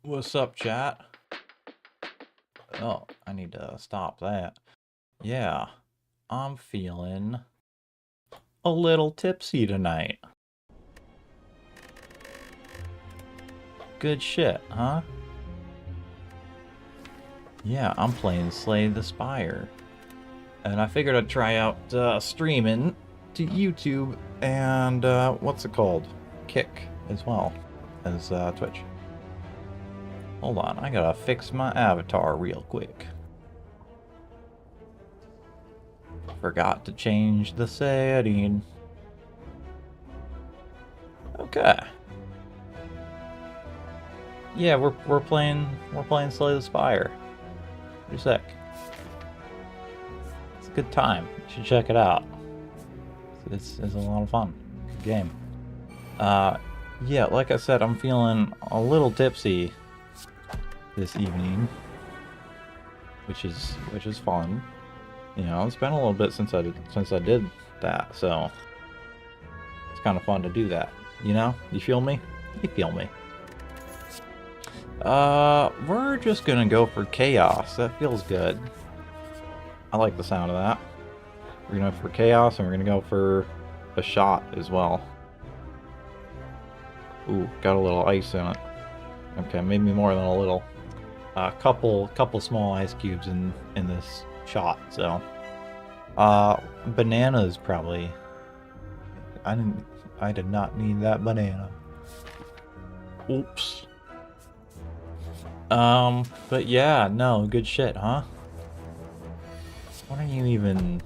What's up, chat? Oh, I need to stop that. Yeah, I'm feeling a little tipsy tonight. Good shit, huh? Yeah, I'm playing Slay the Spire. And I figured I'd try out streaming to YouTube and, what's it called? Kick as well as Twitch. Hold on, I gotta fix my avatar real quick. Forgot to change the setting. Okay. Yeah, we're playing Slay the Spire. Pretty sick. It's a good time. You should check it out. It's a lot of fun. Good game. Yeah, like I said, I'm feeling a little tipsy this evening, which is fun. You know, it's been a little bit since I did that, so it's kind of fun to do that. You know, you feel me? You feel me? We're just gonna go for chaos. That feels good. I like the sound of that. We're gonna go for chaos, and we're gonna go for a shot as well. Ooh, got a little ice in it. Okay, maybe more than a little. A couple small ice cubes in this shot. So, bananas probably. I did not need that banana. Oops. But yeah, no, good shit, huh? What are you even...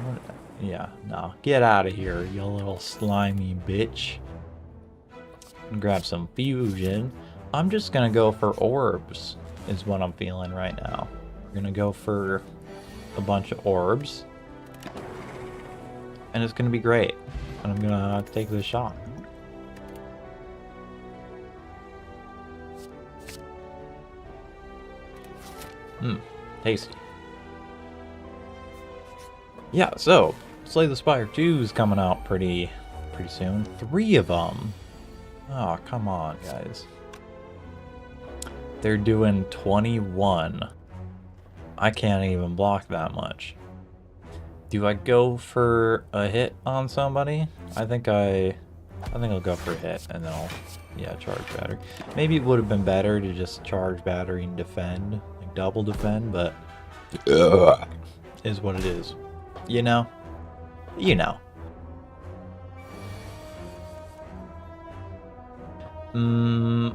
What, yeah, no. Get out of here, you little slimy bitch. Grab some fusion. I'm just gonna go for orbs, is what I'm feeling right now. We're gonna go for a bunch of orbs. And it's gonna be great. And I'm gonna take this shot. Tasty. Yeah, so Slay the Spire 2 is coming out pretty soon. 3 of them. Oh, come on, guys. They're doing 21. I can't even block that much. Do I go for a hit on somebody? I think I'll go for a hit, and then I'll, yeah, charge battery. Maybe it would have been better to just charge battery and defend, like double defend, but is what it is. You know? You know.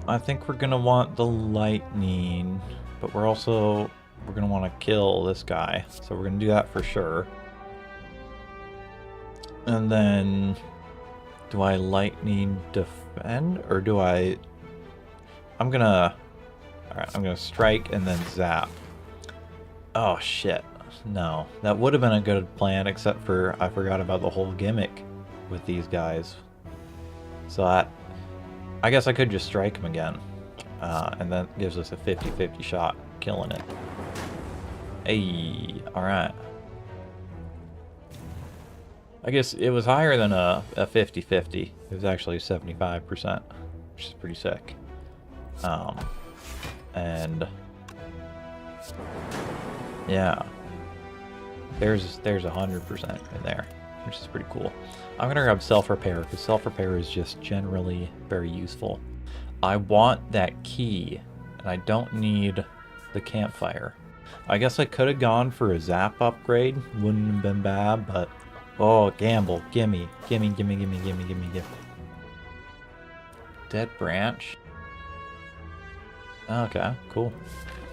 I think we're gonna want the lightning, but we're gonna want to kill this guy, so we're gonna do that for sure. And then, do I lightning defend, or do I... I'm gonna strike and then zap. Oh shit, no. That would have been a good plan, except for I forgot about the whole gimmick with these guys. So I guess I could just strike him again. And that gives us a 50-50 shot killing it. Hey, alright. I guess it was higher than a 50-50. It was actually 75%, which is pretty sick. And yeah, there's 100% in there, which is pretty cool. I'm gonna grab self-repair because self-repair is just generally very useful. I want that key, and I don't need the campfire. I guess I could have gone for a zap upgrade. Wouldn't have been bad, but oh, gamble. Gimme. Dead branch. Okay, cool.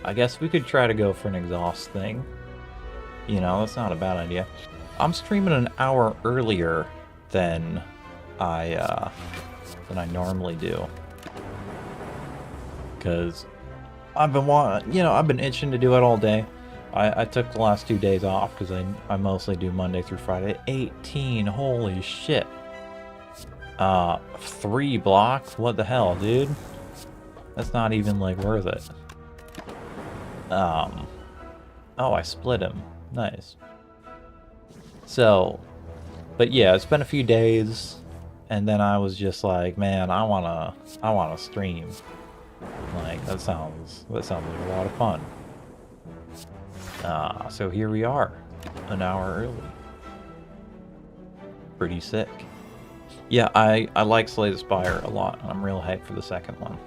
I guess we could try to go for an exhaust thing. You know, that's not a bad idea. I'm streaming an hour earlier than I normally do. Because I've been itching to do it all day. I took the last 2 days off because I mostly do Monday through Friday. 18, holy shit. 3 blocks? What the hell, dude? That's not even, like, worth it. Oh, I split him. Nice. So, but yeah, it's been a few days, and then I was just like, man, I wanna stream. Like, that sounds like a lot of fun. So here we are, an hour early. Pretty sick. Yeah, I like Slay the Spire a lot, and I'm real hyped for the second one.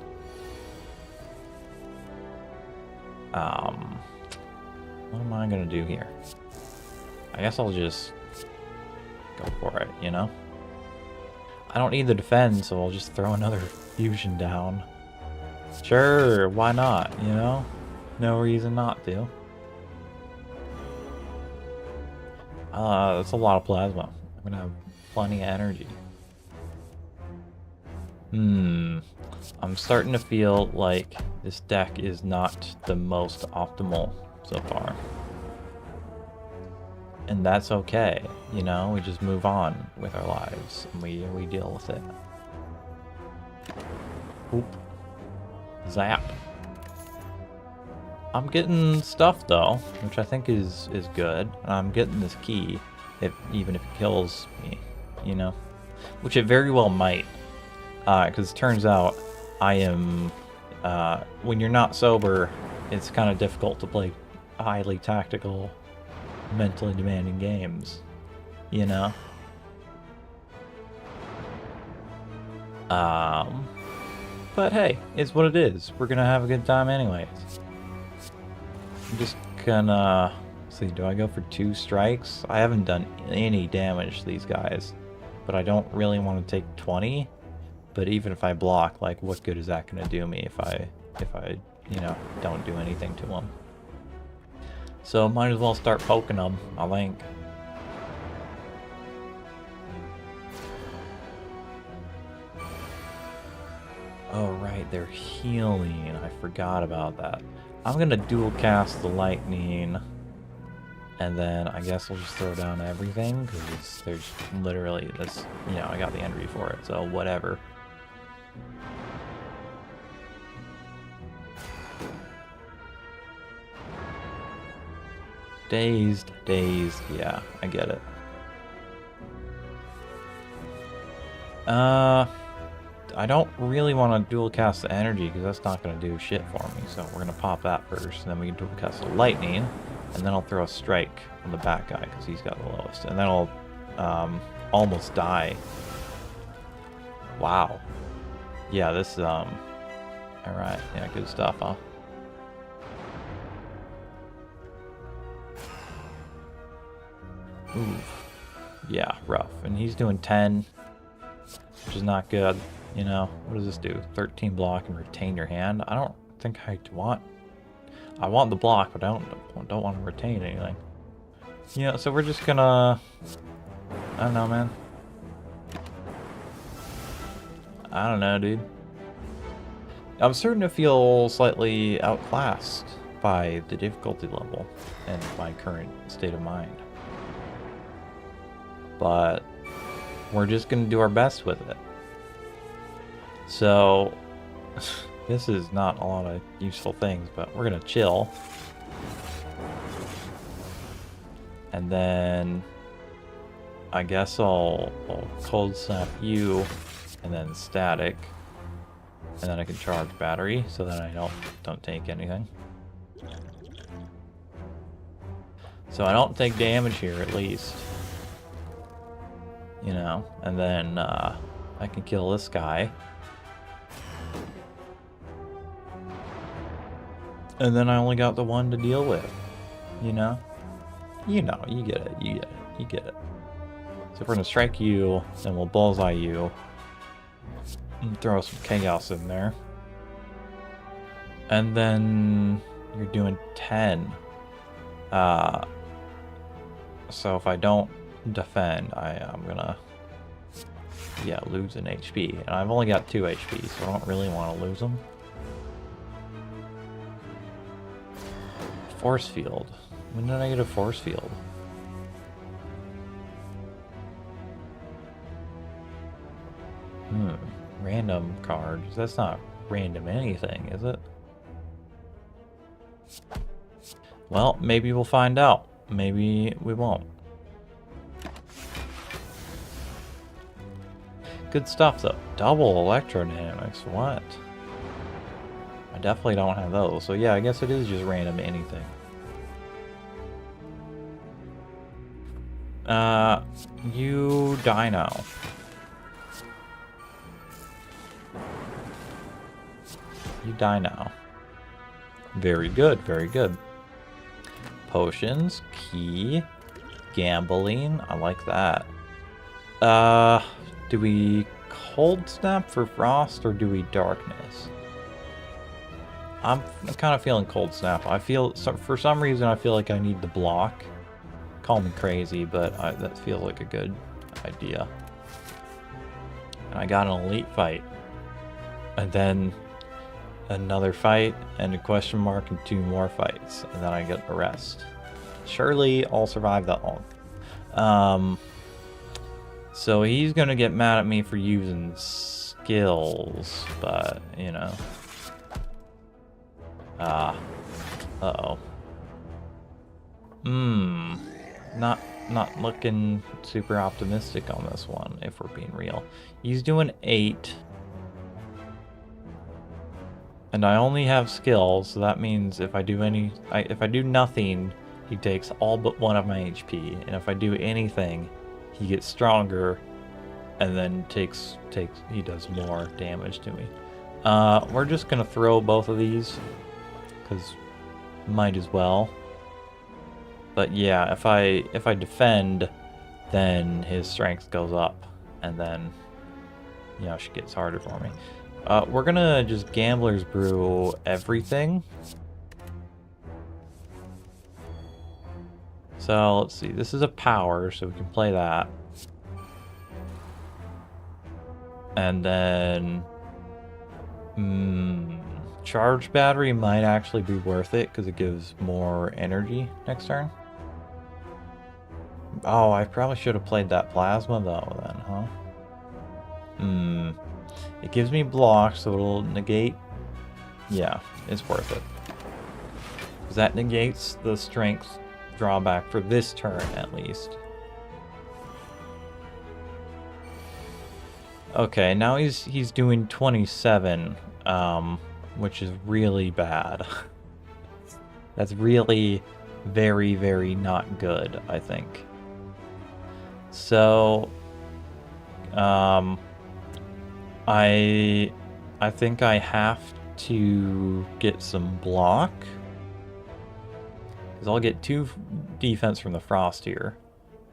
What am I gonna do here? I guess I'll just go for it, you know? I don't need the defend, so I'll just throw another fusion down. Sure, why not, you know? No reason not to. That's a lot of plasma. I'm gonna have plenty of energy. I'm starting to feel like this deck is not the most optimal so far. And that's okay, you know? We just move on with our lives, and we deal with it. Oop. Zap. I'm getting stuff though, which I think is good. And I'm getting this key, even if it kills me, you know? Which it very well might. Because it turns out I am, when you're not sober, it's kind of difficult to play highly tactical, mentally demanding games, you know? But hey, it's what it is. We're gonna have a good time anyways. I'm just gonna see, do I go for 2 strikes? I haven't done any damage to these guys, but I don't really want to take 20. But even if I block, like, what good is that gonna do me if I you know, don't do anything to them? So might as well start poking them, I think. Oh right, they're healing. I forgot about that. I'm gonna dual cast the lightning, and then I guess I'll just throw down everything because there's literally this. You know, I got the energy for it, so whatever. Dazed, yeah, I get it. I don't really want to dual cast the energy because that's not going to do shit for me. So we're going to pop that first, and then we can dual cast the lightning, and then I'll throw a strike on the back guy because he's got the lowest, and then I'll almost die. Wow. Yeah, this all right. Yeah, good stuff, huh? Oof. Yeah, rough. And he's doing 10, which is not good. You know, what does this do? 13 block and retain your hand? I don't think I want... I want the block, but I don't want to retain anything. Yeah, so we're just gonna... I don't know, man. I don't know, dude. I'm starting to feel slightly outclassed by the difficulty level and my current state of mind. But we're just gonna do our best with it. So This is not a lot of useful things, but we're gonna chill. And then I guess I'll cold snap you and then static. And then I can charge battery so that I don't take anything. So I don't take damage here at least. You know, and then I can kill this guy. And then I only got the one to deal with, you know? You know, you get it, you get it, you get it. So if we're gonna strike you, then we'll bullseye you. And throw some chaos in there. And then you're doing 10. So if I don't defend, I'm gonna, yeah, lose an HP. And I've only got 2 HP, so I don't really want to lose them. Force field. When did I get a force field? Random cards. That's not random anything, is it? Well, maybe we'll find out. Maybe we won't. Good stuff, though. Double electrodynamics. What? I definitely don't have those. So yeah, I guess it is just random anything. You die now. You die now. Very good, very good. Potions, key, gambling. I like that. Do we cold snap for frost or do we darkness? I'm kind of feeling cold snap. I feel, for some reason, I feel like I need the block. Call me crazy, but that feels like a good idea. And I got an elite fight. And then another fight, and a question mark, and 2 more fights. And then I get the rest. Surely I'll survive that long. So he's gonna get mad at me for using skills, but, you know. Uh-oh. Not looking super optimistic on this one, if we're being real. He's doing 8. And I only have skills, so that means if I do if I do nothing, he takes all but 1 of my HP. And if I do anything, he gets stronger and then he does more damage to me. We're just gonna throw both of these, because might as well. But yeah, if I defend, then his strength goes up, and then, you know, she gets harder for me. We're gonna just Gambler's Brew everything. So let's see, this is a power, so we can play that. And then charge battery might actually be worth it because it gives more energy next turn. Oh, I probably should have played that plasma though then, huh? It gives me blocks, so it'll negate. Yeah, it's worth it. Because that negates the strength drawback for this turn at least. Okay, now he's doing 27, which is really bad. That's really very, very not good, I think. So, I think I have to get some block. Because I'll get 2 defense from the frost here.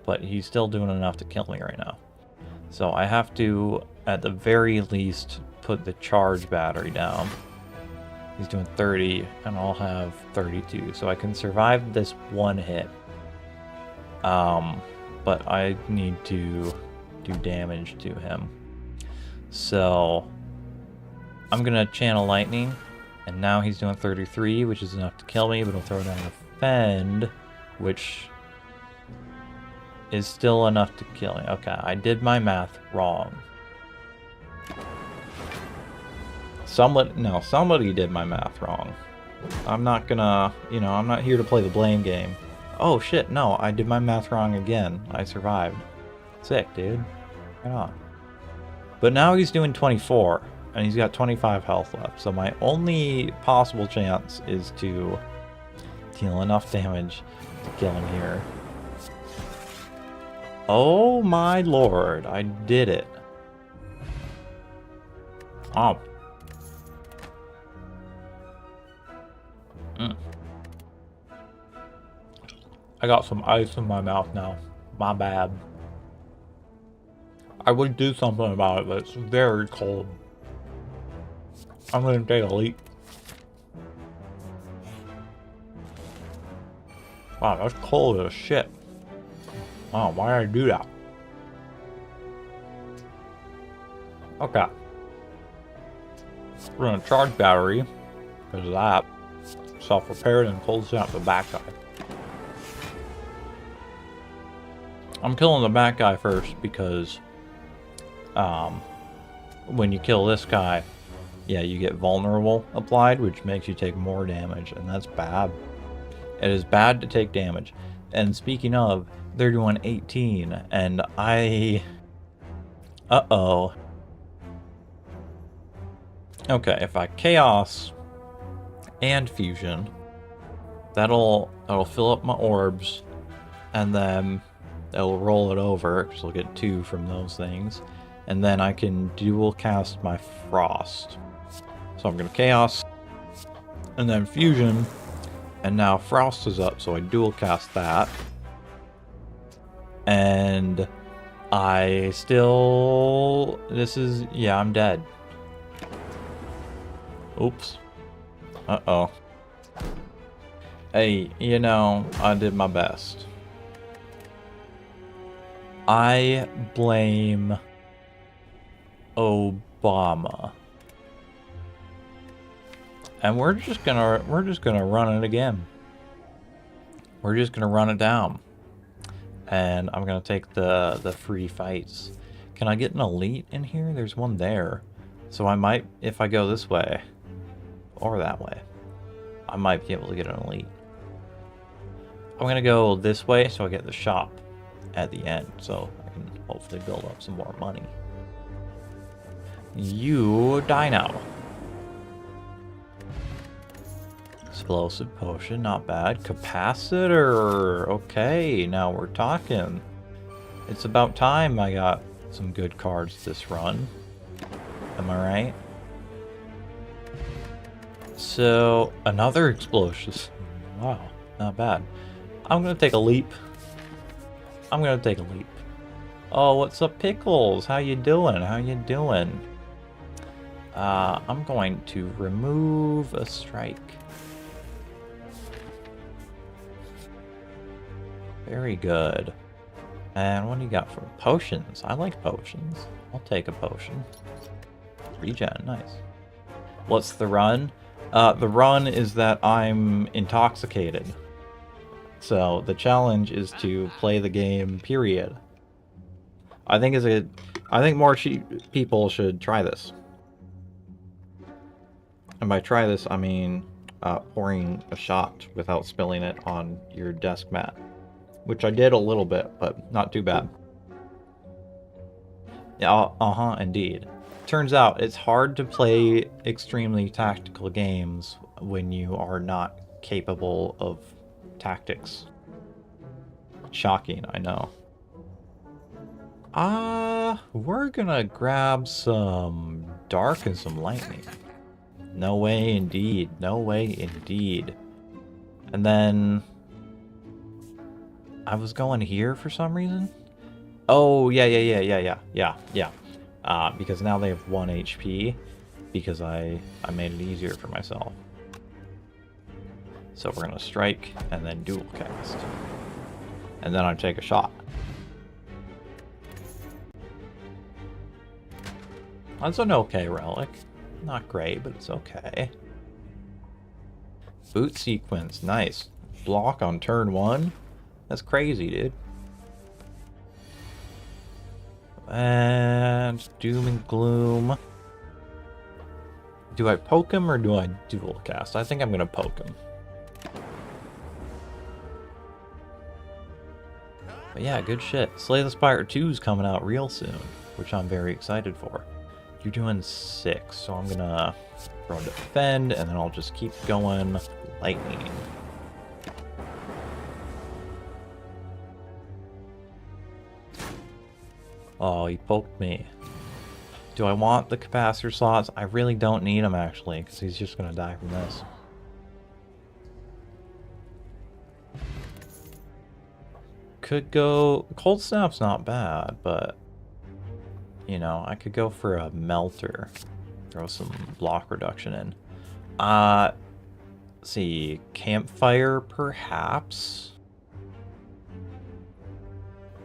But he's still doing enough to kill me right now. So I have to, at the very least, put the charge battery down. He's doing 30, and I'll have 32. So I can survive this 1 hit. But I need to do damage to him. So I'm gonna channel lightning, and now he's doing 33, which is enough to kill me, but I'll throw down a defend, which is still enough to kill me. Okay, I did my math wrong. somebody did my math wrong. I'm not gonna, I'm not here to play the blame game. Oh shit, no, I did my math wrong again. I survived. Sick, dude. Right on. But now he's doing 24, and he's got 25 health left, so my only possible chance is to deal enough damage to kill him here. Oh my lord, I did it. Oh. I got some ice in my mouth now. My bad. I would do something about it, but it's very cold. I'm gonna take a leak. Wow, that's cold as shit. Oh, why did I do that? Okay. We're gonna charge battery, because of that. Self-repaired and pulls out the back guy. I'm killing the back guy first because when you kill this guy, yeah, you get vulnerable applied, which makes you take more damage, and that's bad. It is bad to take damage. And speaking of, they're doing 18, and uh-oh. Okay, if I chaos and fusion, that'll fill up my orbs, and then it'll roll it over, because I'll get 2 from those things. And then I can dual cast my frost. So I'm going to chaos, and then fusion, and now frost is up, so I dual cast that. And I still... yeah, I'm dead. Oops. Uh-oh. Hey, I did my best. I blame Obama. And we're just gonna run it again. We're just gonna run it down. And I'm gonna take the free fights. Can I get an elite in here? There's one there. So I might, if I go this way or that way, I might be able to get an elite. I'm gonna go this way so I get the shop at the end, so I can hopefully build up some more money. You die now. Explosive potion, not bad. Capacitor, okay, now we're talking. It's about time I got some good cards this run. Am I right? So, another explosion. Wow, not bad. I'm gonna take a leap. Oh, what's up, Pickles? How you doing? I'm going to remove a strike. Very good. And what do you got for potions? I like potions. I'll take a potion. Regen, nice. What's the run? The run is that I'm intoxicated. So the challenge is to play the game, period. I think more people should try this. And by try this, I mean pouring a shot without spilling it on your desk mat. Which I did a little bit, but not too bad. Yeah, indeed. Turns out it's hard to play extremely tactical games when you are not capable of tactics. Shocking, I know. We're gonna grab some dark and some lightning. No way indeed. No way indeed. And then I was going here for some reason. Oh, yeah. Because now they have 1 HP because I made it easier for myself. So we're gonna strike and then dual cast. And then I take a shot. That's an okay relic. Not great, but it's okay. Boot sequence, nice. Block on turn 1. That's crazy, dude. And doom and gloom. Do I poke him or do I dual cast? I think I'm gonna poke him. But yeah, good shit. Slay the Spire 2 is coming out real soon, which I'm very excited for. You're doing 6, so I'm gonna throw and defend, and then I'll just keep going lightning. Oh, he poked me. Do I want the capacitor slots? I really don't need them, actually, because he's just gonna die from this. Could go... Cold Snap's not bad, but... You know, I could go for a Melter. Throw some block reduction in. Let's see. Campfire, perhaps?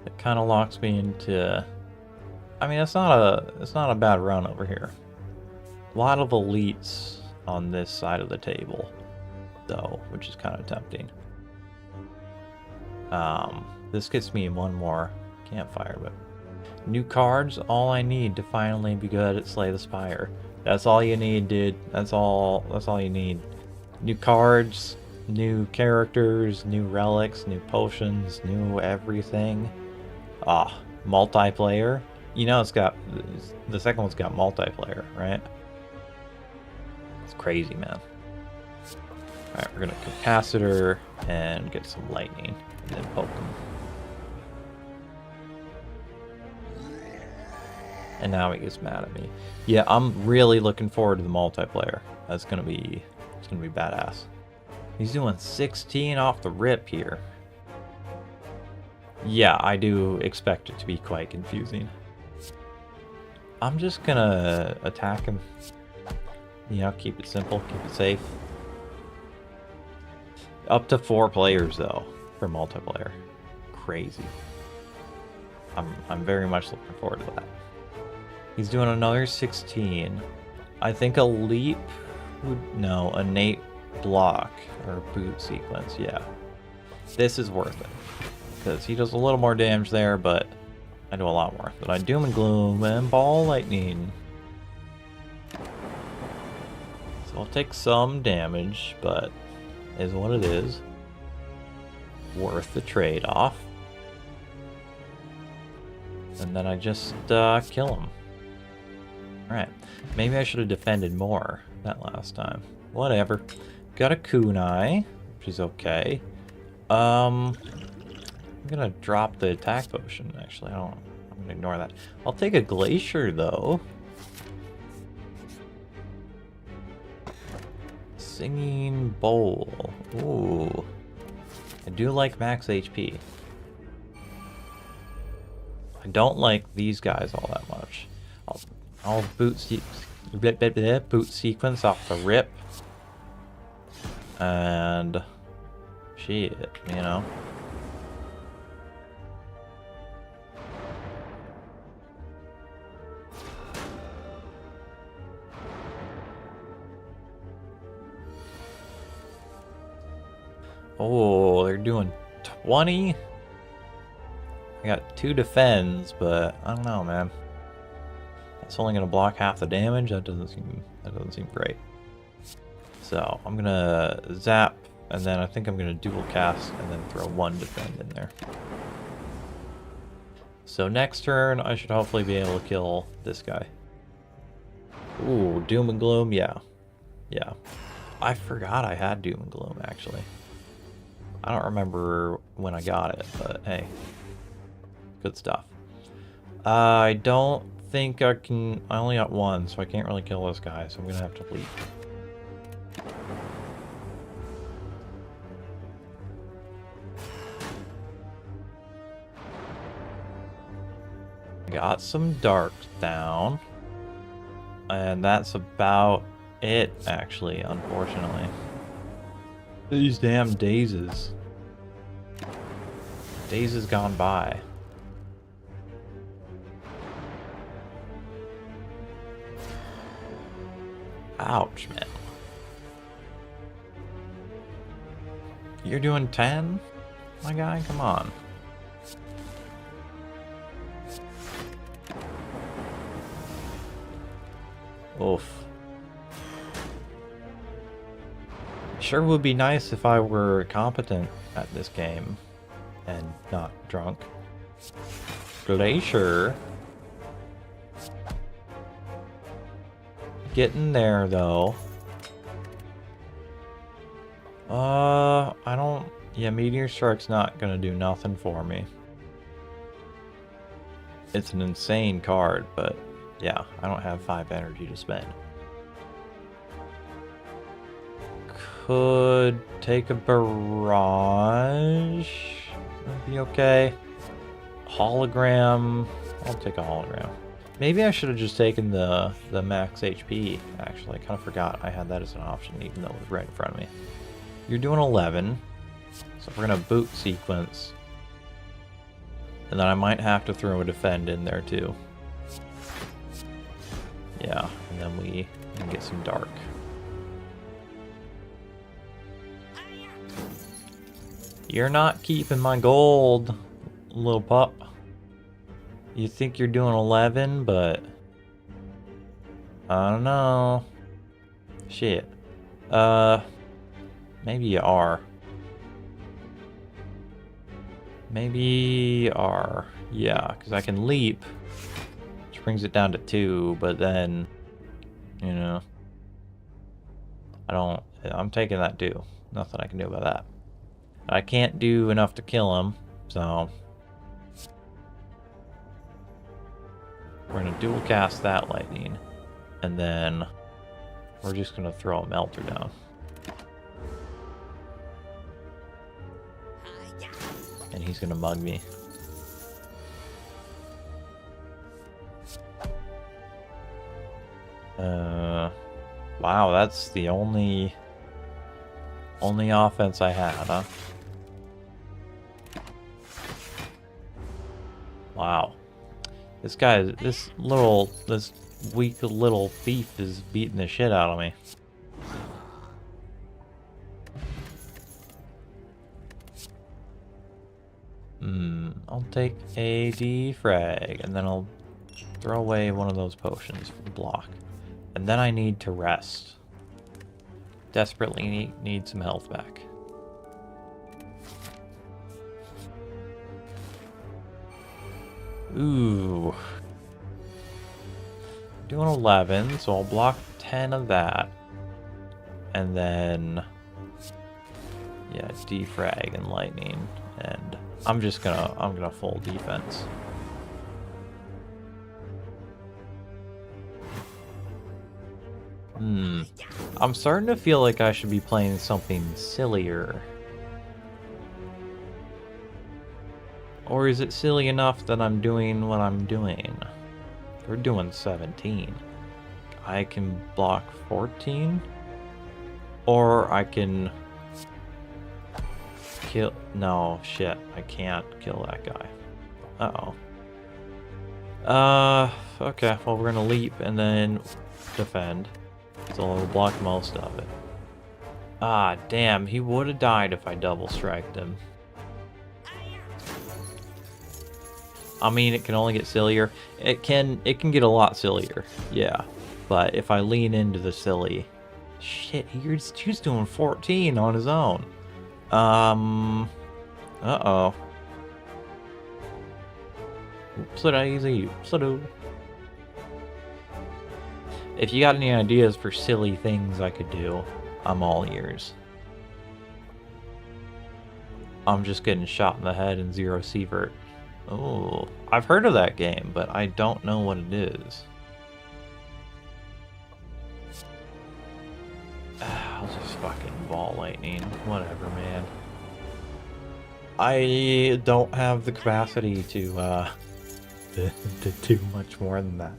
It kind of locks me into... I mean, it's not a bad run over here. A lot of elites on this side of the table, though, which is kind of tempting. This gets me one more campfire, but new cards, all I need to finally be good at Slay the Spire. That's all you need, dude. That's all you need. New cards, new characters, new relics, new potions, new everything. Multiplayer. You know it's got, the second one's got multiplayer, right? It's crazy, man. Alright, we're gonna capacitor and get some lightning and then poke them. And now he gets mad at me. Yeah, I'm really looking forward to the multiplayer. It's gonna be badass. He's doing 16 off the rip here. Yeah, I do expect it to be quite confusing. I'm just gonna attack him. You know, keep it simple, keep it safe. Up to 4 players though for multiplayer. Crazy. I'm very much looking forward to that. He's doing another 16. I think a leap would... No, innate block or boot sequence, yeah. This is worth it. Because he does a little more damage there, but I do a lot more. But I Doom and Gloom and Ball Lightning. So I'll take some damage, but is what it is. Worth the trade-off. And then I just kill him. Alright. Maybe I should have defended more that last time. Whatever. Got a kunai, which is okay. I'm gonna drop the attack potion, actually. I'm gonna ignore that. I'll take a glacier, though. Singing bowl. Ooh. I do like max HP. I don't like these guys all that much. I'll boot sequence off the rip. And shit, you know. Oh, they're doing 20. I got 2 defends, but I don't know, man. It's only gonna block half the damage. That doesn't seem great. So I'm gonna zap, and then I think I'm gonna dual cast, and then throw 1 defend in there. So next turn, I should hopefully be able to kill this guy. Ooh, Doom and Gloom, yeah. Yeah. I forgot I had Doom and Gloom, actually. I don't remember when I got it, but hey. Good stuff. I don't think I can... I only got 1, so I can't really kill this guy, so I'm gonna have to leap. Got some darks down. And that's about it, actually, unfortunately. These damn dazes. Days has gone by. Ouch, man. You're doing 10? My guy, come on. Oof. Sure would be nice if I were competent at this game and not drunk. Glacier. Getting there though. I don't... Yeah, Meteor Strike's not gonna do nothing for me. It's an insane card, but yeah, I don't have 5 energy to spend. Could take a barrage. That'd be okay. Hologram. I'll take a hologram. Maybe I should have just taken the max HP, actually. I kind of forgot I had that as an option, even though it was right in front of me. You're doing 11. So we're going to boot sequence. And then I might have to throw a defend in there too. Yeah, and then we can get some dark. You're not keeping my gold, little pup. You think you're doing 11, but I don't know. Shit. Maybe you are. Maybe you are. Yeah, because I can leap, which brings it down to 2, but then, you know, I'm taking that too. Nothing I can do about that. I can't do enough to kill him, so we're going to dual cast that lightning, and then we're just going to throw a melter down. And he's going to mug me. Wow, that's the only offense I had, huh? Wow. This weak little thief is beating the shit out of me. I'll take a defrag, and then I'll throw away one of those potions for the block. And then I need to rest. Desperately need some health back. Ooh. Doing 11, so I'll block 10 of that. And then, yeah, defrag and lightning. And I'm gonna full defense. I'm starting to feel like I should be playing something sillier. Or is it silly enough that I'm doing what I'm doing? We're doing 17. I can block 14? Or I can kill... No, shit. I can't kill that guy. Uh-oh. Okay. Well, we're gonna leap and then defend. So I'll block most of it. Ah, damn. He would have died if I double striked him. I mean, it can only get sillier. It can get a lot sillier. Yeah. But if I lean into the silly... Shit, he's doing 14 on his own. Uh-oh. Oopsie-daisy, oopsie-doo. If you got any ideas for silly things I could do, I'm all ears. I'm just getting shot in the head in Zero Sievert. Oh, I've heard of that game, but I don't know what it is. I'll just fucking ball lightning. Whatever, man. I don't have the capacity to do much more than that.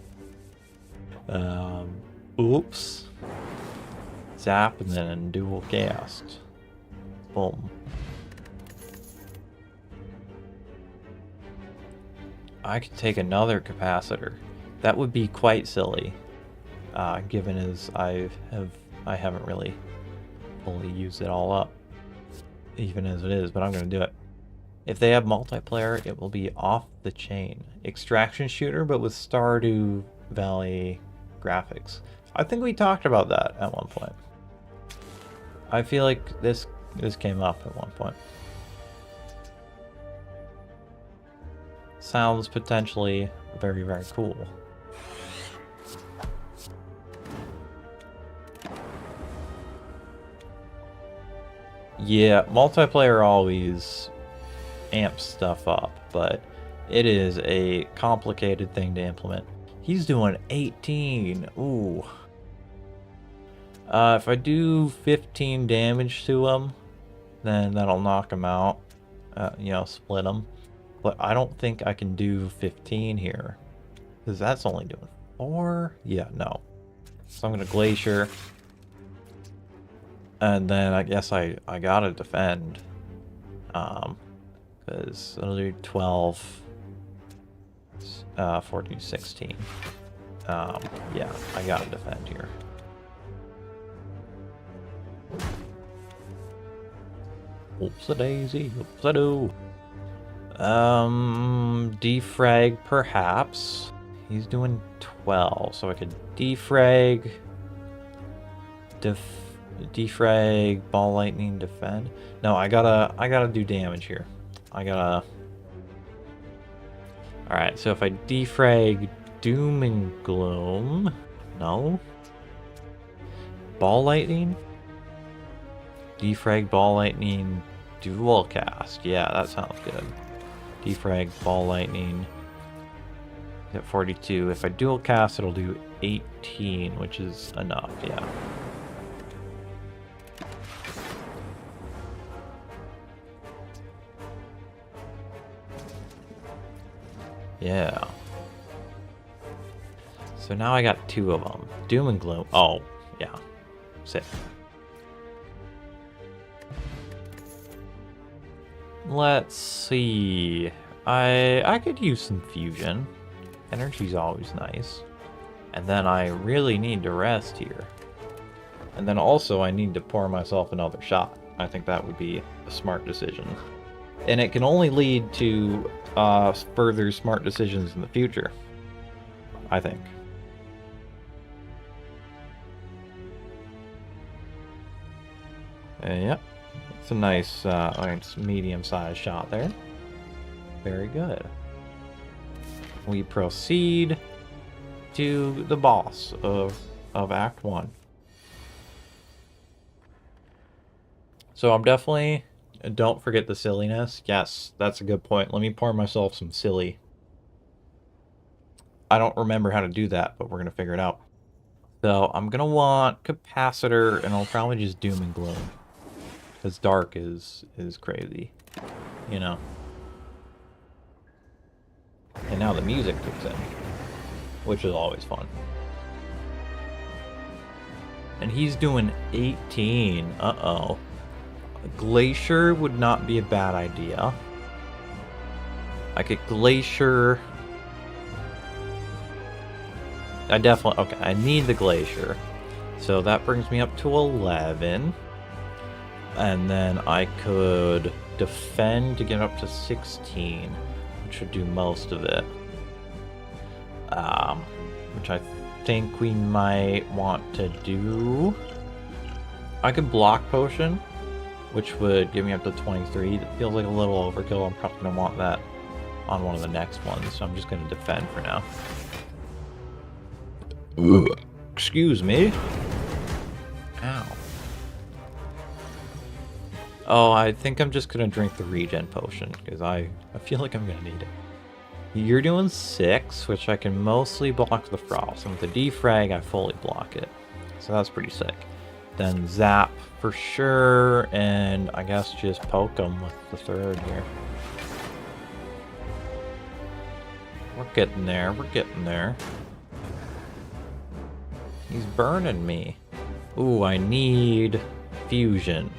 Oops. Zap and then dual cast. Boom. I could take another capacitor. That would be quite silly, given as I haven't really fully used it all up, even as it is, but I'm going to do it. If they have multiplayer, it will be off the chain. Extraction shooter, but with Stardew Valley graphics. I think we talked about that at one point. I feel like this came up at one point. Sounds potentially very, very cool. Yeah, multiplayer always amps stuff up, but it is a complicated thing to implement. He's doing 18. Ooh. If I do 15 damage to him, then that'll knock him out. You know, split him. But I don't think I can do 15 here, because that's only doing 4. Yeah, no. So I'm gonna Glacier. And then I guess I gotta defend. Because it'll do 12, 14, 16. Yeah, I gotta defend here. Oops-a-daisy, oops-a-doo. Defrag perhaps. He's doing 12, so I could defrag, defrag, ball lightning, defend. No, I gotta do damage here. Alright, so if I defrag Doom and Gloom, no. Ball lightning? Defrag, ball lightning, dual cast. Yeah, that sounds good. Defrag, ball lightning. At 42. If I dual cast, it'll do 18, which is enough, yeah. Yeah. So now I got 2 of them. Doom and Gloom. Oh, yeah. Sick. Let's see. I could use some fusion. Energy's always nice. And then I really need to rest here. And then also I need to pour myself another shot. I think that would be a smart decision. And it can only lead to further smart decisions in the future, I think. Yep. It's a nice medium-sized shot there. Very good. We proceed to the boss of Act 1. So I'm definitely... Don't forget the silliness. Yes, that's a good point. Let me pour myself some silly. I don't remember how to do that, but we're going to figure it out. So I'm going to want Capacitor, and I'll probably just Doom and Gloom. Because Dark is crazy, you know. And now the music kicks in, which is always fun. And he's doing 18. Uh-oh. Glacier would not be a bad idea. I could Glacier... Okay, I need the Glacier. So that brings me up to 11. And then I could defend to get up to 16, which would do most of it. Which I think we might want to do. I could block potion, which would give me up to 23. It feels like a little overkill. I'm probably going to want that on one of the next ones, so I'm just going to defend for now. Excuse me. Ow. Oh, I think I'm just going to drink the regen potion, because I feel like I'm going to need it. You're doing 6, which I can mostly block the frost. And with the defrag, I fully block it. So that's pretty sick. Then zap for sure, and I guess just poke him with the 3rd here. We're getting there, we're getting there. He's burning me. Ooh, I need fusion.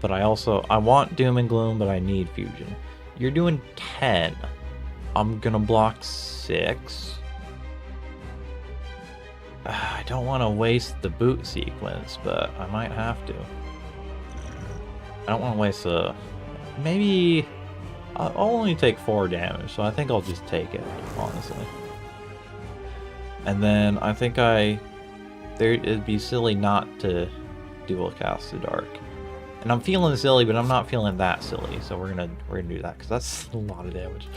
But I want Doom and Gloom, but I need fusion. You're doing 10. I'm gonna block 6. I don't want to waste the boot sequence, but I might have to. I don't want to waste a... Maybe... I'll only take 4 damage, so I think I'll just take it, honestly. And then I think it'd be silly not to dual cast the dark. And I'm feeling silly, but I'm not feeling that silly, so we're gonna do that because that's a lot of damage.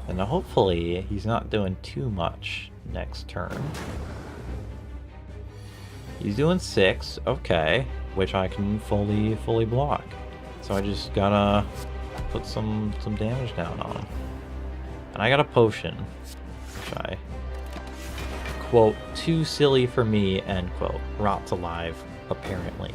And hopefully he's not doing too much next turn. He's doing 6, okay, which I can fully block. So I just gotta put some damage down on him. And I got a potion, which I quote, too silly for me, end quote. Rots alive, apparently.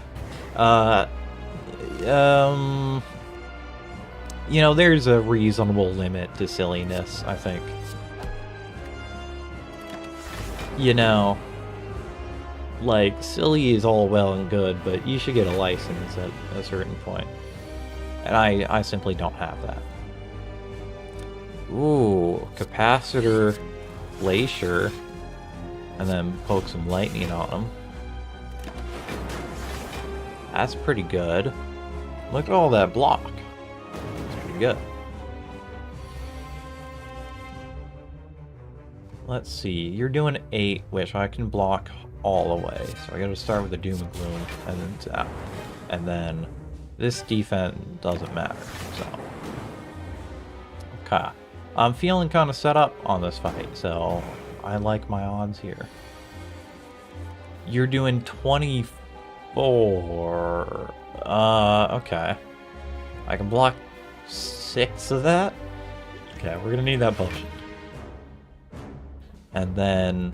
You know, there's a reasonable limit to silliness, I think. You know, like, silly is all well and good, but you should get a license at a certain point. And I simply don't have that. Ooh, capacitor, glacier, and then poke some lightning on him. That's pretty good. Look at all that block. That's pretty good. Let's see, you're doing 8, which I can block all the way. So I gotta start with the Doom and Gloom, and then zap. And then this defense doesn't matter, so. Okay. I'm feeling kind of set up on this fight, so I like my odds here. You're doing 24. Okay. I can block 6 of that? Okay, we're gonna need that potion. And then...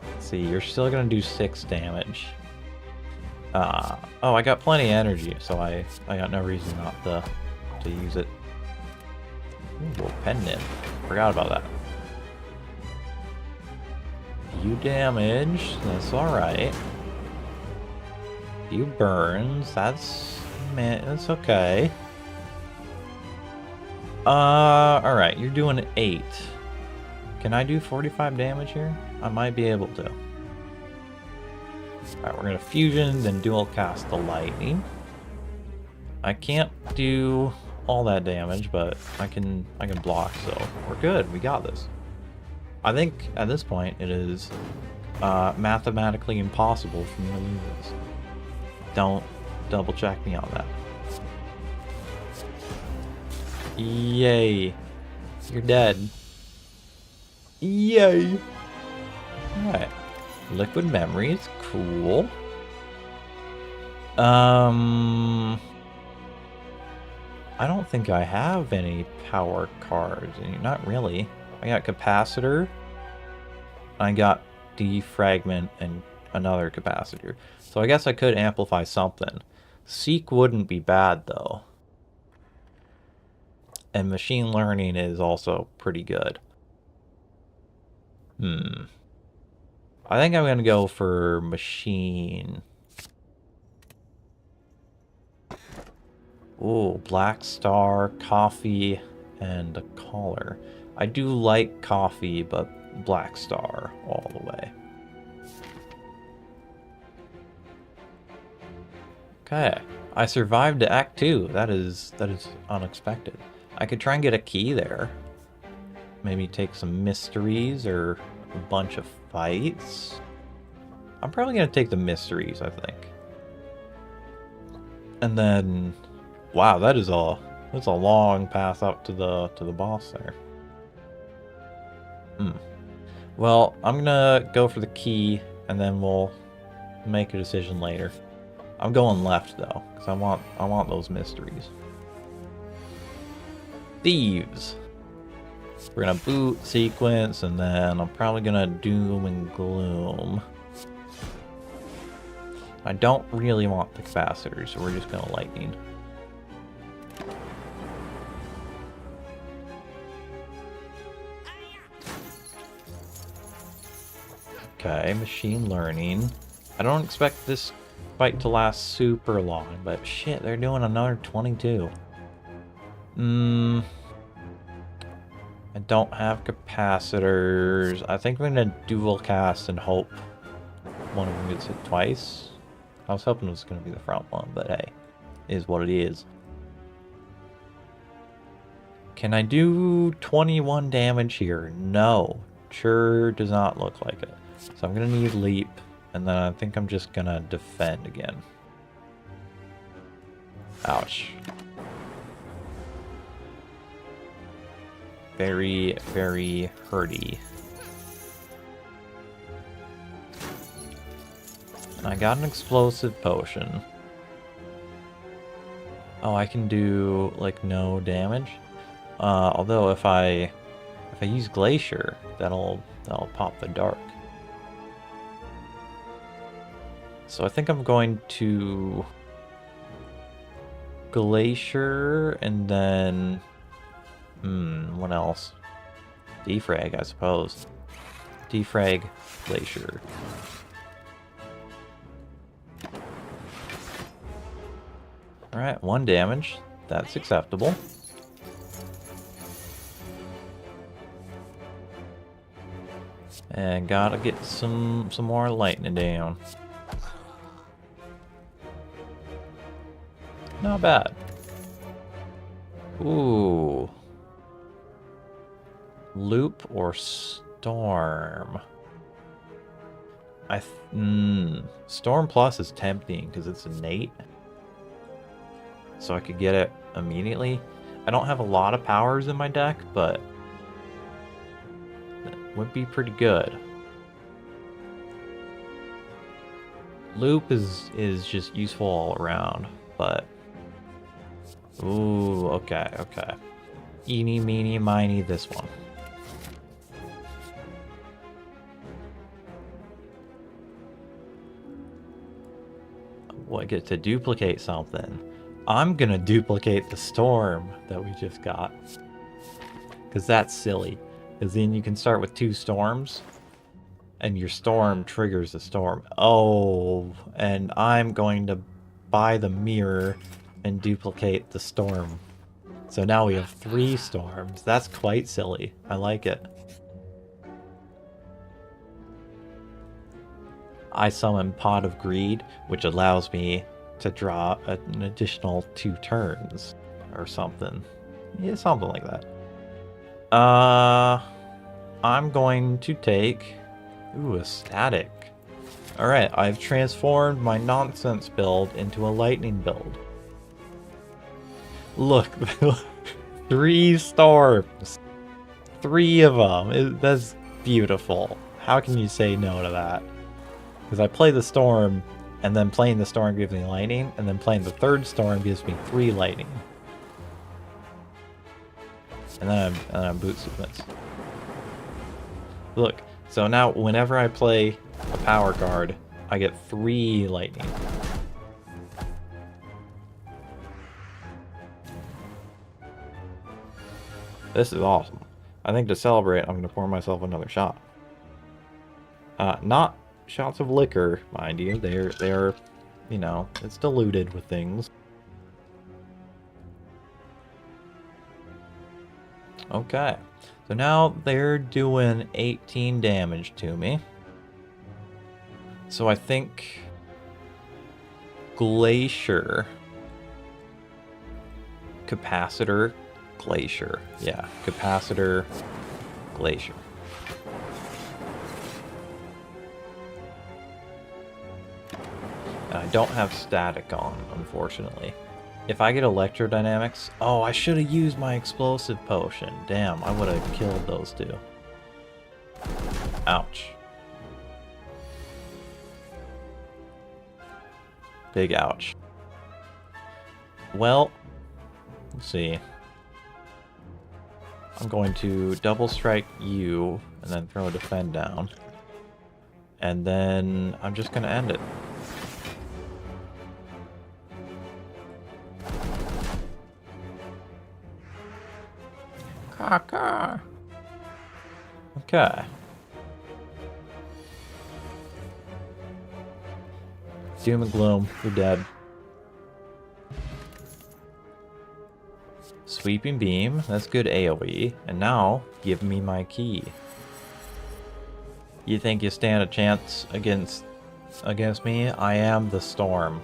let's see, you're still gonna do 6 damage. Oh, I got plenty of energy, so I got no reason not to use it. Ooh, pendant. Forgot about that. Few damage, that's alright. Few burns, that's okay. Alright, you're doing 8. Can I do 45 damage here? I might be able to. Alright, we're gonna fusion, then dual cast the lightning. I can't do all that damage, but I can block, so we're good. We got this. I think at this point it is mathematically impossible for me to lose this. Don't double check me on that. Yay. You're dead. Yay. Alright. Liquid memories, cool. I don't think I have any power cards. Not really. I got capacitor. I got defragment and another capacitor. So I guess I could amplify something. Seek wouldn't be bad though. And machine learning is also pretty good. I think I'm gonna go for machine. Ooh, black star, coffee, and a collar. I do like coffee, but black star all the way. Okay, I survived to Act 2. That is unexpected. I could try and get a key there. Maybe take some mysteries or a bunch of fights. I'm probably gonna take the mysteries, I think. And then, wow, that's a long path up to the boss there. Well, I'm gonna go for the key, and then we'll make a decision later. I'm going left though, because I want those mysteries. Thieves. We're gonna boot sequence, and then I'm probably gonna doom and gloom. I don't really want the capacitors, so we're just gonna lightning. Okay, machine learning. I don't expect this fight to last super long, but shit, they're doing another 22. I don't have capacitors. I think I'm gonna dual cast and hope one of them gets hit twice. I was hoping it was gonna be the front one, but hey, it is what it is. Can I do 21 damage here? No. Sure does not look like it. So I'm gonna need leap And then I think I'm just gonna defend again. Ouch. Very, very hurty. And I got an explosive potion. Oh, I can do like no damage. Although if I use Glacier, that'll pop the dark. So I think I'm going to Glacier and then what else? Defrag, I suppose. Defrag, Glacier. Alright, 1 damage. That's acceptable. And gotta get some more lightning down. Not bad. Ooh. Loop or Storm? Storm Plus is tempting because it's innate. So I could get it immediately. I don't have a lot of powers in my deck, but it would be pretty good. Loop is just useful all around, but ooh, okay. Eeny, meeny, miny, this one. Well, I get to duplicate something. I'm gonna duplicate the storm that we just got. Because that's silly. Because then you can start with 2 storms. And your storm triggers the storm. Oh, and I'm going to buy the mirror and duplicate the storm. So now we have 3 storms. That's quite silly. I like it. I summon Pot of Greed, which allows me to draw an additional 2 turns or something. Yeah, something like that. I'm going to take... Ooh, a static. Alright, I've transformed my nonsense build into a lightning build. Look, 3 storms. 3 of them. That's beautiful. How can you say no to that? Because I play the storm, and then playing the storm gives me lightning, and then playing the 3rd storm gives me 3 lightning. And then I'm boot sequence. Look, so now whenever I play a power card, I get 3 lightning. This is awesome. I think to celebrate, I'm going to pour myself another shot. Not shots of liquor, mind you. They're, you know, it's diluted with things. Okay, so now they're doing 18 damage to me. So I think Glacier, Capacitor, Glacier. Yeah, Capacitor, Glacier. And I don't have static on, unfortunately. If I get electrodynamics... Oh, I should have used my explosive potion. Damn, I would have killed those 2. Ouch. Big ouch. Well, let's see. I'm going to double strike you, and then throw a defend down. And then I'm just going to end it. Caca. Okay. Doom and gloom, you're dead. Sweeping beam, that's good AoE. And now, give me my key. You think you stand a chance against me? I am the storm.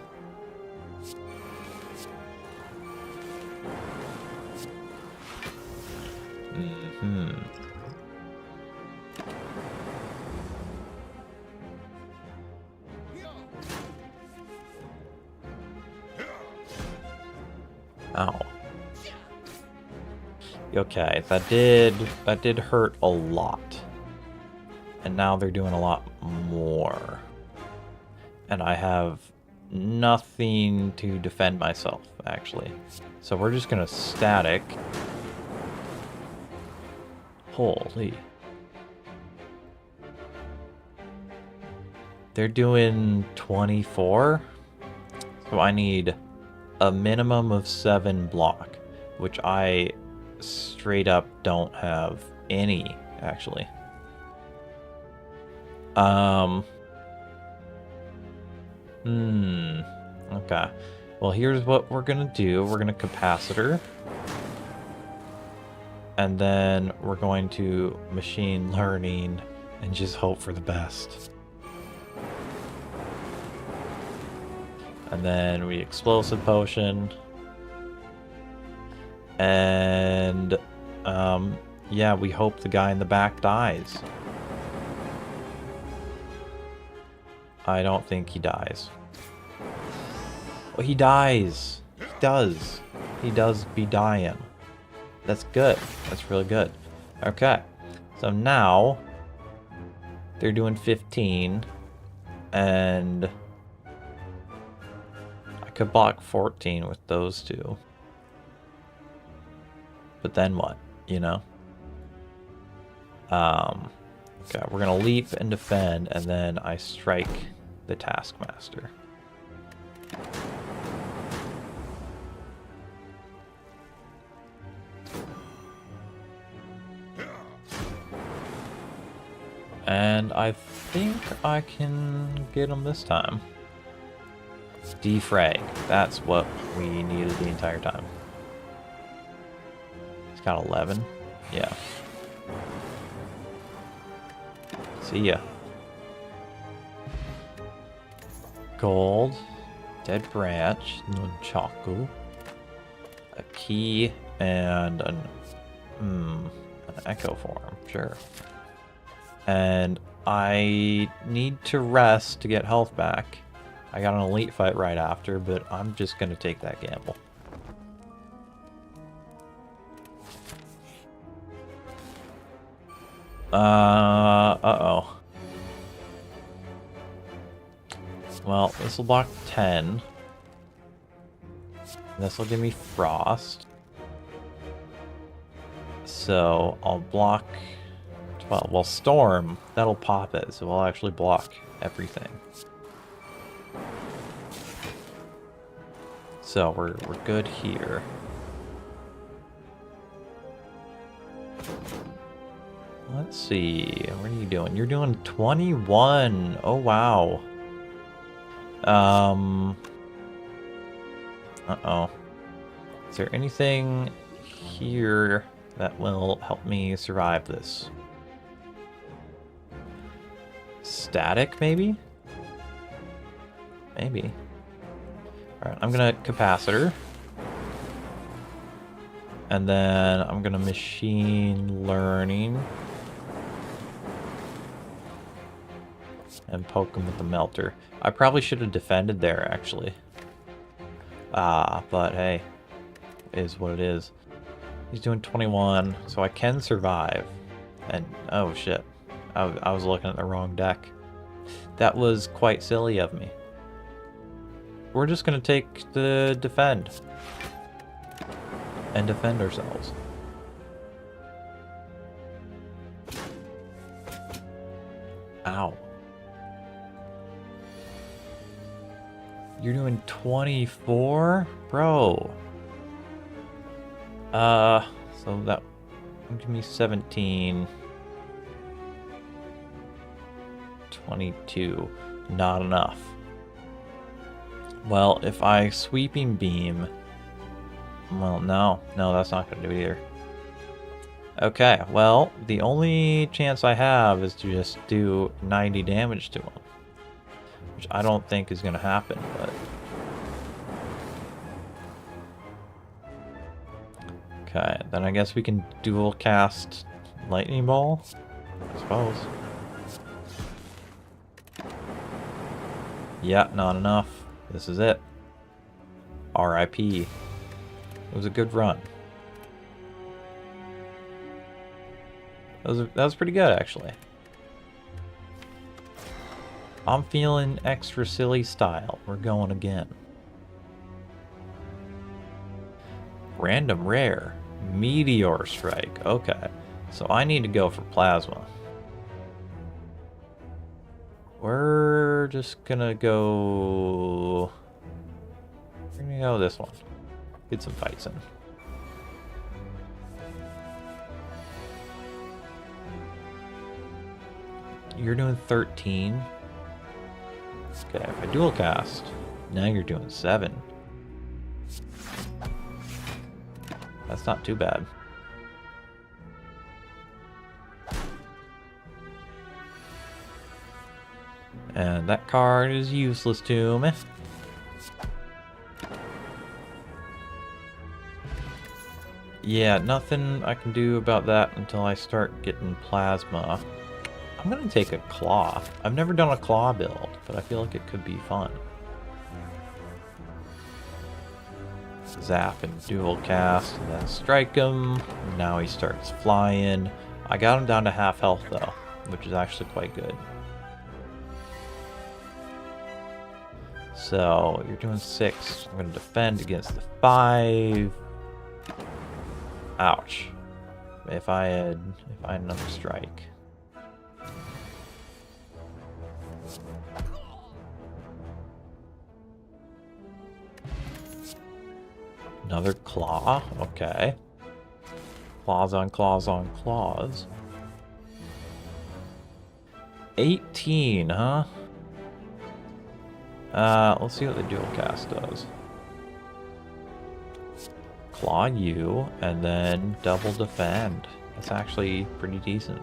Ow. Okay, that did hurt a lot. And now they're doing a lot more. And I have nothing to defend myself, actually. So we're just gonna static. Holy. They're doing 24. So I need a minimum of 7 block, which I straight up don't have any, actually. Okay. Well, here's what we're gonna do. We're gonna capacitor. And then we're going to machine learning and just hope for the best. And then we explosive potion. And yeah, we hope the guy in the back dies. I don't think he dies. Oh, he dies. He does. He does be dying. That's good. That's really good. Okay. So now they're doing 15 and I could block 14 with those two. But then what? You know? Okay, we're gonna leap and defend, and then I strike the Taskmaster. And I think I can get him this time. Defrag. That's what we needed the entire time. He's got 11. Yeah. See ya. Gold. Dead branch. Nunchaku. A key. And an echo form. Sure. And I need to rest to get health back. I got an elite fight right after, but I'm just gonna take that gamble. Uh-oh. Well, this will block 10. This will give me frost. So I'll block 12. Well, storm, that'll pop it, so I'll actually block everything. So we're good here. Let's see. What are you doing? You're doing 21. Oh wow. Uh-oh. Is there anything here that will help me survive this? Static, maybe? Maybe. Alright, I'm gonna capacitor. And then I'm gonna machine learning. And poke him with the melter. I probably should have defended there, actually. But hey, it is what it is. He's doing 21, so I can survive. And, oh shit. I was looking at the wrong deck. That was quite silly of me. We're just gonna take the defend. And defend ourselves. Ow. You're doing 24? Bro. So that would give me 17. 22. Not enough. Well, if I sweeping beam... Well, no, that's not going to do it either. Okay, well, the only chance I have is to just do 90 damage to him. Which I don't think is going to happen, but... Okay, then I guess we can dual cast Lightning Ball, I suppose. Yeah, not enough. This is it. RIP. It was a good run. That was pretty good, actually. I'm feeling extra silly style. We're going again. Random rare. Meteor strike. Okay. So I need to go for plasma. We're just gonna go... We're gonna go this one. Get some fights in. You're doing 13. Okay, if I dual cast, now you're doing 7. That's not too bad. And that card is useless to me. Yeah, nothing I can do about that until I start getting plasma. I'm gonna take a claw. I've never done a claw build, but I feel like it could be fun. Zap and dual cast, and then strike him. Now he starts flying. I got him down to half health though, which is actually quite good. So you're doing 6. I'm gonna defend against the 5. Ouch. If I had another strike. Another claw, okay. Claws on claws on claws. 18, huh? Let's see what the dual cast does. Claw you, and then double defend. That's actually pretty decent.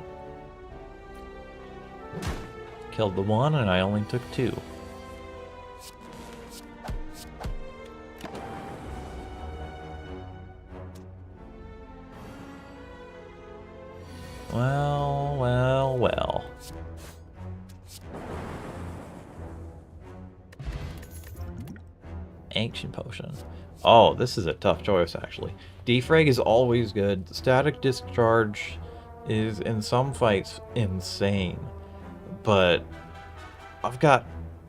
Killed the 1, and I only took 2. Well, well, well. Ancient potion. Oh, this is a tough choice, actually. Defrag is always good. Static discharge is, in some fights, insane. But I've got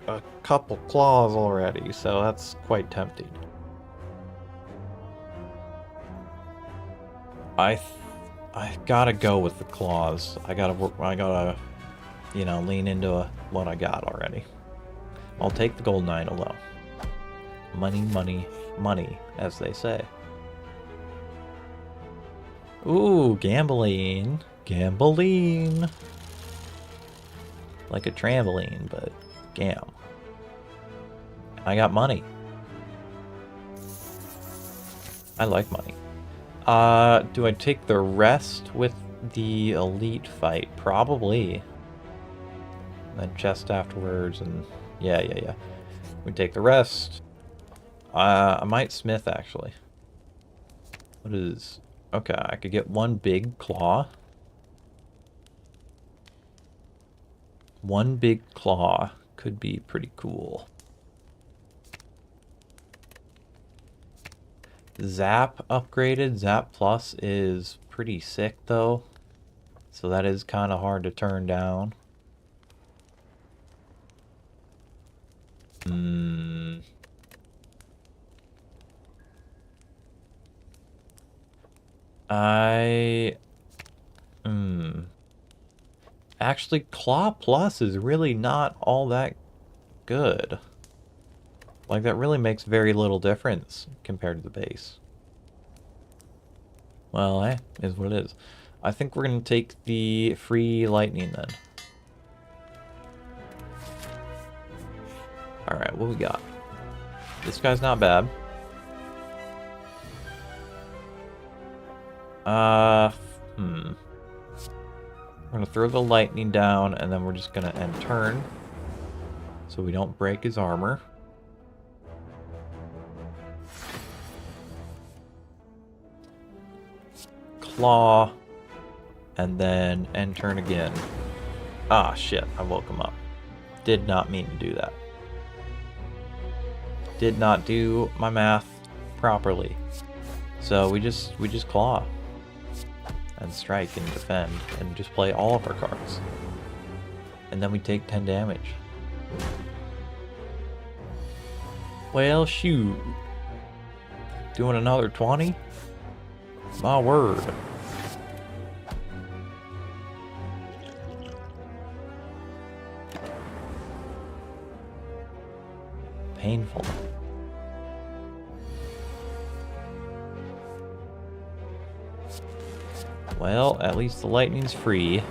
a couple claws already, so that's quite tempting. I gotta go with the claws. I gotta, you know, lean into what I got already. I'll take the golden idol though. Money, money, money, as they say. Ooh, gambling. Gambling. Like a trampoline, but gam. I got money. I like money. Do I take the rest with the elite fight? Probably. Then chest afterwards, and yeah. We take the rest. I might smith, actually. What is... Okay, I could get one big claw. One big claw could be pretty cool. Zap upgraded. Zap Plus is pretty sick, though. So that is kind of hard to turn down. Actually, Claw Plus is really not all that good. Like, that really makes very little difference compared to the base. Well, is what it is. I think we're going to take the free lightning then. Alright, what we got? This guy's not bad. We're gonna throw the lightning down, and then we're just gonna end turn, so we don't break his armor. Claw, and then end turn again. Ah, shit, I woke him up. Did not mean to do that. Did not do my math properly. So we just claw and strike and defend and just play all of our cards. And then we take 10 damage. Well, shoot. Doing another 20? My word. Painful. Well, at least the lightning's free.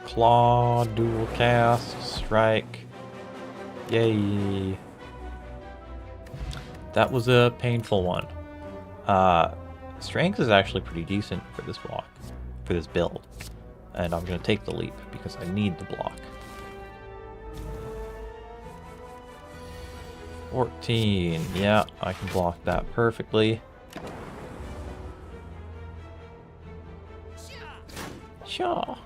Claw, dual cast, strike. Yay. That was a painful one. Strength is actually pretty decent for this block, for this build. And I'm going to take the leap because I need the block. 14. Yeah, I can block that perfectly. Sure.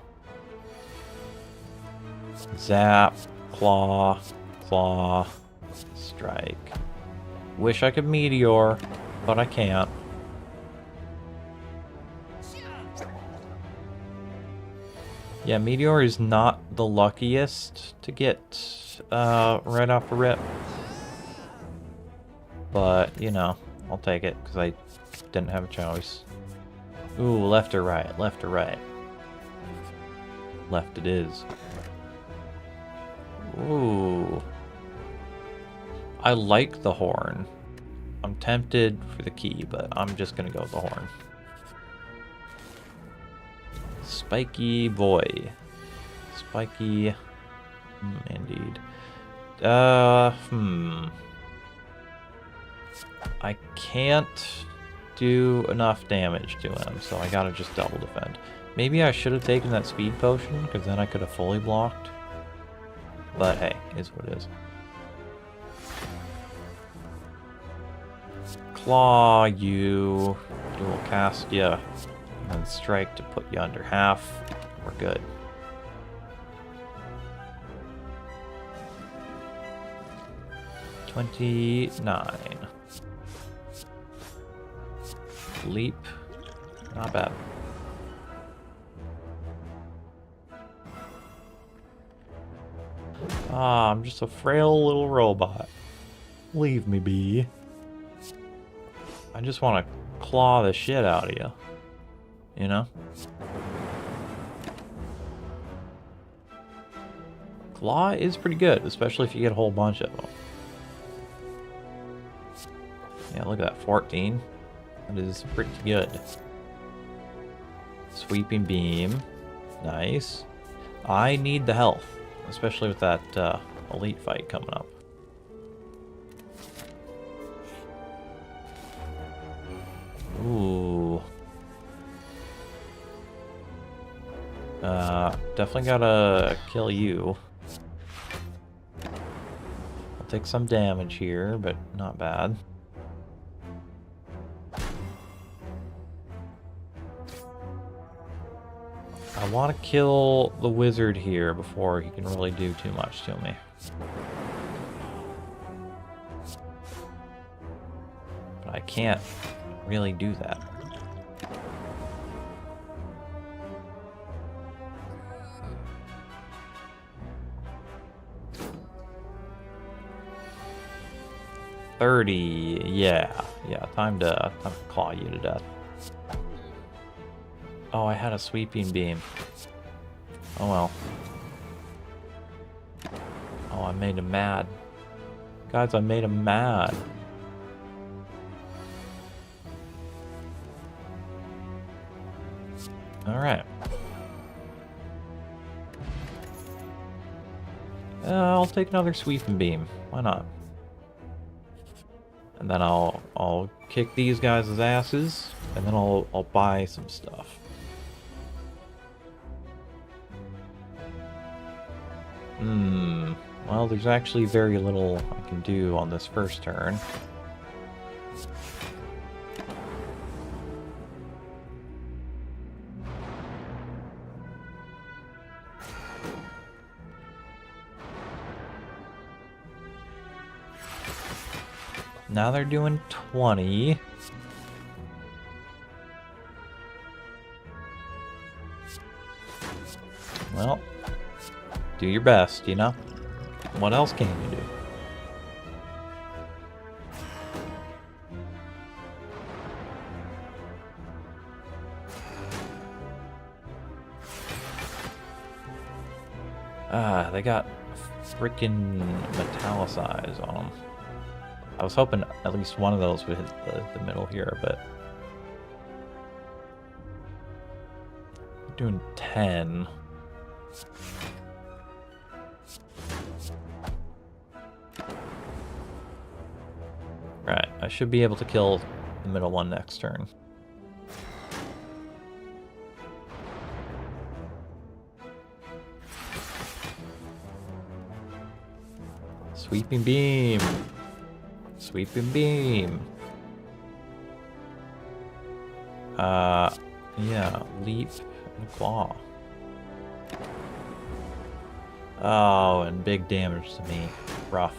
Zap, claw, claw, strike. Wish I could meteor, but I can't. Yeah, meteor is not the luckiest to get right off the rip. But, you know, I'll take it because I didn't have a choice. Ooh, left or right, left or right. Left it is. Ooh. I like the horn. I'm tempted for the key, but I'm just gonna go with the horn. Spiky boy. Spiky. Indeed. I can't do enough damage to him, so I gotta just double defend. Maybe I should have taken that speed potion, because then I could have fully blocked. But hey, is what it is. Claw you, dual cast you, and then strike to put you under half. We're good. $29. Leap, not bad. Ah, I'm just a frail little robot. Leave me be. I just want to claw the shit out of you. You know? Claw is pretty good, especially if you get a whole bunch of them. Yeah, look at that, 14. That is pretty good. Sweeping beam. Nice. I need the health, especially with that elite fight coming up. Ooh. Definitely gotta kill you. I'll take some damage here, but not bad. I want to kill the wizard here before he can really do too much to me. But I can't really do that. $30, yeah, time to claw you to death. Oh, I had a sweeping beam. Oh well. Oh, I made him mad. Guys, I made him mad. Alright. I'll take another sweeping beam. Why not? And then I'll kick these guys' asses, and then I'll buy some stuff. Well, there's actually very little I can do on this first turn. Now they're doing 20. Well, do your best, you know? What else can you do? Ah, they got freaking metallicize on them. I was hoping at least one of those would hit the middle here, but... doing 10. Right, I should be able to kill the middle one next turn. Sweeping beam. Sweeping beam. Yeah, leap and claw. Oh, and big damage to me. Rough.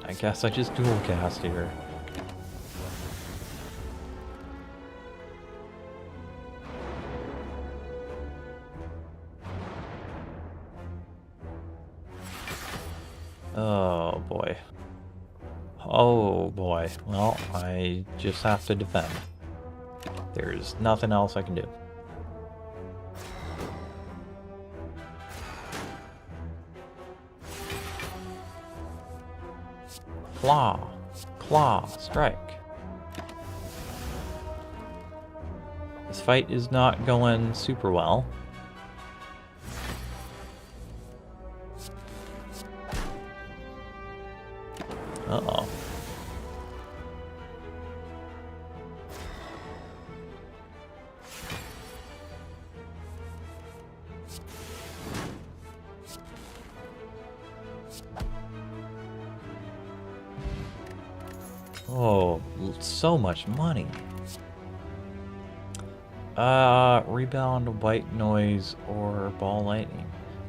I guess I just dual cast here. Oh boy. Oh boy. Well, I just have to defend. There's nothing else I can do. Claw. Claw. Strike. This fight is not going super well. Uh-oh. Oh, so much money. Rebound, white noise, or ball lightning.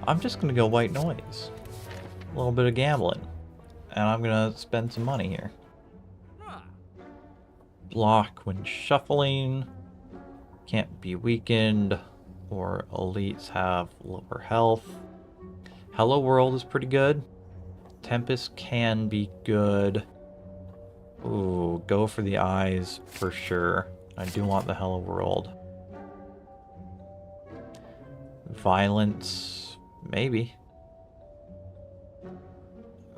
I'm just gonna go white noise. A little bit of gambling. And I'm gonna spend some money here. Block when shuffling. Can't be weakened. Or elites have lower health. Hello World is pretty good. Tempest can be good. Ooh, go for the eyes for sure. I do want the Hello World. Violence, maybe.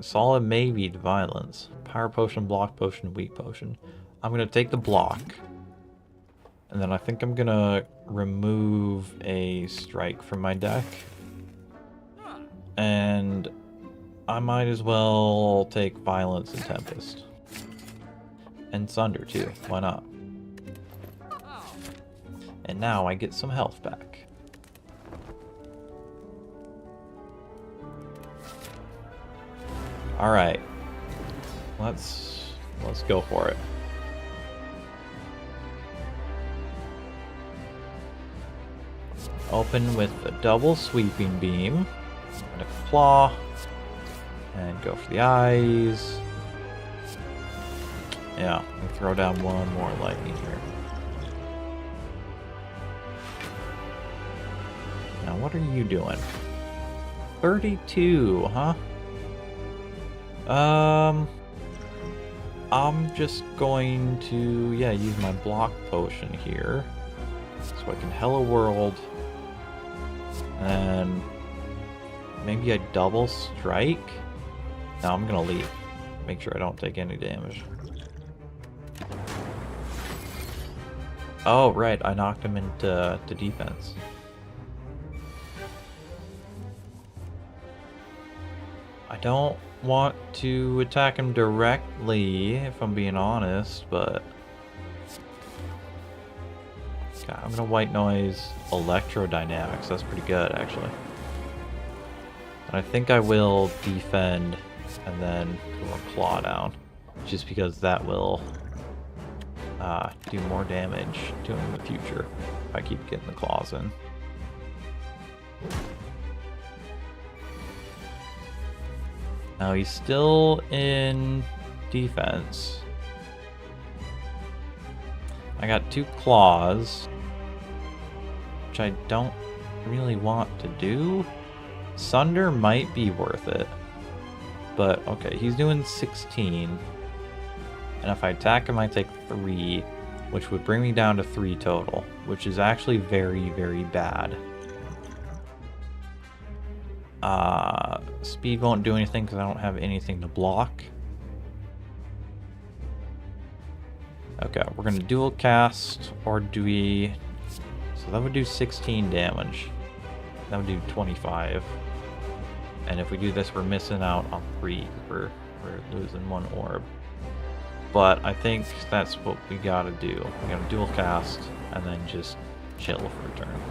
Solid maybe to violence. Power potion, block potion, weak potion. I'm gonna take the block. And then I think I'm gonna remove a strike from my deck. And I might as well take violence and tempest. And Sunder too, why not? And now I get some health back. Alright. Let's go for it. Open with a double sweeping beam. And a claw. And go for the eyes. Yeah, and throw down one more lightning here. Now what are you doing? 32, huh? I'm just going to, yeah, use my block potion here. So I can Hello World. And maybe I double strike? No, I'm gonna leave. Make sure I don't take any damage. Oh, right, I knocked him into defense. I don't want to attack him directly, if I'm being honest, but... Okay, I'm gonna white noise electrodynamics. That's pretty good, actually. And I think I will defend and then go a claw down, just because that will do more damage to him in the future if I keep getting the claws in. Now he's still in defense. I got 2 claws, which I don't really want to do. Sunder might be worth it. But, okay, he's doing 16. And if I attack him, I take 3, which would bring me down to 3 total, which is actually very, very bad. Speed won't do anything because I don't have anything to block. Okay, we're going to dual cast, or do we... So that would do 16 damage. That would do 25. And if we do this, we're missing out on 3. We're losing 1 orb. But I think that's what we gotta do. We gotta dual cast, and then just chill for a turn.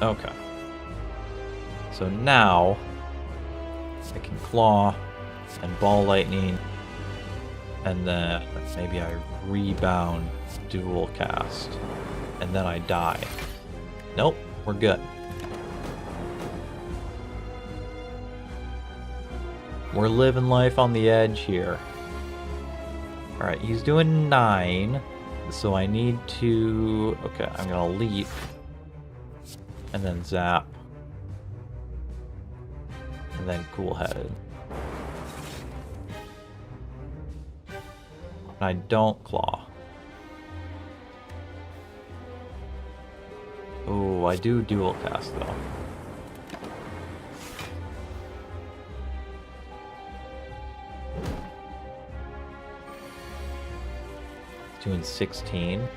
Okay. So now I can claw and ball lightning, and then maybe I rebound dual cast, and then I die. Nope, we're good. We're living life on the edge here. Alright, he's doing 9, so I need to... Okay, I'm gonna leap, and then zap, and then cool-headed. And I don't claw. Oh, I do dual cast though. Doing 16.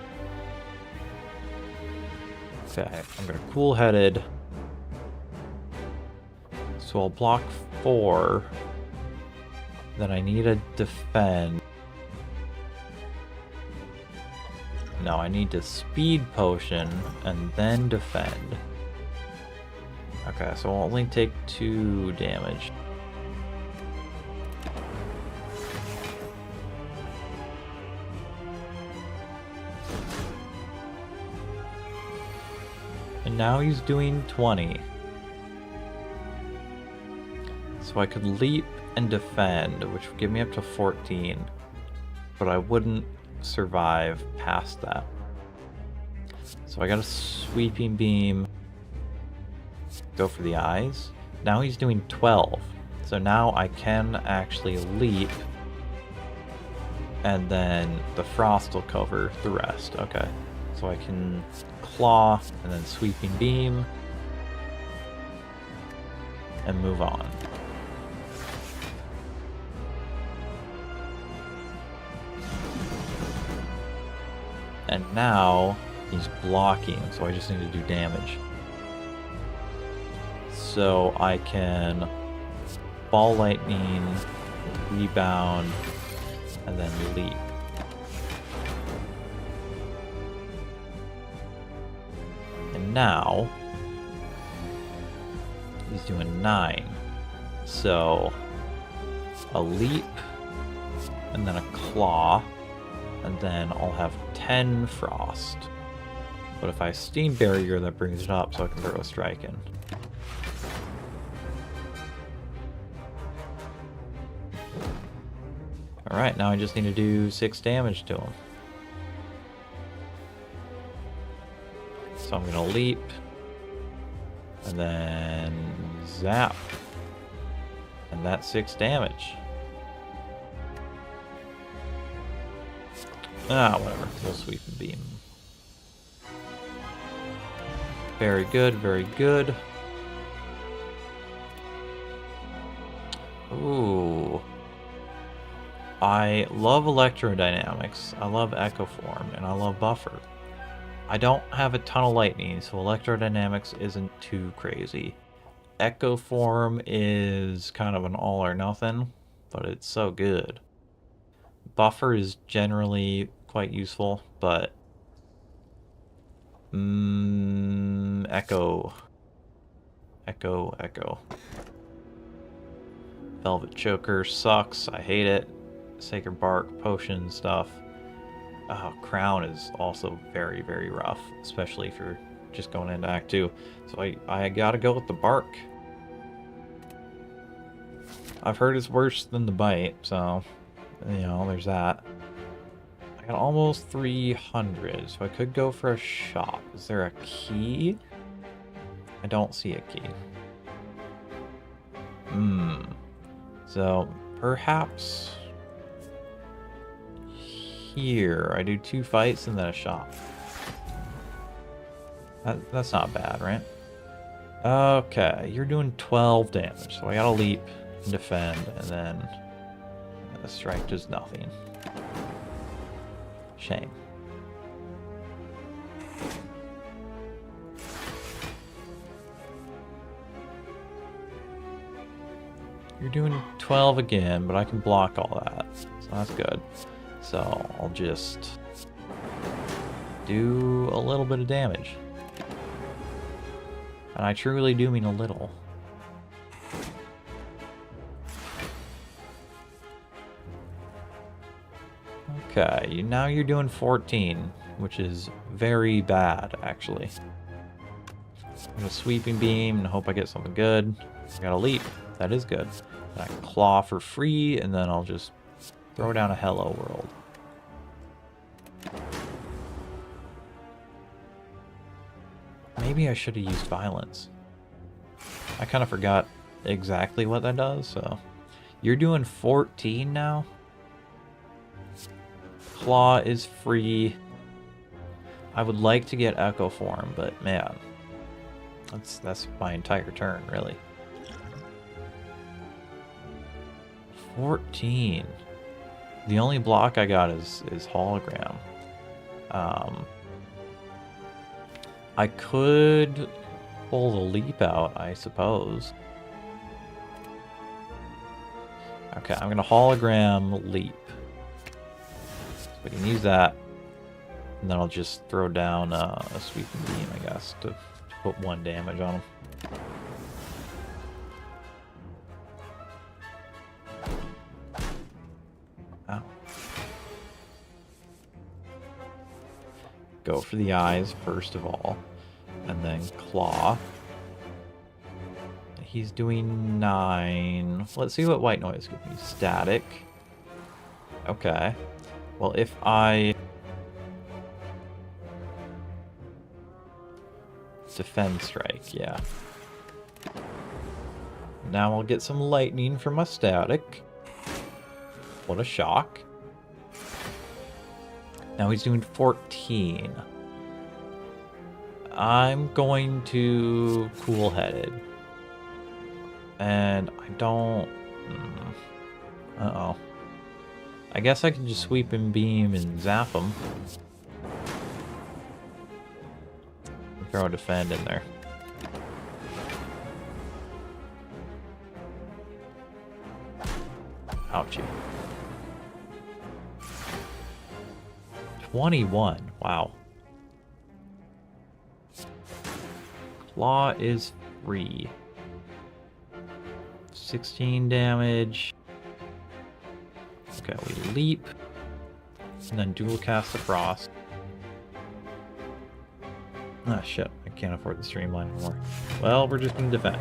Okay, I'm gonna cool-headed. So I'll block 4. Then I need to defend. No, I need to speed potion and then defend. Okay, so I'll only take 2 damage. And now he's doing 20. So I could leap and defend, which would give me up to 14. But I wouldn't survive past that. So I got a sweeping beam. Go for the eyes. Now he's doing 12. So now I can actually leap. And then the frost will cover the rest. Okay. So I can claw and then sweeping beam. And move on. And now he's blocking, so I just need to do damage. So I can ball lightning, rebound, and then leap. And now he's doing 9. So a leap, and then a claw, and then I'll have 10 frost. But if I steam barrier, that brings it up, so I can throw a strike in. Alright, now I just need to do 6 damage to him. So I'm gonna leap, and then zap. And that's 6 damage. Ah, whatever. We'll sweep and beam. Very good, very good. Ooh. I love electrodynamics, I love echo form, and I love buffer. I don't have a ton of lightning, so electrodynamics isn't too crazy. Echo form is kind of an all or nothing, but it's so good. Buffer is generally quite useful, but echo. Velvet Choker sucks. I hate it. Sacred Bark, potion stuff. Crown is also very, very rough, especially if you're just going into Act 2. So I gotta go with the bark. I've heard it's worse than the bite, so, you know, there's that. I got almost 300, so I could go for a shop. Is there a key? I don't see a key. So, perhaps here. I do 2 fights and then a shop. That's not bad, right? Okay, you're doing 12 damage, so I gotta leap and defend, and then a strike does nothing. Shame. You're doing 12 again, but I can block all that, so that's good. So I'll just do a little bit of damage. And I truly do mean a little. Okay, now you're doing 14, which is very bad, actually. I'm gonna sweeping beam and hope I get something good. I got a leap. That is good. And I claw for free, and then I'll just throw down a hello world. Maybe I should have used violence. I kind of forgot exactly what that does, so... You're doing 14 now? Claw is free. I would like to get Echo Form, but man... That's my entire turn, really. 14. The only block I got is hologram. I could pull the leap out, I suppose. Okay, I'm gonna hologram leap. So we can use that. And then I'll just throw down a sweeping beam, I guess, to put 1 damage on him. Ow. Go for the eyes first of all, and then claw. He's doing 9. Let's see what white noise gives me. Static. Okay. Well, if I defend strike, yeah. Now I'll get some lightning from my static. What a shock. Now he's doing 14. I'm going to cool-headed. And I don't... Uh-oh. I guess I can just sweep and beam and zap him. Throw a defend in there. Ouchie. 21. Wow. Claw is free. 16 damage. Okay, we leap. And then dual cast the frost. Ah, shit. I can't afford the streamline anymore. Well, we're just gonna defend.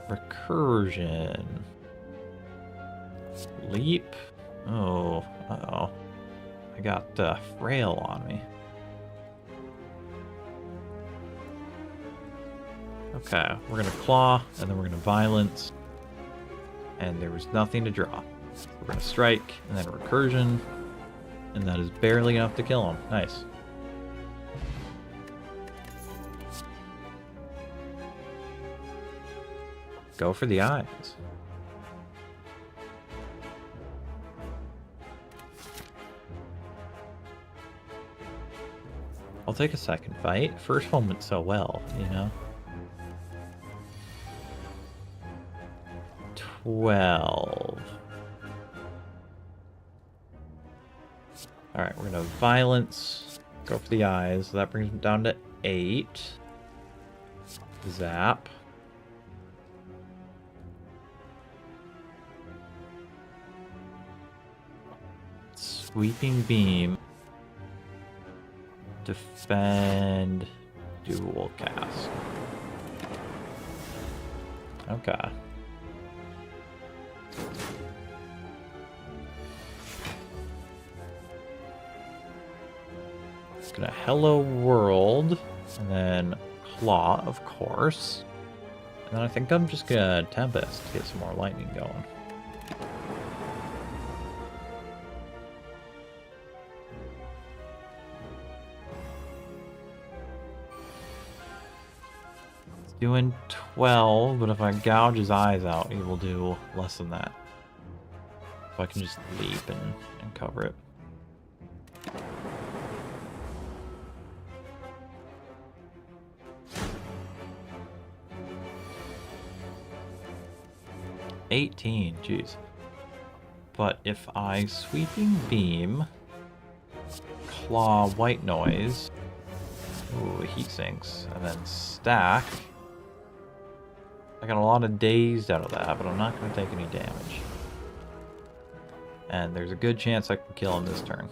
Recursion. Leap. Oh, uh-oh. I got frail on me. Okay, we're gonna claw, and then we're gonna violence. And there was nothing to draw. We're gonna strike, and then a recursion. And that is barely enough to kill him. Nice. Go for the eyes. I'll take a second fight. First one went so well, you know? 12. Alright, we're gonna violence. Go for the eyes. So that brings him down to 8. Zap. Sweeping beam. Defend. Dual cast. Okay. It's gonna hello world, and then claw, of course. And then I think I'm just gonna tempest to get some more lightning going. It's doing 12, but if I gouge his eyes out, he will do less than that. So I can just leap and cover it. $18, jeez. But if I sweeping beam, claw white noise, ooh, heat sinks, and then stack, I got a lot of dazed out of that, but I'm not going to take any damage. And there's a good chance I can kill him this turn.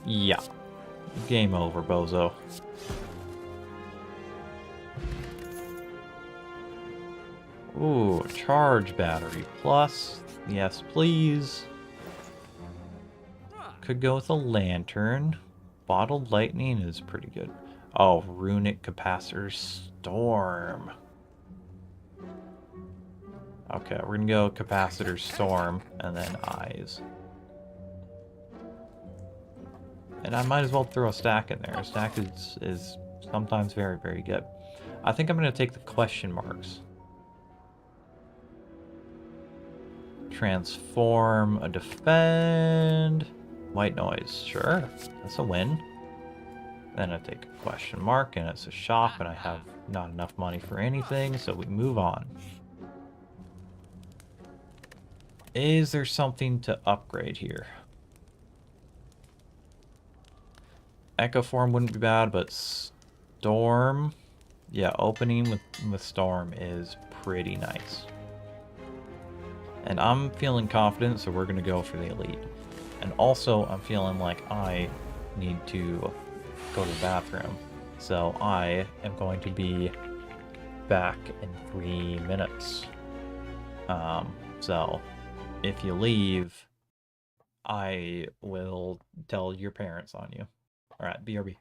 Yeah. Game over, bozo. Ooh, charge battery plus. Yes, please. Could go with a lantern. Bottled lightning is pretty good. Oh, runic capacitor storm. Okay, we're gonna go capacitor storm and then eyes. And I might as well throw a stack in there. A stack is sometimes very, very good. I think I'm gonna take the question marks. Transform, a defend, white noise. Sure, that's a win. Then I take a question mark, and it's a shop, and I have not enough money for anything, so we move on. Is there something to upgrade here? Echo form wouldn't be bad, but storm, yeah, opening with storm is pretty nice. And I'm feeling confident, so we're going to go for the elite. And also, I'm feeling like I need to go to the bathroom. So I am going to be back in 3 minutes. So if you leave, I will tell your parents on you. All right, BRB.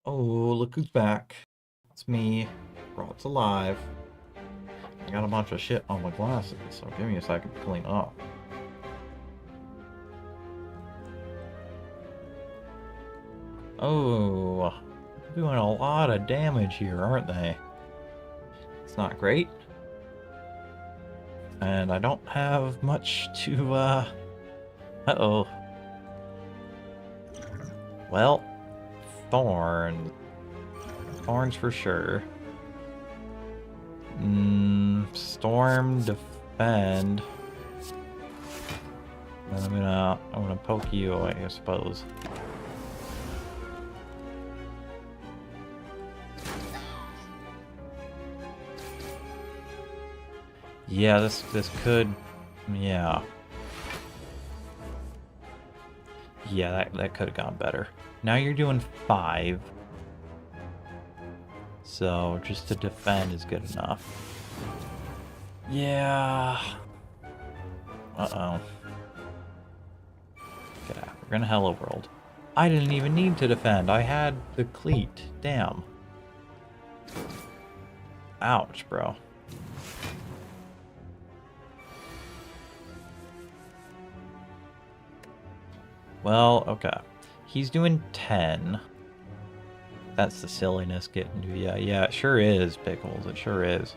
Oh, look who's back. It's me. Brought to live. I got a bunch of shit on my glasses, so give me a second to clean up. Oh, doing a lot of damage here, aren't they? It's not great. And I don't have much to, uh-oh. Well, thorns. Thorns for sure. Storm, defend. And I'm gonna poke you, I suppose. Yeah, this could, yeah. Yeah, that could have gone better. Now you're doing 5. So just to defend is good enough. Yeah. Uh-oh. Get out. We're gonna Hello World. I didn't even need to defend. I had the cleat. Damn. Ouch, bro. Well, okay. He's doing 10. That's the silliness getting to you. Yeah, it sure is, Pickles. It sure is.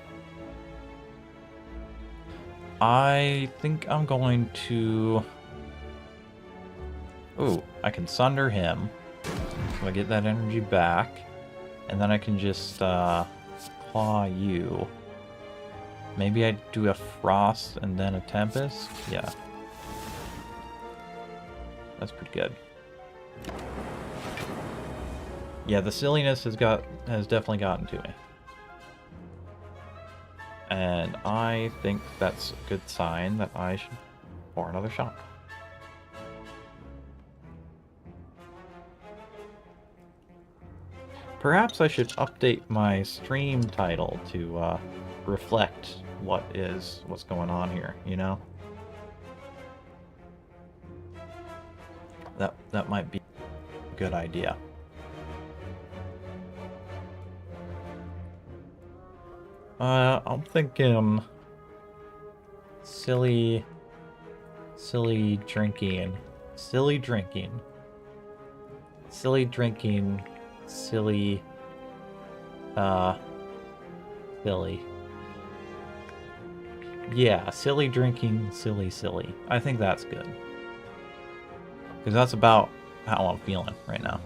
I think I'm going to... Ooh, I can sunder him. So I get that energy back. And then I can just claw you. Maybe I do a Frost and then a Tempest? Yeah. That's pretty good. Yeah, the silliness has definitely gotten to me. And I think that's a good sign that I should pour another shot. Perhaps I should update my stream title to reflect what's going on here, you know? That might be a good idea. I'm thinking silly drinking, silly, silly. Yeah, silly drinking, silly. I think that's good. Because that's about how I'm feeling right now.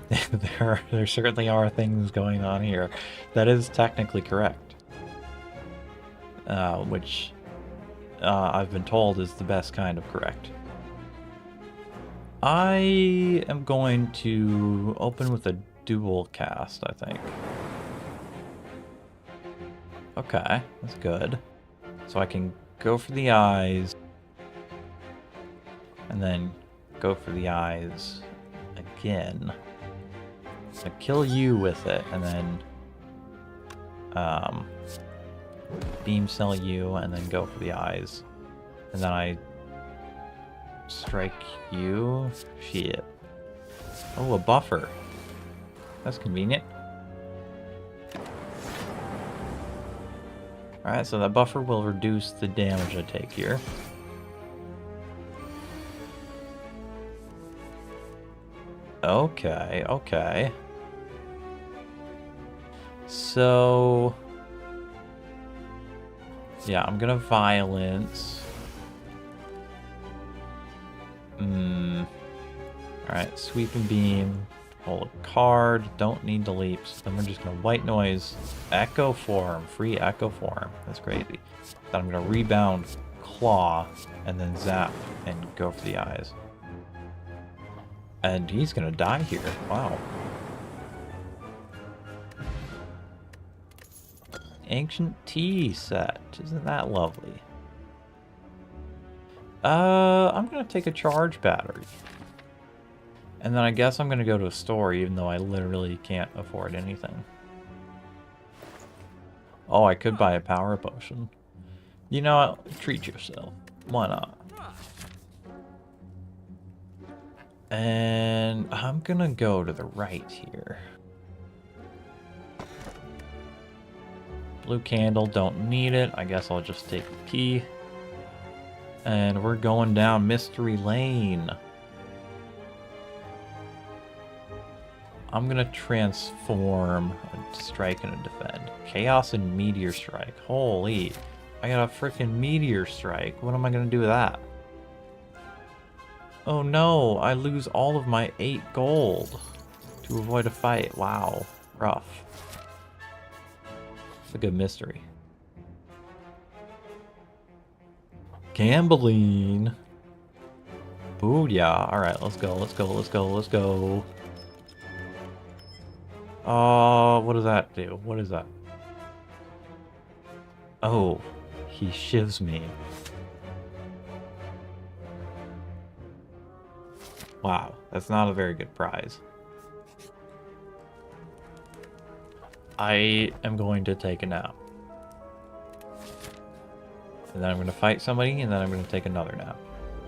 There certainly are things going on here. That is technically correct. Which I've been told is the best kind of correct. I am going to open with a dual cast, I think. Okay, that's good. So I can go for the eyes. And then go for the eyes again. So kill you with it, and then beam cell you, and then go for the eyes. And then I strike you. Shit. Oh, a buffer. That's convenient. Alright, so that buffer will reduce the damage I take here. Okay. So... yeah, I'm gonna violence. Alright, sweep and beam. Hold a card. Don't need to leap. So then we're just gonna white noise. Echo form. Free echo form. That's crazy. Then I'm gonna rebound, claw, and then zap and go for the eyes. And he's gonna die here. Wow. Ancient tea set. Isn't that lovely? I'm gonna take a charge battery. And then I guess I'm gonna go to a store, even though I literally can't afford anything. Oh, I could buy a power potion. You know what? Treat yourself. Why not? And I'm gonna go to the right here. Blue candle, don't need it. I guess I'll just take the key. And we're going down Mystery Lane. I'm gonna transform a strike and a defend. Chaos and Meteor Strike. Holy, I got a freaking Meteor Strike. What am I gonna do with that? Oh no, I lose all of my 8 gold to avoid a fight. Wow, rough. It's a good mystery. Gambling. Booyah. Alright, let's go, let's go, let's go, let's go. Oh, what does that do? What is that? Oh, he shivs me. Wow, that's not a very good prize. I am going to take a nap. And then I'm going to fight somebody, and then I'm going to take another nap.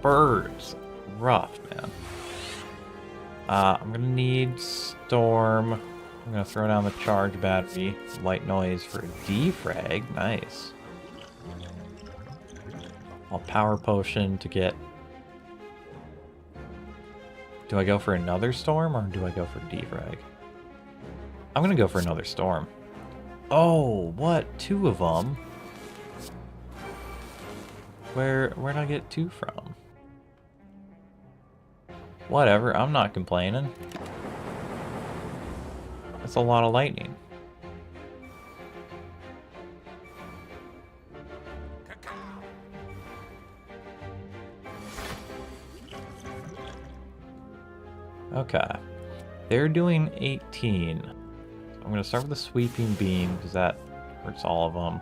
Birds. Rough, man. I'm going to need Storm. I'm going to throw down the charge battery. White noise for defrag. Nice. I'll power potion to get... Do I go for another storm, or do I go for defrag? I'm going to go for another storm. Oh, what? 2 of them? Where'd I get 2 from? Whatever, I'm not complaining. That's a lot of lightning. Okay. They're doing 18. So I'm going to start with the sweeping beam, because that hurts all of them.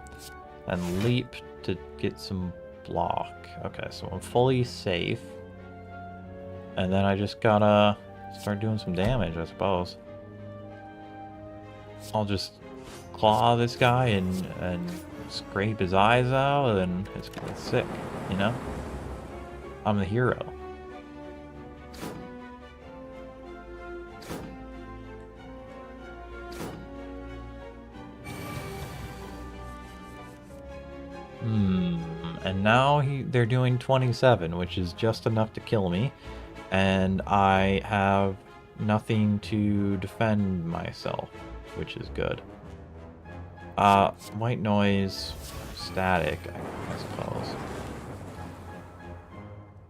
And leap to get some block. Okay, so I'm fully safe. And then I just gotta start doing some damage, I suppose. I'll just claw this guy and scrape his eyes out, and it's sick, you know? I'm the hero. And now they're doing 27, which is just enough to kill me. And I have nothing to defend myself, which is good. White noise, static, I suppose.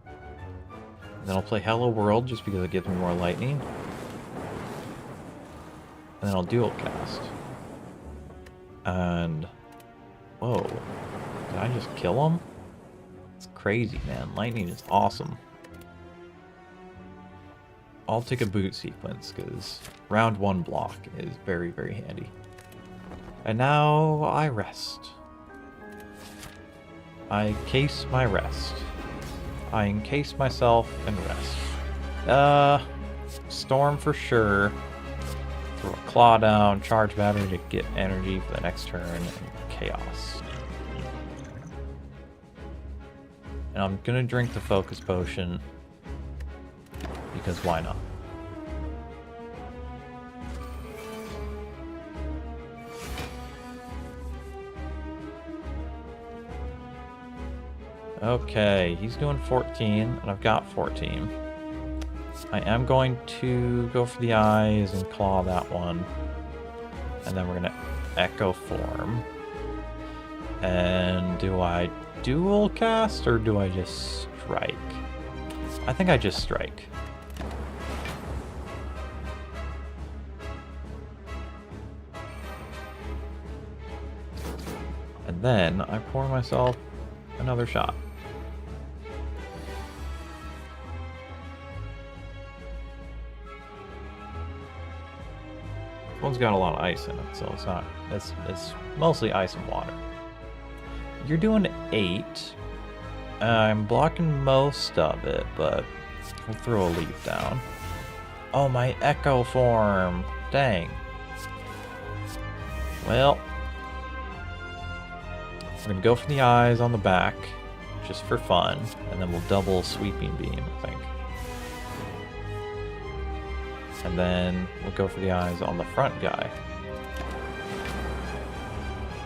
And then I'll play Hello World just because it gives me more lightning. And then I'll dual cast. And... Whoa. Did I just kill him? It's crazy, man. Lightning is awesome. I'll take a boot sequence, because round 1 block is very, very handy. And now I rest. I case my rest. I encase myself and rest. Storm for sure. Throw a claw down, charge battery to get energy for the next turn, and chaos. And I'm gonna drink the focus potion, because why not? Okay, he's doing 14, and I've got 14. I am going to go for the eyes and claw that one. And then we're gonna echo form. And do I dual cast, or do I just strike? I think I just strike. And then I pour myself another shot. This one's got a lot of ice in it, so it's not. It's mostly ice and water. You're doing 8. I'm blocking most of it, but we'll throw a leaf down. Oh, my echo form. Dang. Well, we're gonna go for the eyes on the back, just for fun, and then we'll double sweeping beam, I think. And then we'll go for the eyes on the front guy.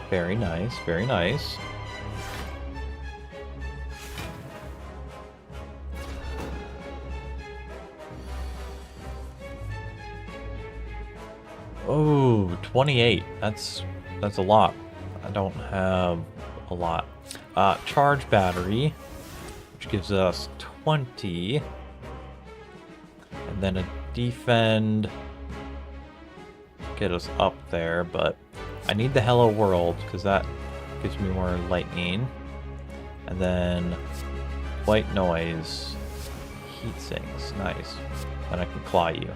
Very nice, very nice. Oh, 28. That's a lot. I don't have a lot. Charge battery, which gives us 20. And then a defend. Get us up there, but I need the Hello World because that gives me more lightning. And then white noise. Heat sinks. Nice. Then I can claw you.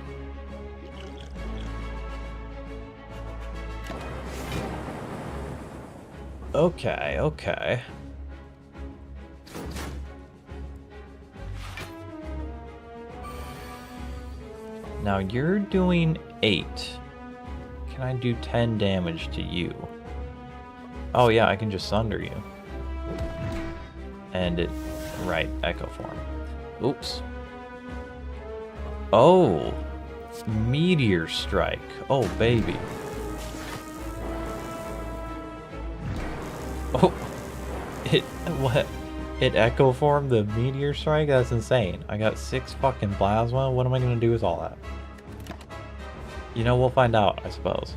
Okay, okay. Now you're doing 8. Can I do 10 damage to you? Oh yeah, I can just sunder you. And it... right, echo form. Oops. Oh! Meteor strike. Oh, baby. Oh! What? It echo formed the meteor strike? That's insane. I got 6 fucking plasma. What am I gonna do with all that? You know, we'll find out, I suppose.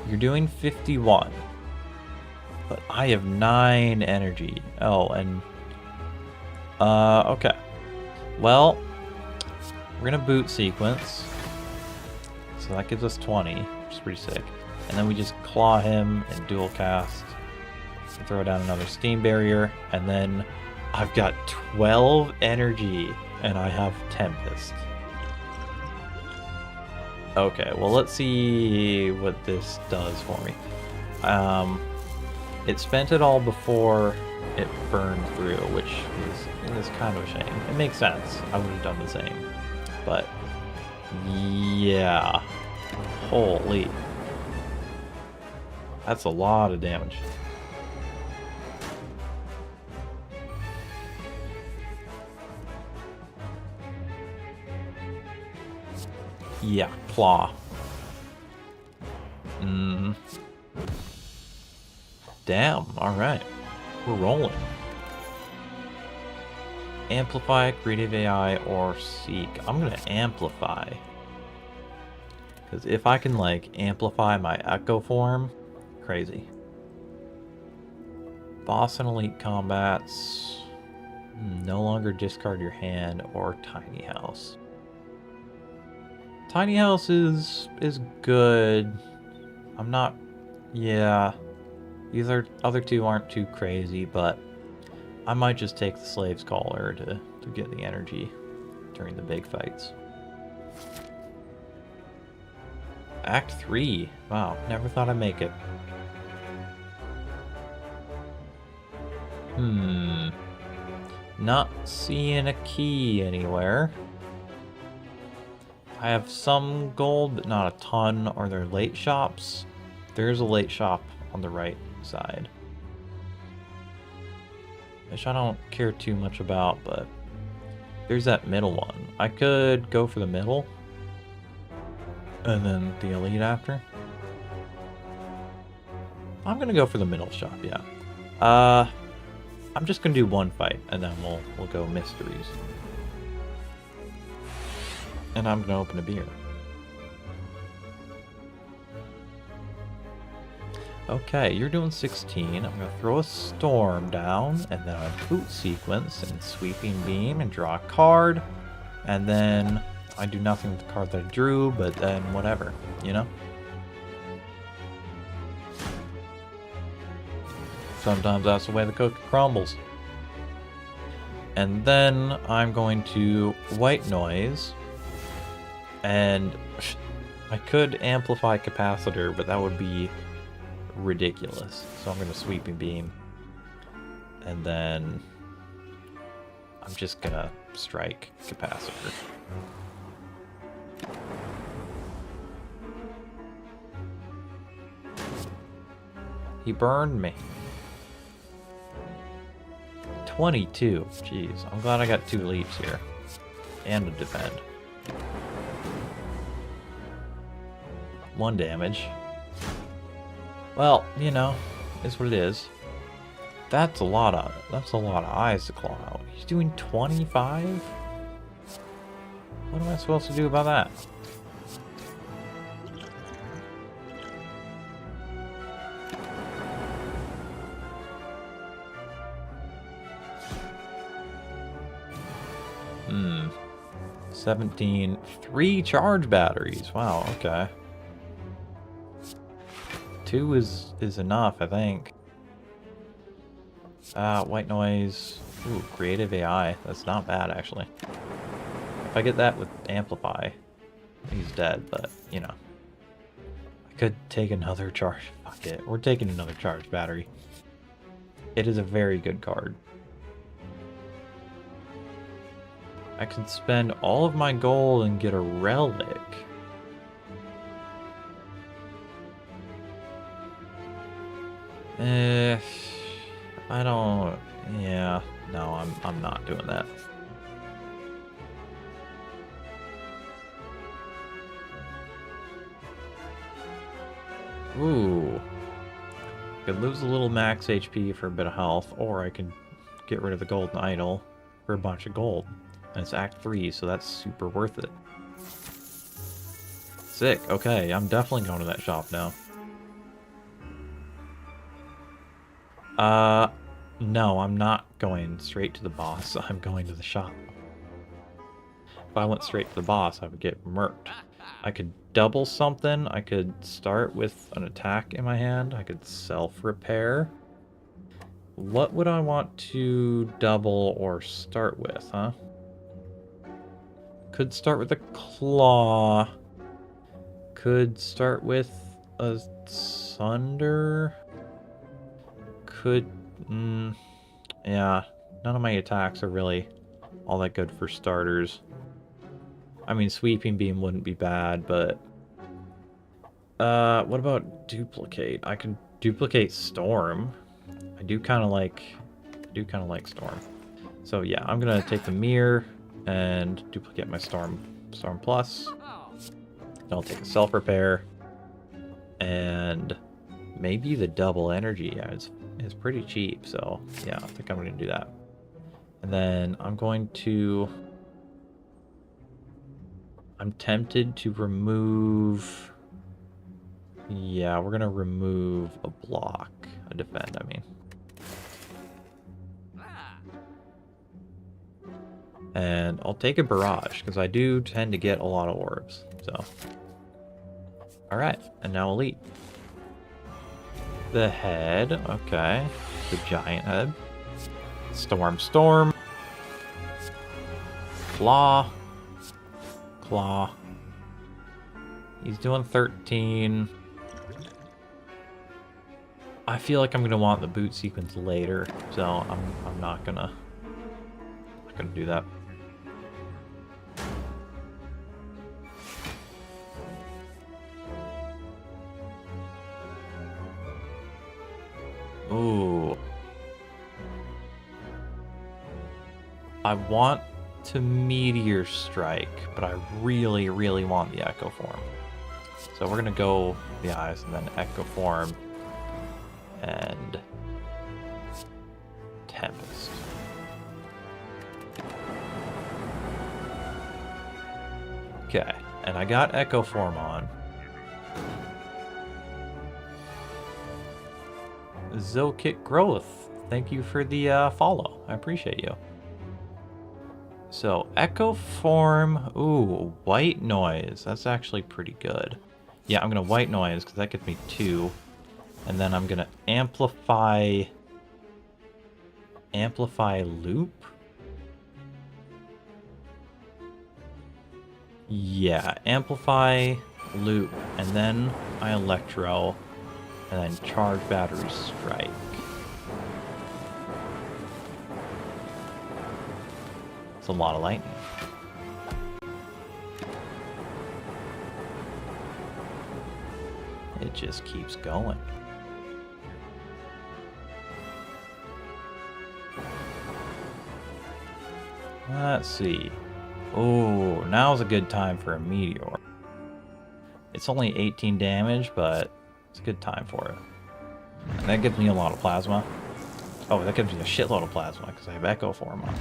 You're doing 51. But I have 9 energy. Oh, and... okay. Well, we're gonna boot sequence. So that gives us 20, which is pretty sick. And then we just claw him and dual cast. And throw down another steam barrier. And then I've got 12 energy. And I have Tempest. Okay, well let's see what this does for me. It spent it all before it burned through, which is kind of a shame. It makes sense. I would have done the same. But, yeah. Holy. That's a lot of damage. Yeah, claw. Damn, alright. We're rolling. Amplify, creative AI, or seek. I'm gonna amplify. Because if I can, like, amplify my echo form, crazy. Boss and elite combats. No longer discard your hand or tiny house. Tiny house is good. I'm not... yeah. These other two aren't too crazy, but I might just take the Slave's Collar to get the energy during the big fights. Act 3. Wow, never thought I'd make it. Not seeing a key anywhere. I have some gold, but not a ton. Are there late shops? There's a late shop on the right side, which I don't care too much about, but there's that middle one. I could go for the middle and then the elite after. I'm gonna go for the middle shop, yeah. I'm just gonna do one fight and then we'll go mysteries. And I'm gonna open a beer. Okay, you're doing 16. I'm gonna throw a storm down, and then a boot sequence and sweeping beam and draw a card. And then I do nothing with the card that I drew, but then whatever, you know? Sometimes that's the way the cookie crumbles. And then I'm going to white noise. And I could amplify capacitor, but that would be ridiculous. So I'm going to sweeping beam. And then I'm just going to strike capacitor. He burned me. 22. Jeez, I'm glad I got 2 leaps here. and a defend. 1 damage. Well, you know, it's what it is. That's a lot of eyes to claw out. He's doing 25? What am I supposed to do about that? Hmm. 17. 3 charge batteries. Wow, okay. 2 is enough, I think. White noise. Ooh, creative AI. That's not bad, actually. If I get that with amplify, he's dead, but, you know. I could take another charge. Fuck it. We're taking another charge battery. It is a very good card. I can spend all of my gold and get a relic. I don't... Yeah, no, I'm not doing that. Ooh. I could lose a little max HP for a bit of health, or I could get rid of the golden idol for a bunch of gold. And it's Act 3, so that's super worth it. Sick. Okay, I'm definitely going to that shop now. No, I'm not going straight to the boss. I'm going to the shop. If I went straight to the boss, I would get murked. I could double something. I could start with an attack in my hand. I could self-repair. What would I want to double or start with, huh? Could start with a claw. Could start with a sunder. Could... yeah, none of my attacks are really all that good for starters. I mean, sweeping beam wouldn't be bad, but... what about duplicate? I can duplicate storm. I do kind of like storm. So yeah, I'm gonna take the mirror and duplicate my storm plus. Then I'll take a self repair and maybe the double energy. Yeah, it's pretty cheap, so yeah, I think I'm gonna do that. And then I'm tempted to remove... Yeah, we're gonna remove a block. A defend, I mean. And I'll take a barrage, because I do tend to get a lot of orbs, so. Alright, and now elite. The head, okay. The giant head. Storm. Claw. He's doing 13. I feel like I'm gonna want the boot sequence later, so I'm not gonna do that. Ooh. I want to meteor strike, but I really, really want the echo form. So we're gonna go the eyes and then echo form and tempest. Okay, and I got echo form on. Zokit Growth, thank you for the follow. I appreciate you. So, Echo Form, ooh, White Noise. That's actually pretty good. Yeah, I'm going to White Noise because that gives me 2. And then I'm going to Amplify Loop. Yeah, Amplify Loop, and then I Electro, and then Charge Battery Strike. It's a lot of lightning. It just keeps going. Let's see. Oh, now's a good time for a meteor. It's only 18 damage, but it's a good time for it. And that gives me a lot of plasma. Oh, that gives me a shitload of plasma because I have Echo Form on.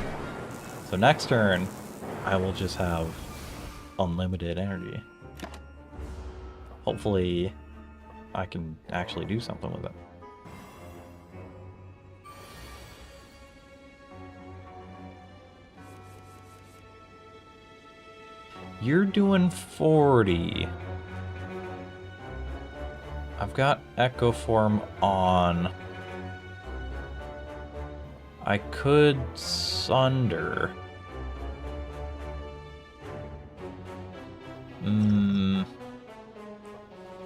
So next turn, I will just have unlimited energy. Hopefully, I can actually do something with it. You're doing 40. I've got Echo Form on. I could Sunder.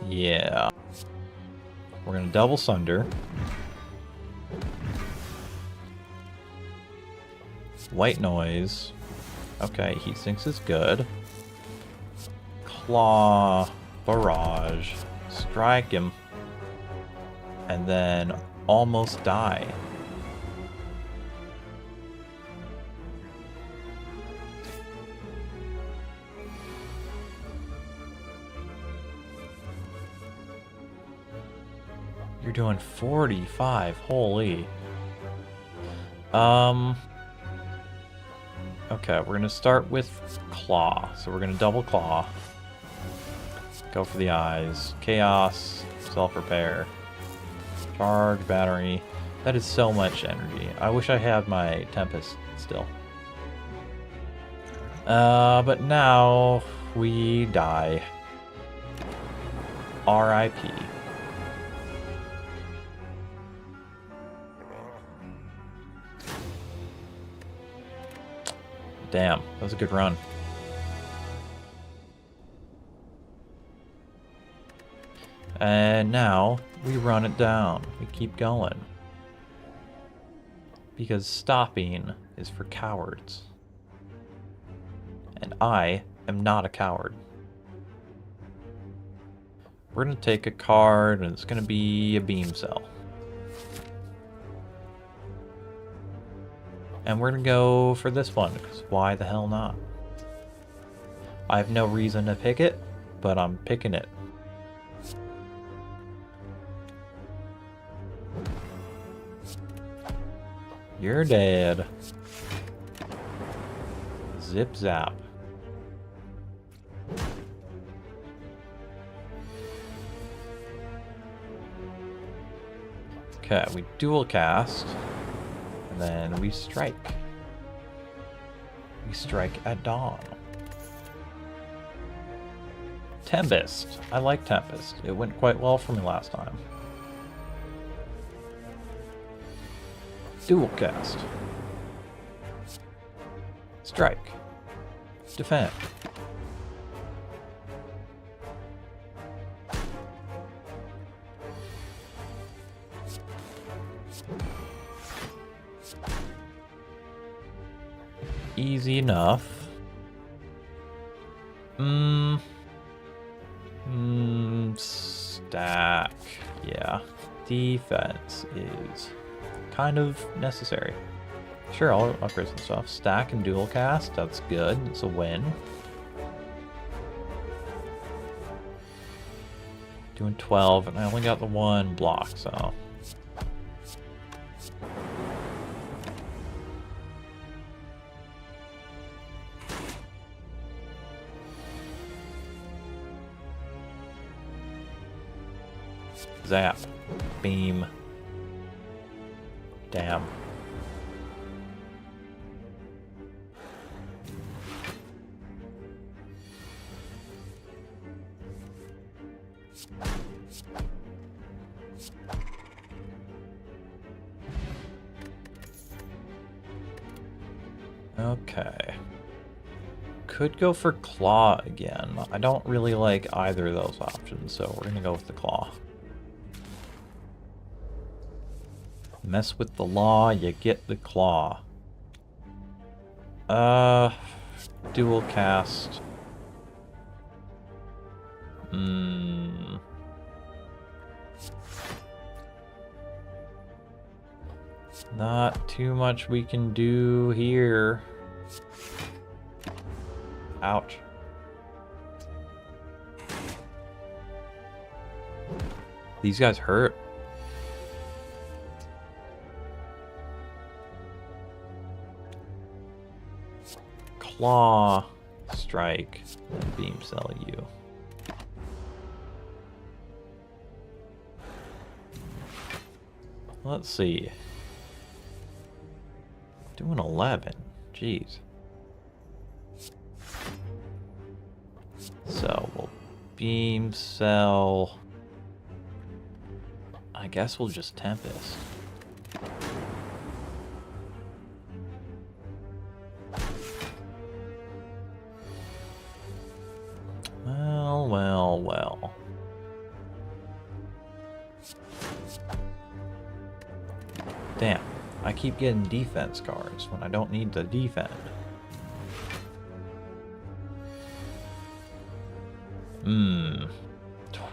Yeah. We're gonna double Sunder. White Noise. Okay, he thinks it's good. Claw. Barrage. Strike him. And then almost die. You're doing 45. Holy. Okay, we're gonna start with Claw. So we're gonna double Claw. Go for the eyes. Chaos. Self-repair. Charge, battery. That is so much energy. I wish I had my Tempest still. But now we die. R.I.P. Damn, that was a good run. And now we run it down. We keep going. Because stopping is for cowards. And I am not a coward. We're going to take a card, and it's going to be a beam cell. And we're going to go for this one, because why the hell not? I have no reason to pick it, but I'm picking it. You're dead. Zip zap. Okay, we dual cast. And then we strike. We strike at dawn. Tempest. I like Tempest. It went quite well for me last time. Dual cast. Strike. Defend. Easy enough. Stack. Yeah. Defense is kind of necessary. Sure, I'll upgrade some stuff. Stack and dual cast, that's good. It's a win. Doing 12, and I only got the one block, so. Zap. Beam. Damn. Okay. Could go for Claw again. I don't really like either of those options, so we're gonna go with the Claw. Mess with the law, you get the Claw. Dual cast. Not too much we can do here. Ouch. These guys hurt. Claw, strike, and beam cell you. Let's see. Doing 11. Jeez. So we'll beam cell. I guess we'll just Tempest. Well, well, well. Damn, I keep getting defense cards when I don't need to defend.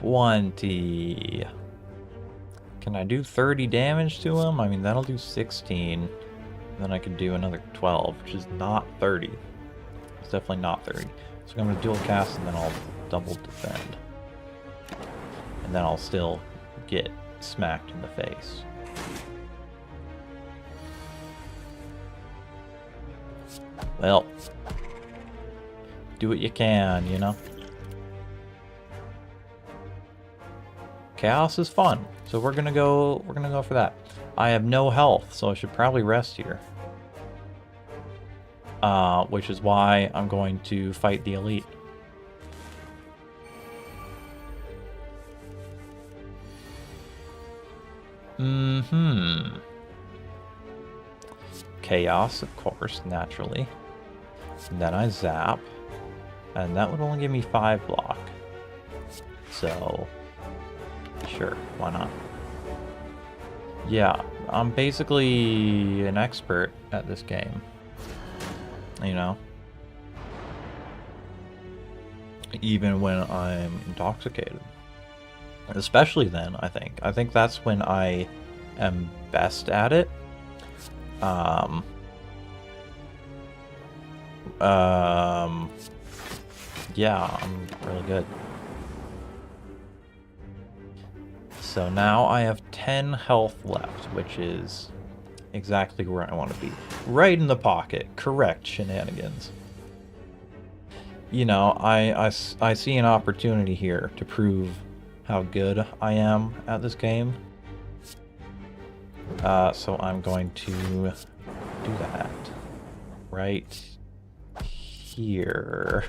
20. Can I do 30 damage to him? I mean, that'll do 16. Then I could do another 12, which is not 30. It's definitely not 30. So I'm going to dual cast and then I'll double defend. And then I'll still get smacked in the face. Well, do what you can, you know? Chaos is fun, so we're gonna go for that. I have no health, so I should probably rest here. Which is why I'm going to fight the elite. Chaos, of course, naturally. And then I zap. And that would only give me 5 block. So, sure, why not? Yeah, I'm basically an expert at this game. You know? Even when I'm intoxicated. Especially then, I think. I think that's when I am best at it. Yeah, I'm really good. So now I have 10 health left, which is exactly where I want to be. Right in the pocket. Correct, shenanigans. You know, I see an opportunity here to prove how good I am at this game. So I'm going to do that. Right here.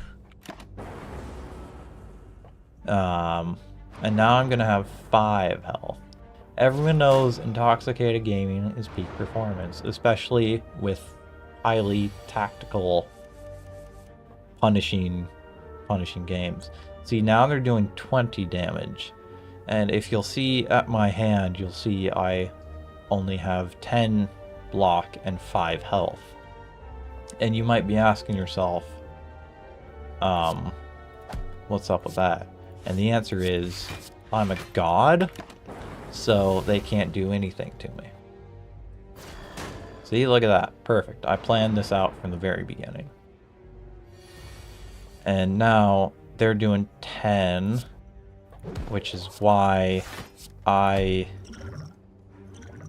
And now I'm gonna have 5 health. Everyone knows intoxicated gaming is peak performance, especially with highly tactical punishing games. See, now they're doing 20 damage. And if you'll see at my hand, you'll see I only have 10 block and 5 health. And you might be asking yourself, what's up with that? And the answer is, I'm a god, so they can't do anything to me. See, look at that. Perfect. I planned this out from the very beginning. And now they're doing 10, which is why I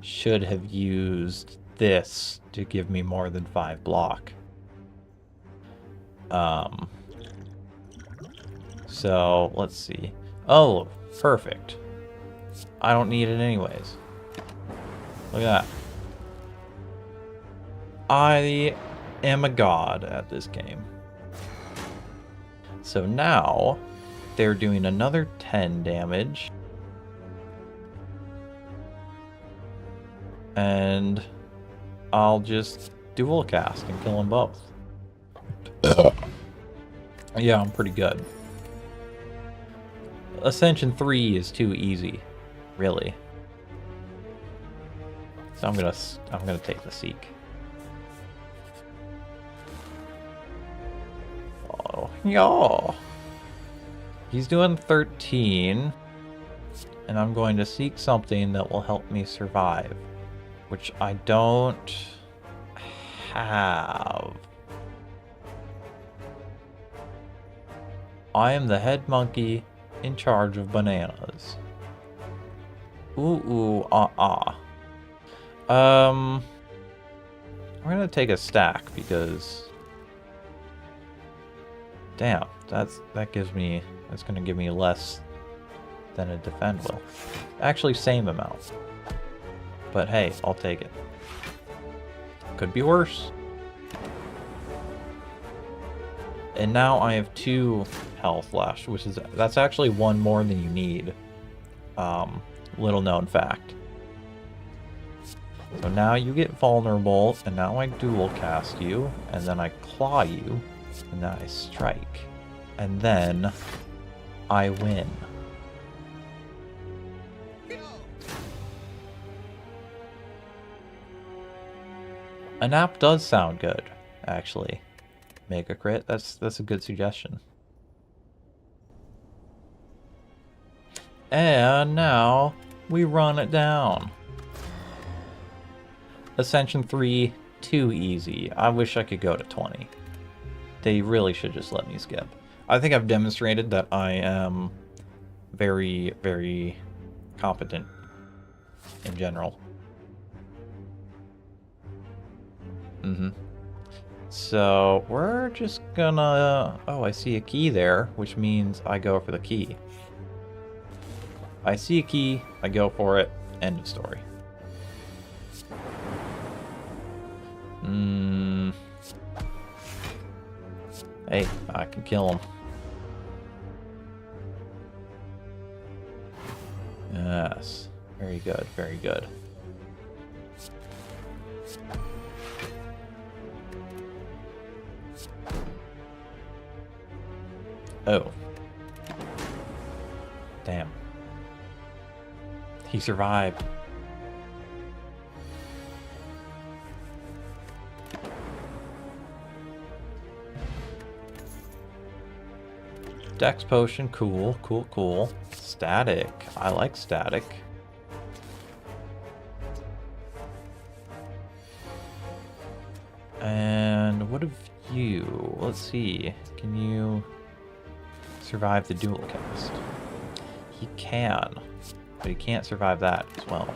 should have used this to give me more than 5 block. So, let's see. Oh, perfect. I don't need it anyways. Look at that. I am a god at this game. So now, they're doing another 10 damage. And I'll just dual cast and kill them both. Yeah, I'm pretty good. Ascension 3 is too easy, really. So I'm gonna take the Seek. Oh, yeah. He's doing 13, and I'm going to seek something that will help me survive, which I don't have. I am the head monkey in charge of bananas. Ooh, I'm gonna take a stack because... Damn, that's gonna give me less than a defend will. Actually, same amount. But hey, I'll take it. Could be worse. And now I have 2 health left, that's actually 1 more than you need. Little known fact. So now you get vulnerable, and now I dual cast you, and then I claw you, and then I strike. And then I win. A nap does sound good, actually. Make a crit. That's a good suggestion. And now we run it down. Ascension 3, too easy. I wish I could go to 20. They really should just let me skip. I think I've demonstrated that I am very, very competent in general. So we're just gonna... Oh, I see a key there, which means I go for the key. I see a key, I go for it, end of story. Hey, I can kill him. Yes, very good, very good. Oh. Damn. He survived. Dex potion, cool, cool, cool. Static. I like static. And what of you? Let's see. Can you survive the dual cast? He can, but he can't survive that as well.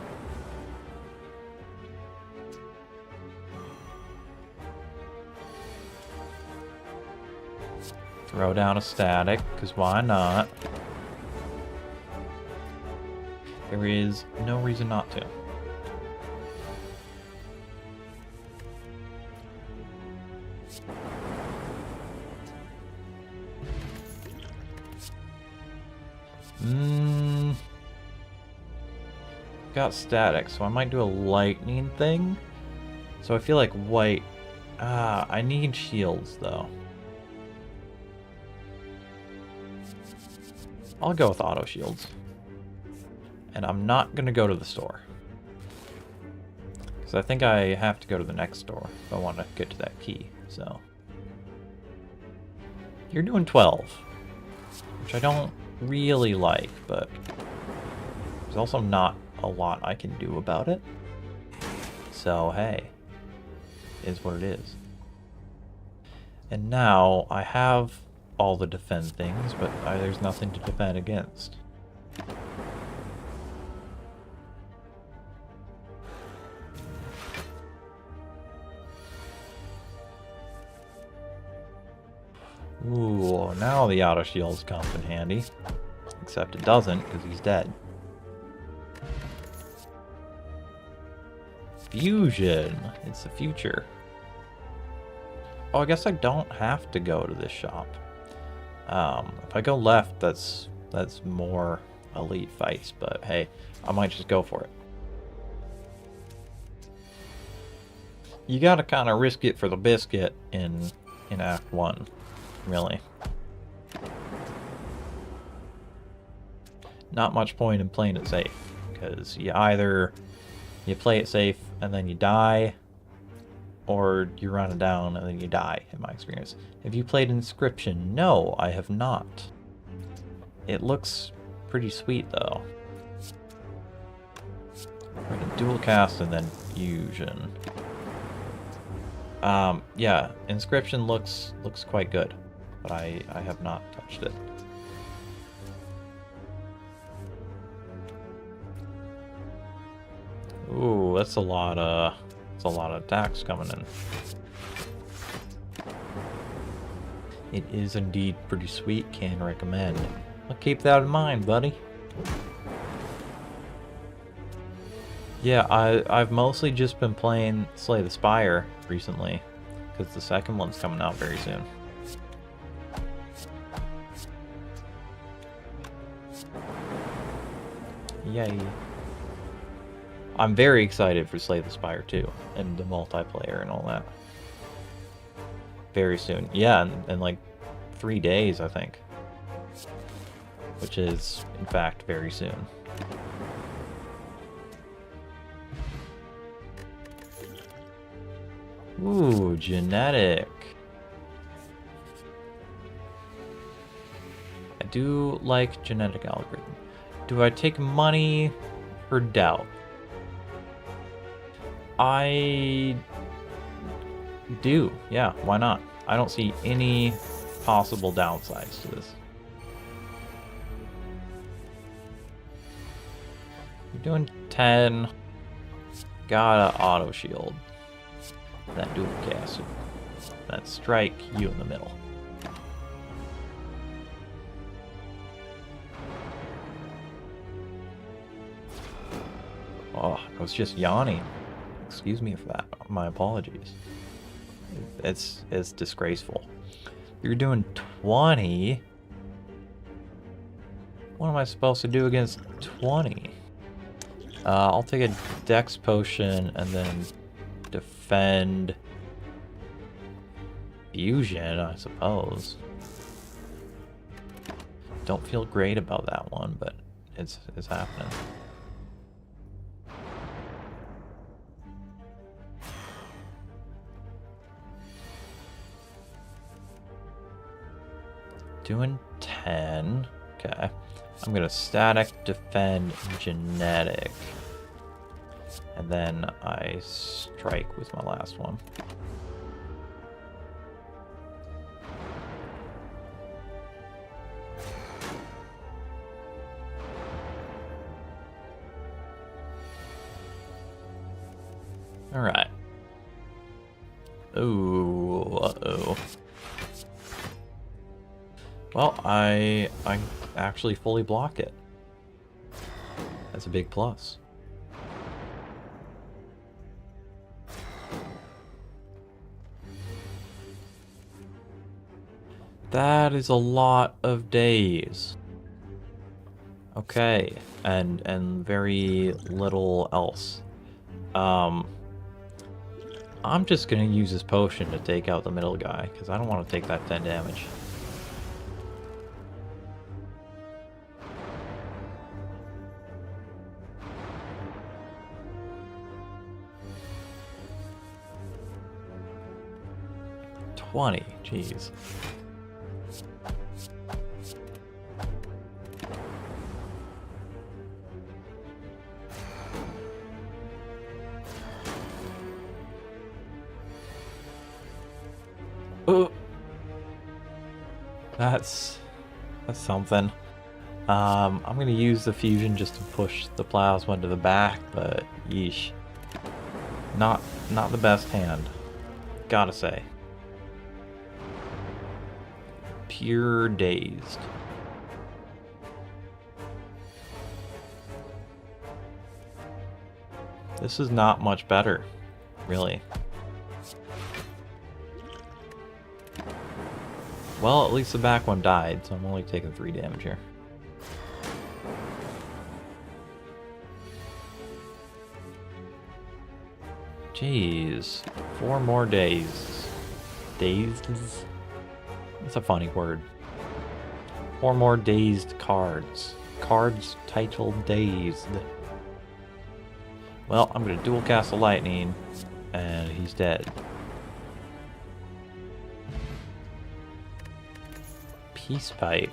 Throw down a static, because why not? There is no reason not to. Got static, so I might do a lightning thing. So I feel like white... I need shields, though. I'll go with auto shields. And I'm not going to go to the store. Because I think I have to go to the next store if I want to get to that key, so... You're doing 12. Which I don't really like, but... There's also not a lot I can do about it. So, hey. It is what it is. And now, I have all the defend things, but there's nothing to defend against. Ooh, now the auto shields comes in handy. Except it doesn't, because he's dead. Fusion! It's the future. Oh, I guess I don't have to go to this shop. If I go left, that's more elite fights, but hey, I might just go for it. You gotta kind of risk it for the biscuit in Act 1, really. Not much point in playing it safe, because you either you play it safe and then you die, or you run it down and then you die, in my experience. Have you played Inscription? No, I have not. It looks pretty sweet, though. We're gonna dual cast and then fusion. Yeah, Inscription looks quite good, but I have not touched it. that's a lot of attacks coming in. It is indeed pretty sweet, can recommend. I'll keep that in mind, buddy. Yeah, I've mostly just been playing Slay the Spire recently, because the second one's coming out very soon. Yay. I'm very excited for Slay the Spire 2 and the multiplayer and all that. Very soon. Yeah, in like 3 days, I think. Which is, in fact, very soon. Ooh, genetic. I do like genetic algorithm. Do I take money for doubt? I do. Yeah, why not? I don't see any possible downsides to this. You're doing 10. Gotta auto shield. That dual cast. That strike you in the middle. Oh, I was just yawning. Excuse me for that. My apologies. It's disgraceful. You're doing 20. What am I supposed to do against 20? I'll take a dex potion and then defend fusion, I suppose. Don't feel great about that one, but it's happening. Doing 10. Okay. I'm gonna static, defend, genetic. And then I strike with my last one. Alright. Ooh, uh-oh. Well, I actually fully block it. That's a big plus. That is a lot of days. Okay, and very little else. I'm just gonna use this potion to take out the middle guy, because I don't want to take that 10 damage. $20, jeez. Ooh. That's something. I'm gonna use the fusion just to push the plasma to the back, but yeesh. Not the best hand. Gotta say. Pure dazed. This is not much better, really. Well, at least the back one died, so I'm only taking 3 damage here. Jeez. 4 more days. Dazed? That's a funny word. 4 more dazed cards. Cards titled Dazed. Well, I'm gonna dual cast the lightning, and he's dead. Peace pipe.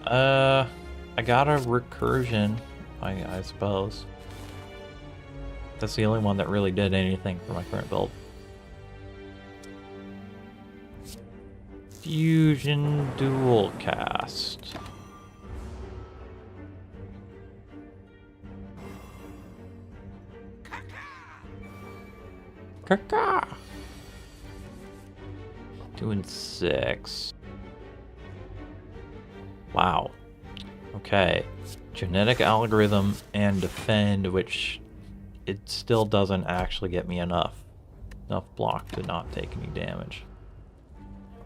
I got a recursion, I suppose. That's the only one that really did anything for my current build. Fusion dual cast. Caca. Doing 6. Wow. Okay. Genetic algorithm and defend, which it still doesn't actually get me enough block to not take any damage.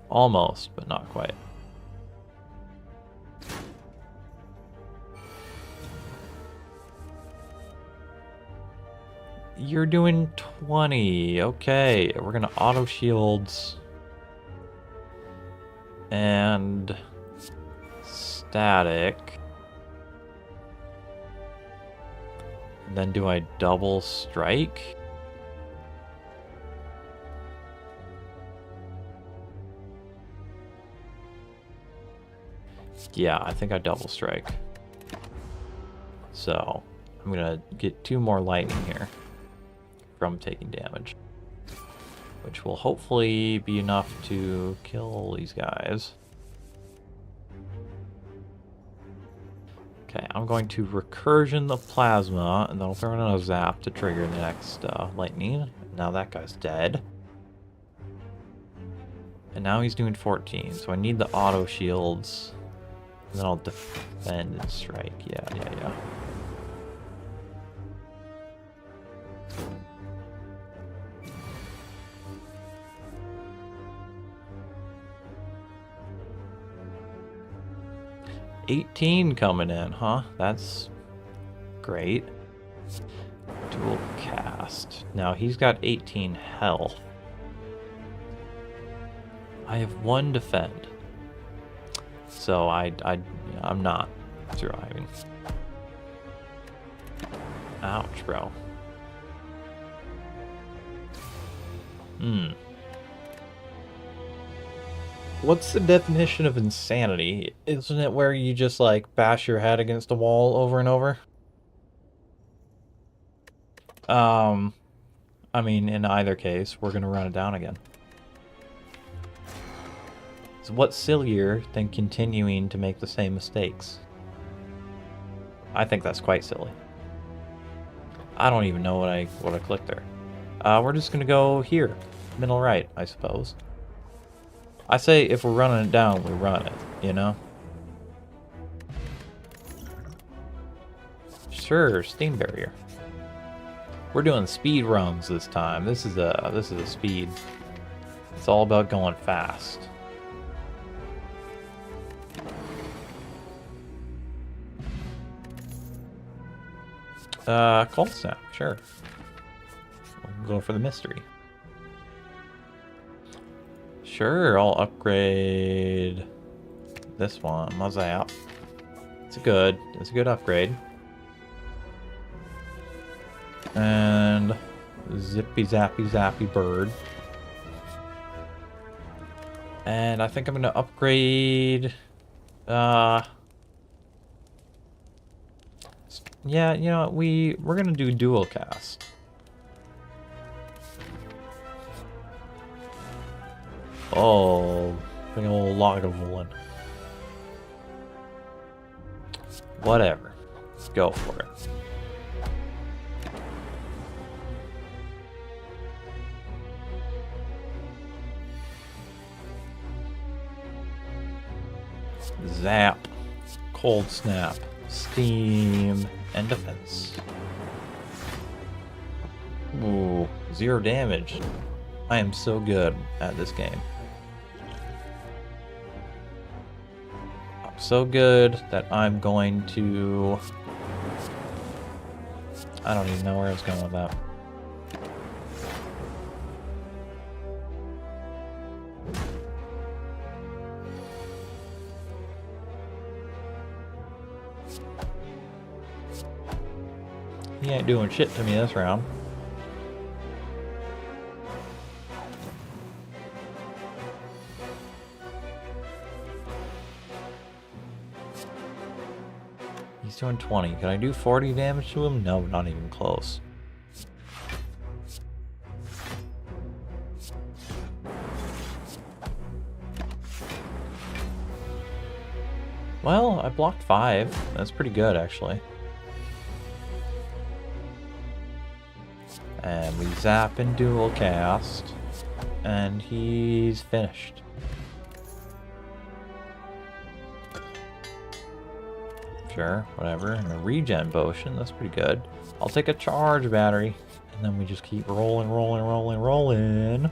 Almost, but not quite. You're doing 20. Okay, we're gonna auto shields and static. And then do I double strike? Yeah, I think I double strike. So I'm gonna get 2 more lightning here from taking damage, which will hopefully be enough to kill these guys. Okay, I'm going to recursion the plasma, and then I'll throw in a zap to trigger the next lightning. Now that guy's dead. And now he's doing 14, so I need the auto shields. And then I'll defend and strike. Yeah. 18 coming in, huh? That's great. Dual cast. Now he's got 18 health. I have 1 defend. So I'm not surviving. Ouch, bro. What's the definition of insanity? Isn't it where you just like bash your head against a wall over and over? I mean, in either case, we're gonna run it down again. So what's sillier than continuing to make the same mistakes? I think that's quite silly. I don't even know what I clicked there. We're just gonna go here, middle right, I suppose. I say if we're running it down, we run it, you know? Sure, steam barrier. We're doing speed runs this time. This is a speed. It's all about going fast. Cold snap, sure. We'll go for the mystery. Sure, I'll upgrade this one. Mosaic. It's a good upgrade. And zippy zappy zappy bird. And I think I'm gonna upgrade yeah, you know, we're gonna do dual cast. Oh, big old log of one. Whatever. Let's go for it. Zap. Cold snap. Steam. And defense. Ooh, 0 damage. I am so good at this game. I'm so good that I'm going to... I don't even know where I was going with that. He ain't doing shit to me this round. He's doing 20. Can I do 40 damage to him? No, not even close. Well, I blocked 5. That's pretty good, actually. And we zap and dual cast. And he's finished. Sure, whatever. And a regen potion, that's pretty good. I'll take a charge battery. And then we just keep rolling, rolling, rolling, rolling.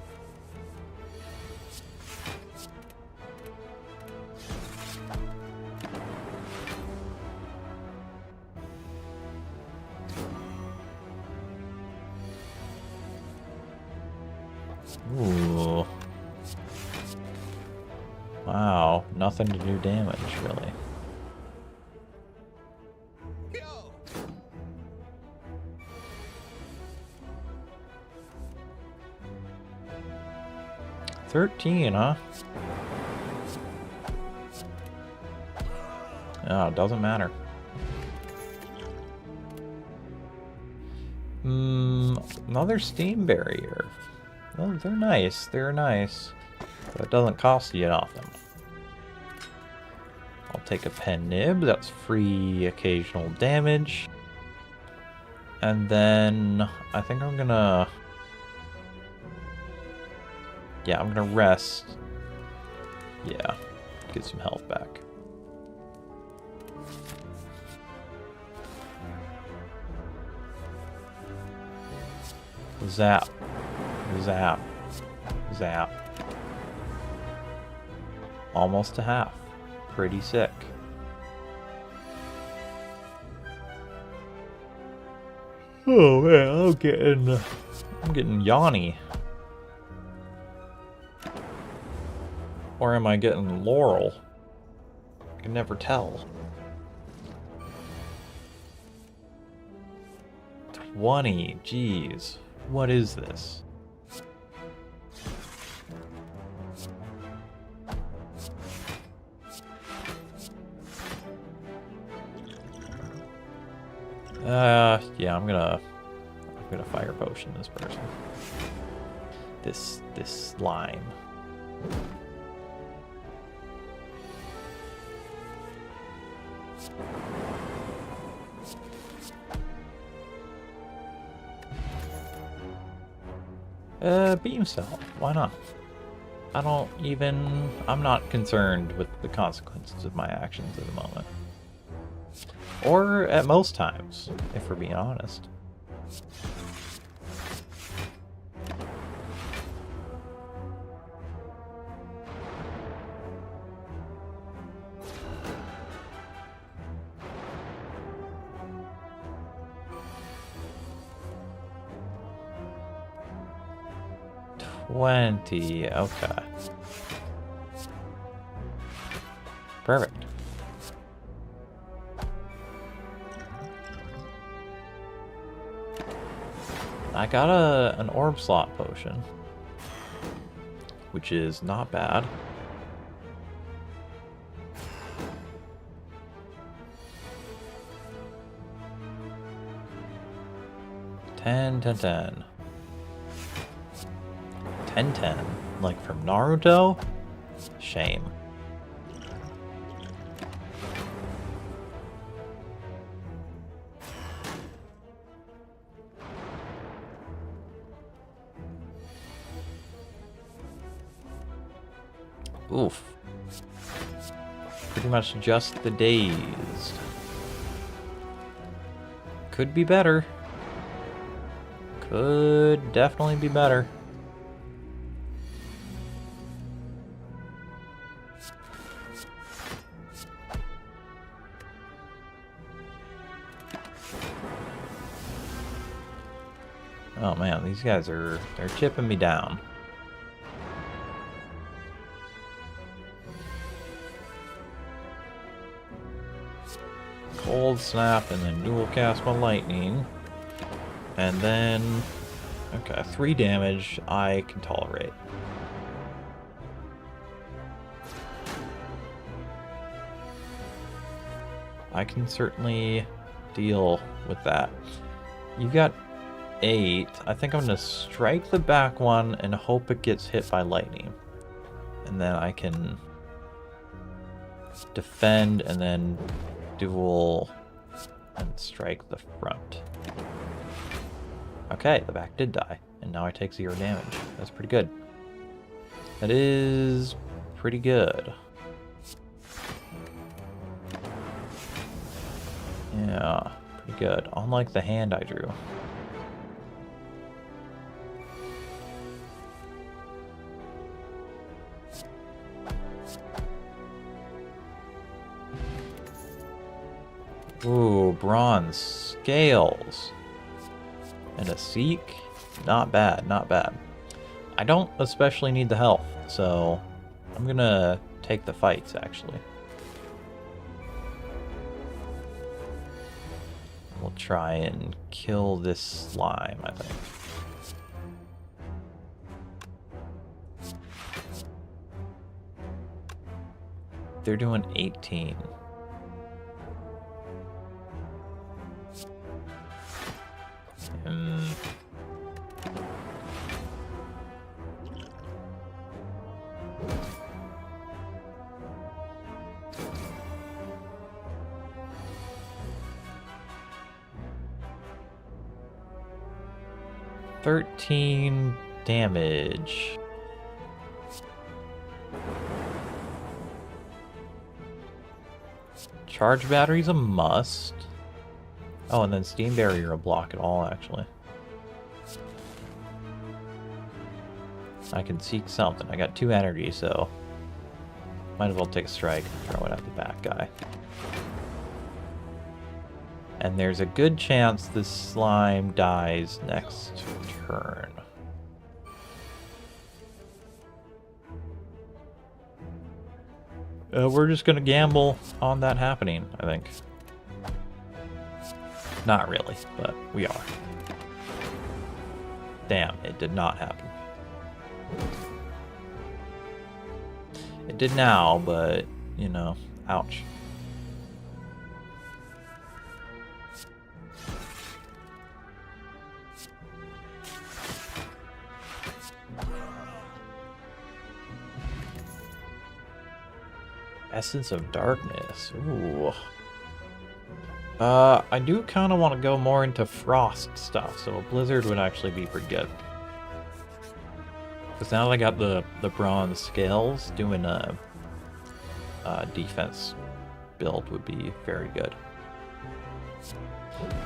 Ooh. Wow, nothing to do damage, really. Go. 13, huh? Oh, it doesn't matter. Another steam barrier. Oh, they're nice. They're nice. But it doesn't cost you nothing. I'll take a pen nib. That's free occasional damage. And then I think I'm gonna... Yeah, I'm gonna rest. Yeah, get some health back. Zap. Zap. Zap. Almost to half. Pretty sick. Oh man, I'm getting yawny. Or am I getting Laurel? I can never tell. 20, jeez. What is this? Yeah, I'm gonna fire potion this person. This slime. Beam cell. Why not? I'm not concerned with the consequences of my actions at the moment. Or at most times, if we're being honest. $20, okay. Perfect. I got an orb slot potion, which is not bad. $10, $10, $10. 10-10, like from Naruto? Shame. Oof. Pretty much just the dazed. Could be better. Could definitely be better. Oh man, these guys they're chipping me down. Cold snap and then dual cast my lightning. And then, okay, 3 damage I can tolerate. I can certainly deal with that. You've got 8. I think I'm gonna strike the back one and hope it gets hit by lightning. And then I can defend and then dual and strike the front. Okay, the back did die, and now I take 0 damage. That's pretty good. That is pretty good. Yeah, pretty good. Unlike the hand I drew. Ooh, bronze scales. And a seek? Not bad, not bad. I don't especially need the health, so I'm gonna take the fights, actually. We'll try and kill this slime, I think. They're doing 18. $13 damage. Charge battery's a must. Oh, and then steam barrier will block it all, actually. I can seek something. I got 2 energy, so might as well take a strike and throw it at the back guy. And there's a good chance this slime dies next turn. We're just gonna gamble on that happening, I think. Not really, but we are. Damn, it did not happen. It did now, but, you know, ouch. Essence of Darkness. Ooh. I do kind of want to go more into frost stuff, so a blizzard would actually be pretty good. Because now that I got the bronze scales, doing a defense build would be very good.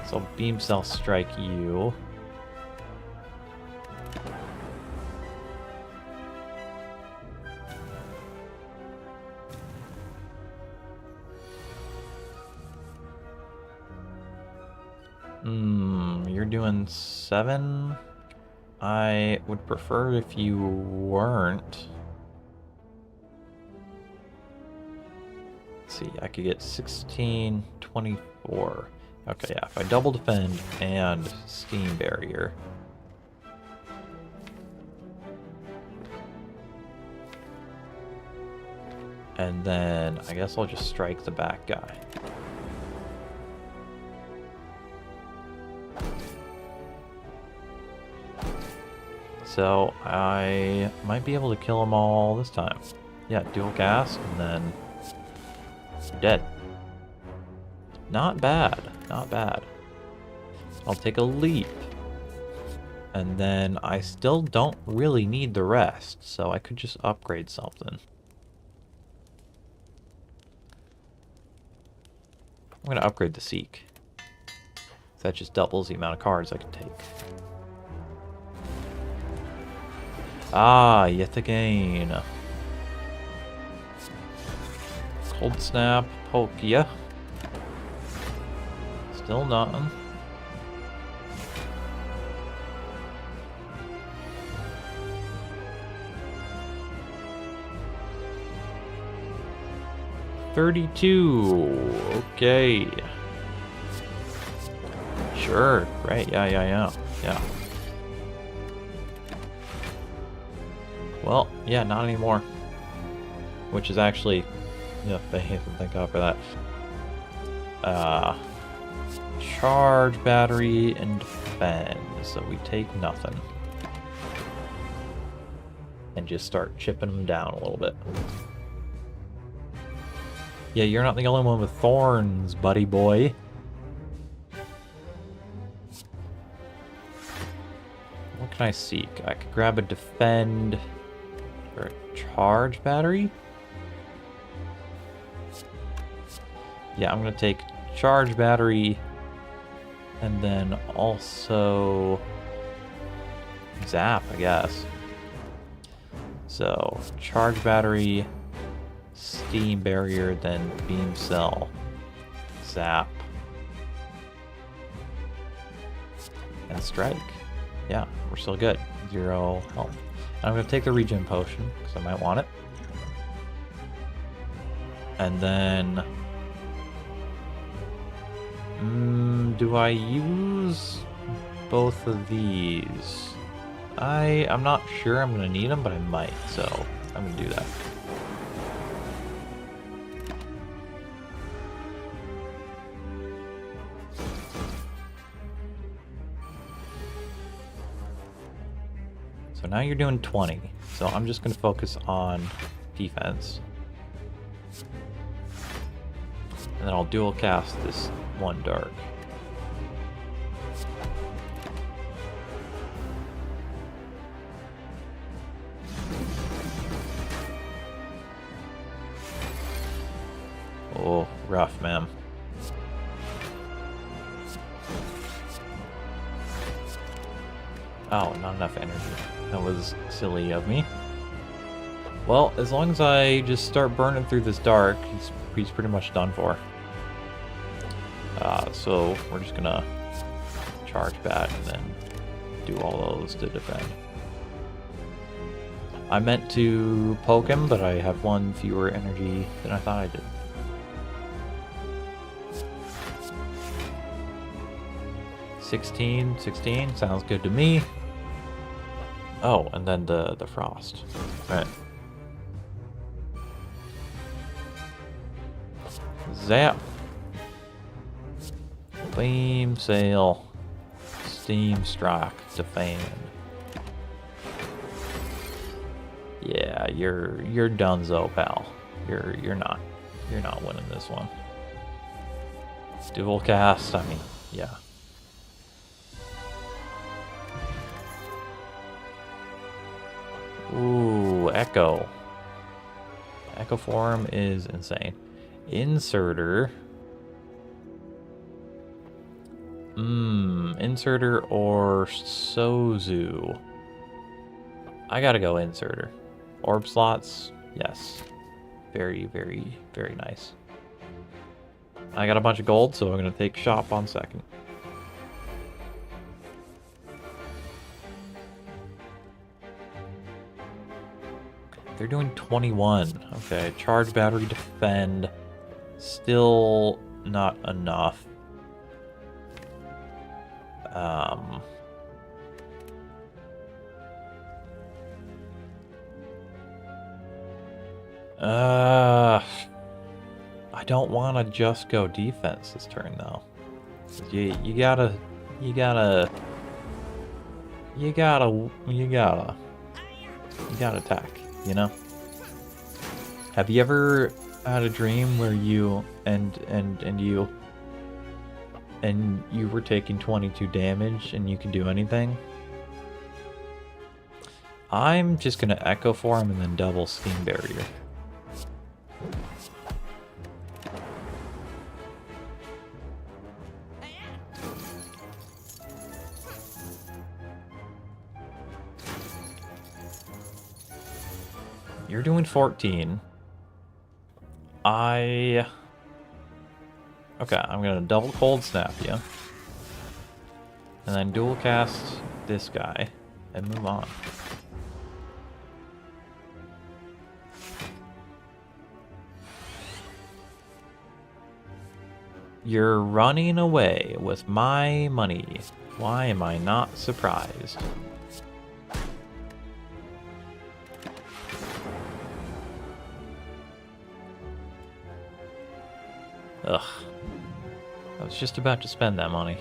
So beam cell strike you. You're doing 7. I would prefer if you weren't. Let's see, I could get 16, 24. Okay, yeah, if I double defend and steam barrier. And then I guess I'll just strike the back guy. So I might be able to kill them all this time. Yeah, dual gas, and then you're dead. Not bad, not bad. I'll take a leap. And then I still don't really need the rest, so I could just upgrade something. I'm gonna upgrade the Seek. That just doubles the amount of cards I can take. Ah, yet again. Cold Snap, Pokia. Still nothing. $32. Okay. Sure. Right. Yeah. Well, yeah, not anymore. Which is actually, yeah, thank God for that. Charge battery and defend, so we take nothing. And just start chipping them down a little bit. Yeah, you're not the only one with thorns, buddy boy. What can I seek? I could grab a defend or a charge battery. Yeah, I'm gonna take charge battery and then also zap, I guess. So charge battery, steam barrier, then beam cell, zap, and strike. Yeah, we're still good. 0 health. I'm gonna take the regen potion because I might want it. And then do I use both of these? I'm not sure I'm gonna need them, but I might, so I'm gonna do that. So now you're doing 20, so I'm just gonna focus on defense. And then I'll dual cast this one dark. Oh, rough, man. Oh, not enough energy. That was silly of me. Well, as long as I just start burning through this dark, he's pretty much done for. So we're just gonna charge bat and then do all those to defend. I meant to poke him, but I have 1 fewer energy than I thought I did. $16 sounds good to me. Oh, and then the frost. Right. Zap. Beam sail. Steam strike. Defend. Yeah, you're donezo, pal. You're not winning this one. Dual cast. I mean, yeah. Ooh, Echo. Echo form is insane. Inserter. Inserter or Sozu. I gotta go inserter. Orb slots, yes. Very, very, very nice. I got a bunch of gold, so I'm gonna take shop on second. They're doing 21. Okay, charge battery, defend. Still not enough. I don't want to just go defense this turn though. You gotta attack, you know? Have you ever had a dream where you you were taking 22 damage and you can do anything? I'm just gonna echo form and then double steam barrier. You're doing 14. Okay, I'm gonna double cold snap you. And then dual cast this guy and move on. You're running away with my money. Why am I not surprised? Ugh. I was just about to spend that money.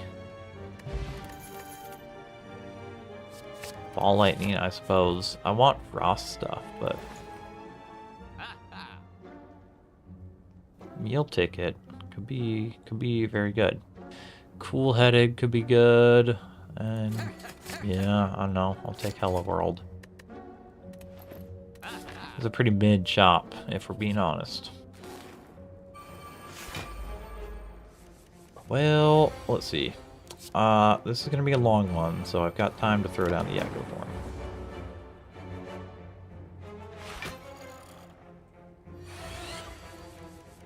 Ball lightning, I suppose. I want frost stuff, but... Meal ticket could be very good. Cool-headed could be good. And yeah, I don't know. I'll take Hello World. It's a pretty mid shop, if we're being honest. Well, let's see. This is gonna be a long one, so I've got time to throw down the Echo Form.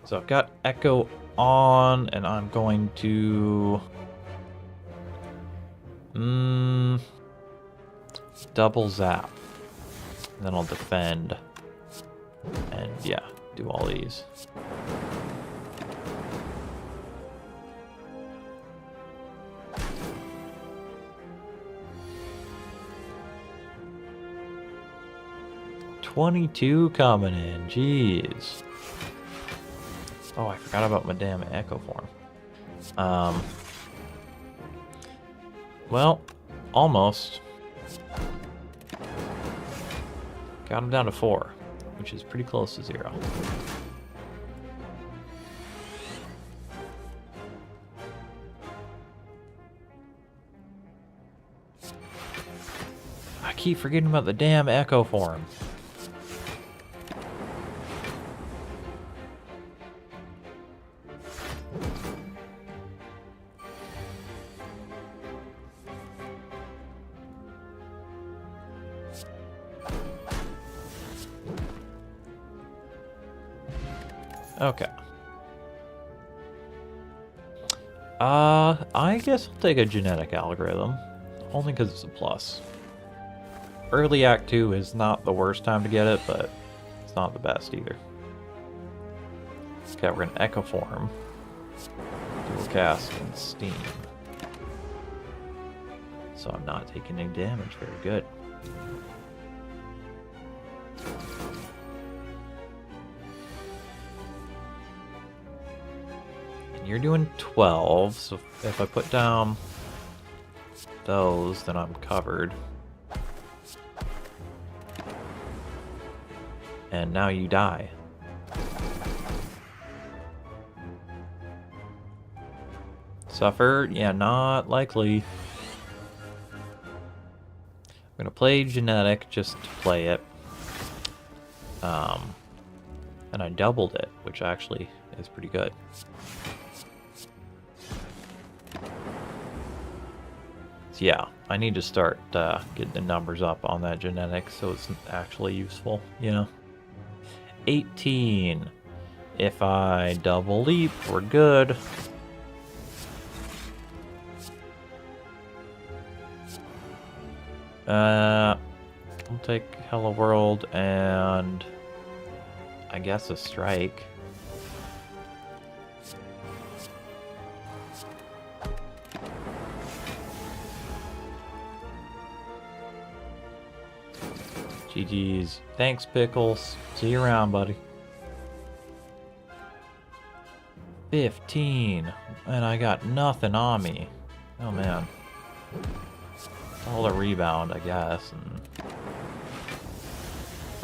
So I've got Echo on, and I'm going to... double zap. And then I'll defend. And yeah, do all these. $22 coming in, jeez. Oh, I forgot about my damn Echo Form. Well, almost. Got him down to 4, which is pretty close to 0. I keep forgetting about the damn Echo Form. Okay. I guess I'll take a genetic algorithm. Only because it's a plus. Early Act 2 is not the worst time to get it, but it's not the best either. Okay, we're gonna Echo Form. Dual cast and Steam. So I'm not taking any damage. Very good. You're doing 12, so if I put down those, then I'm covered. And now you die. Suffer? Yeah, not likely. I'm gonna play Genetic just to play it. And I doubled it, which actually is pretty good. Yeah, I need to start getting the numbers up on that genetic so it's actually useful, you know. 18. If I double leap, we're good. I'll take Hello World and I guess a strike. GG's. Thanks, Pickles. See you around, buddy. 15. And I got nothing on me. Oh, man. All a rebound, I guess. And...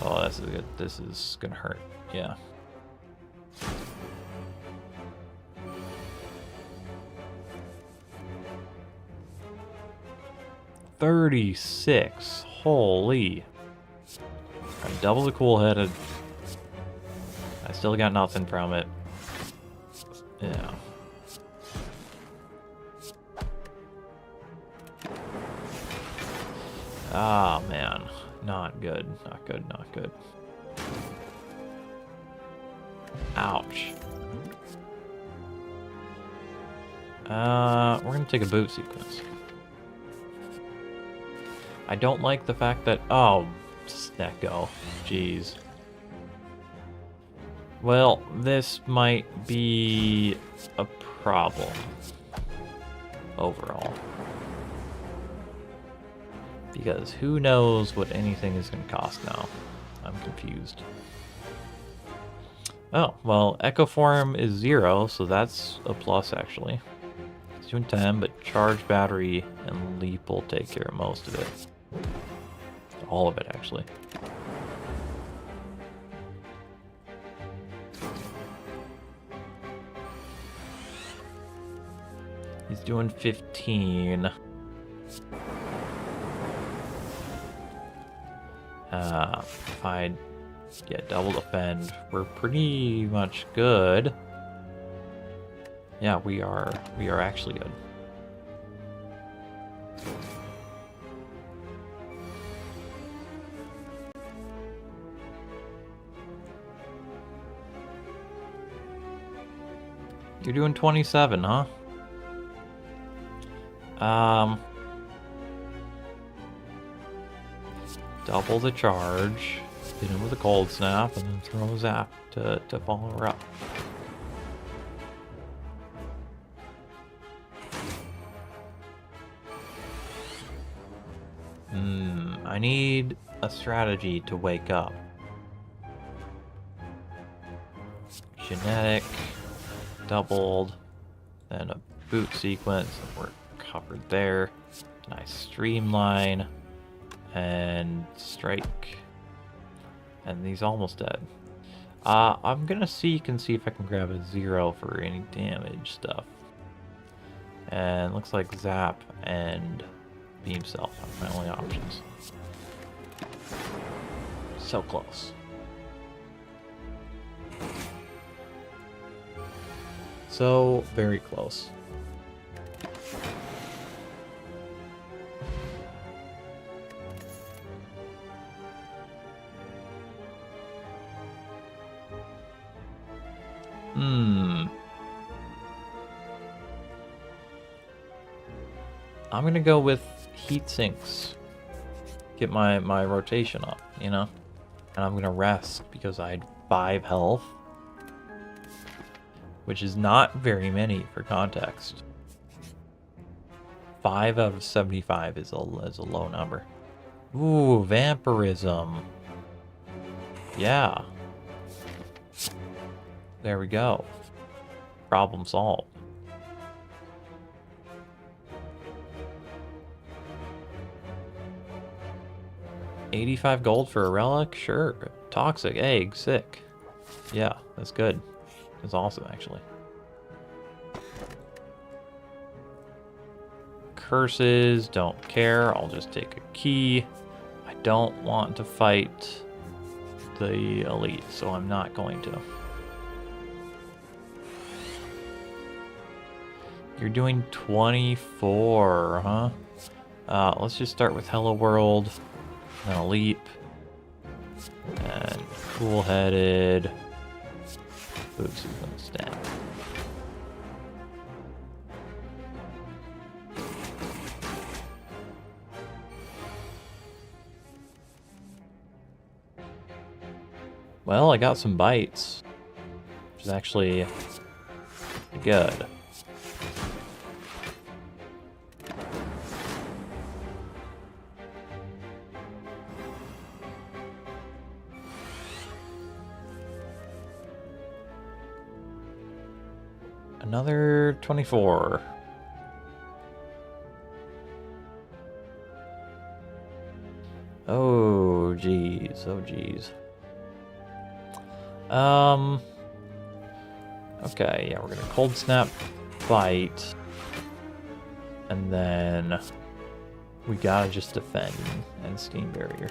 oh, this is good. This is gonna hurt. Yeah. $36. Holy. I double the cool-headed. I still got nothing from it. Yeah. Ah, man. Not good. Not good. Not good. Ouch. We're gonna take a boot sequence. I don't like the fact that... oh, Snecko. Jeez. Well, this might be a problem. Overall. Because who knows what anything is going to cost now. I'm confused. Oh, well, Echo Form is 0, so that's a plus, actually. It's doing 10, but Charge Battery and Leap will take care of most of it. All of it, actually. He's doing 15. If I get double defend, we're pretty much good. Yeah, we are actually good. You're doing 27, huh? Double the charge, hit him with a cold snap, and then throw a zap to follow her up. I need a strategy to wake up. Genetic, doubled, then a boot sequence, and we're covered there. Nice streamline, and strike. And he's almost dead. I'm gonna seek and see if I can grab a 0 for any damage stuff. And looks like zap and beam self are my only options. So close. So very close. I'm gonna go with heat sinks. Get my rotation up, you know? And I'm gonna rest because I had 5 health. Which is not very many for context. 5 out of 75 is a low number. Ooh, vampirism. Yeah. There we go. Problem solved. $85 gold for a relic? Sure. Toxic egg, sick. Yeah, that's good. That's awesome, actually. Curses, don't care. I'll just take a key. I don't want to fight the elite, so I'm not going to. You're doing 24, huh? Let's just start with Hello World, then a leap, and cool-headed. Boots is gonna stand. Well, I got some bites, which is actually good. Another 24. Oh, geez. Oh, geez. Okay, yeah, we're gonna cold snap, bite, and then we gotta just defend and steam barrier.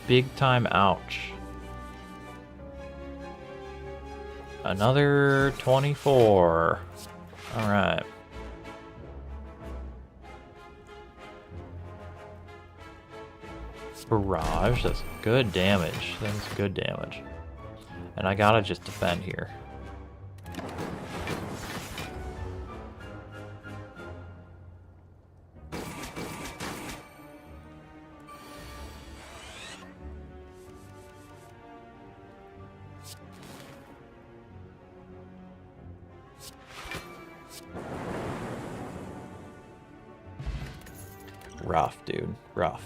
Big time ouch. Another 24. Alright. Barrage, that's good damage. That is good damage. And I gotta just defend here. Rough, dude. Rough.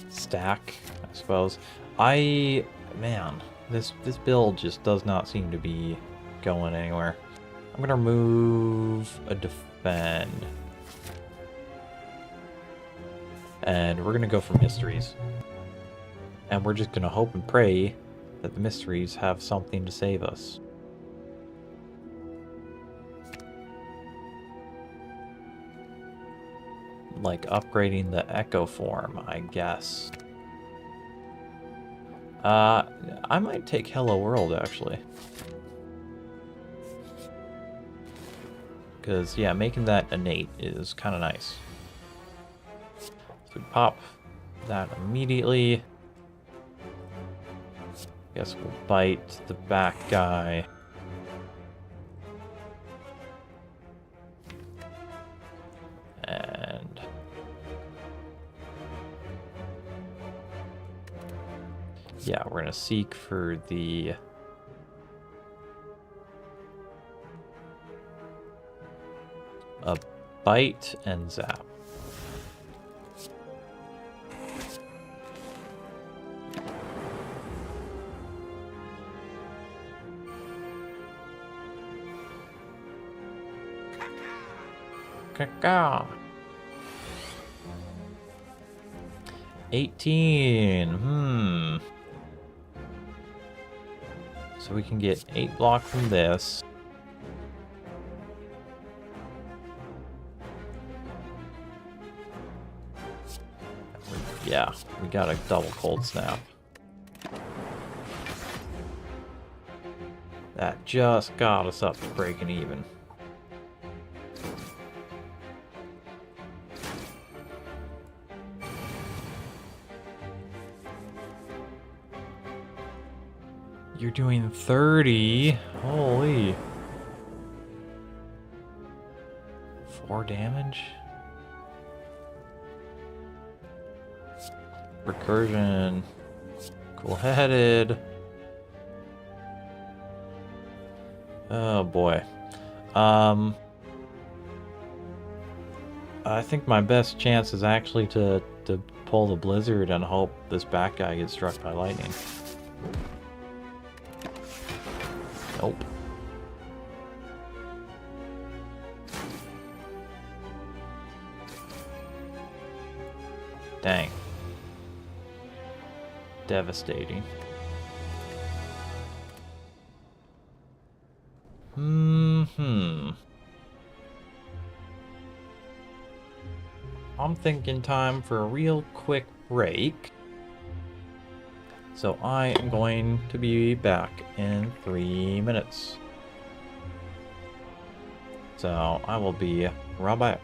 Stack, I suppose. Man, this build just does not seem to be going anywhere. I'm gonna remove a defend. And we're gonna go for mysteries. And we're just gonna hope and pray that the mysteries have something to save us. like upgrading the Echo form, I guess. I might take Hello World, actually. Because, yeah, making that innate is kind of nice. So we pop that immediately. Guess we'll bite the back guy. And... yeah, we're gonna seek for the... a bite and zap. Caca. 18. So we can get 8 block from this. Yeah, we got a double cold snap. That just got us up to breaking even. You're doing 30. Holy. 4 damage? Recursion. Cool-headed. Oh boy. I think my best chance is actually to pull the blizzard and hope this back guy gets struck by lightning. Nope. Dang. Devastating. I'm thinking time for a real quick break. So I am going to be back in 3 minutes. So I will be right back.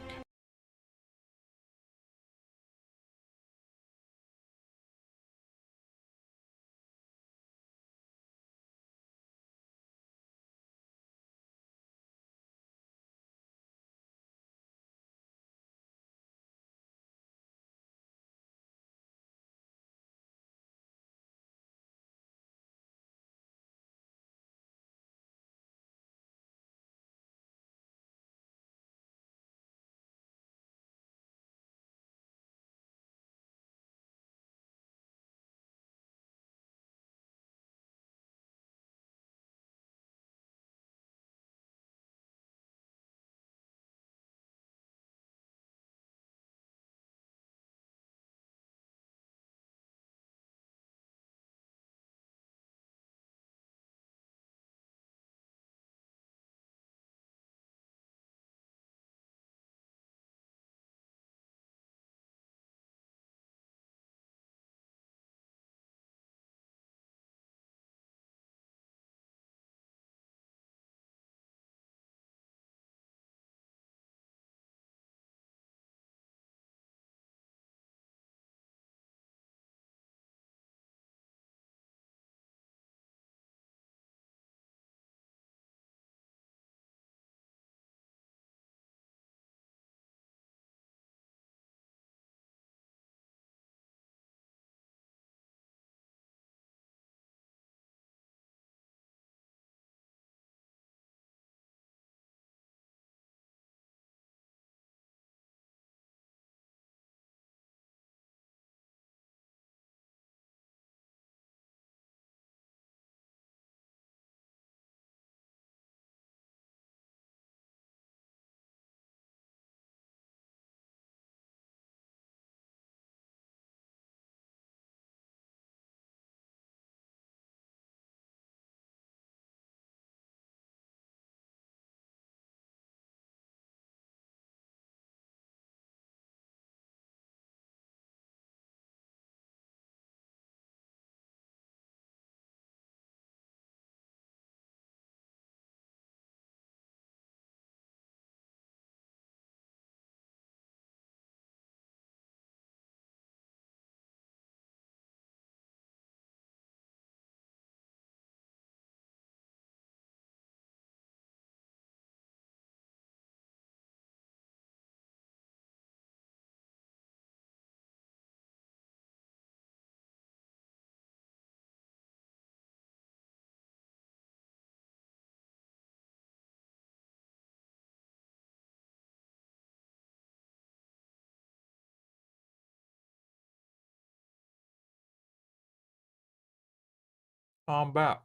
I'm back.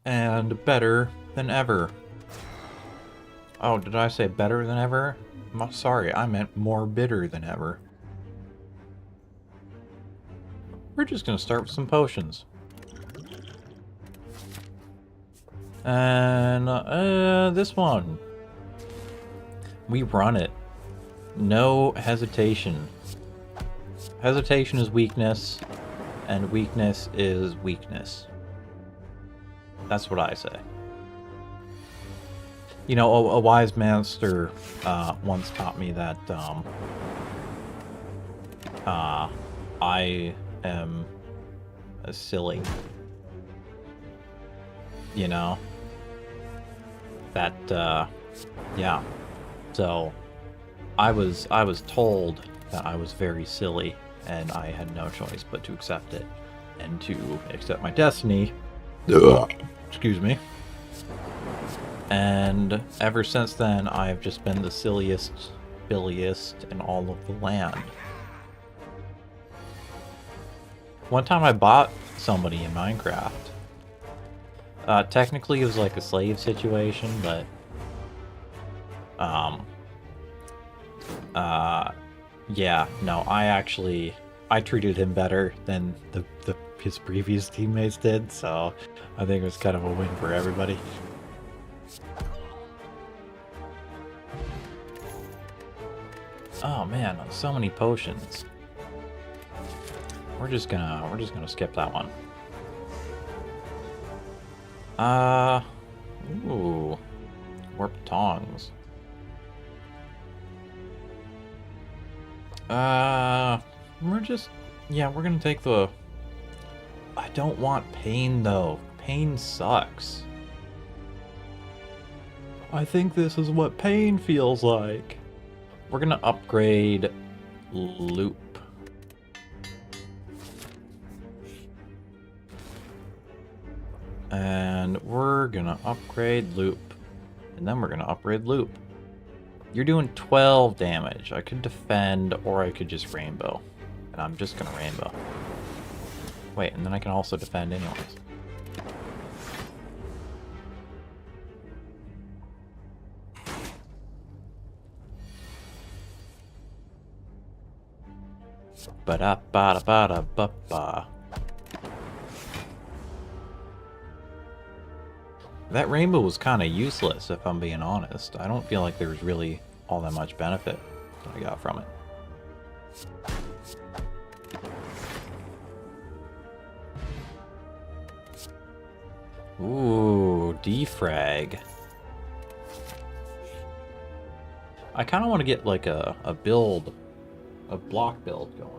And better than ever. Oh, did I say better than ever? Sorry, I meant more bitter than ever. We're just gonna start with some potions. And, this one. We run it. No hesitation. Hesitation is weakness, and weakness is weakness. That's what I say. You know, a wise master once taught me that I am silly. You know? That, yeah. So, I was told that I was very silly, and I had no choice but to accept it, and to accept my destiny. Excuse me. And ever since then, I've just been the silliest, billiest in all of the land. One time I bought somebody in Minecraft. Technically it was like a slave situation, but yeah, no, I treated him better than his previous teammates did, so I think it was kind of a win for everybody. Oh man, so many potions. We're just gonna skip that one. Ooh, warp tongs. We're gonna take the... I don't want pain, though. Pain sucks. I think this is what pain feels like. We're gonna upgrade loop. And we're gonna upgrade loop. And then we're gonna upgrade loop. You're doing 12 damage. I could defend, or I could just rainbow. And I'm just gonna rainbow. Wait, and then I can also defend anyways. Ba-da-ba-da-ba-da-ba-ba. That rainbow was kind of useless, if I'm being honest. I don't feel like there was really all that much benefit that I got from it. Ooh, defrag. I kind of want to get like a block build going.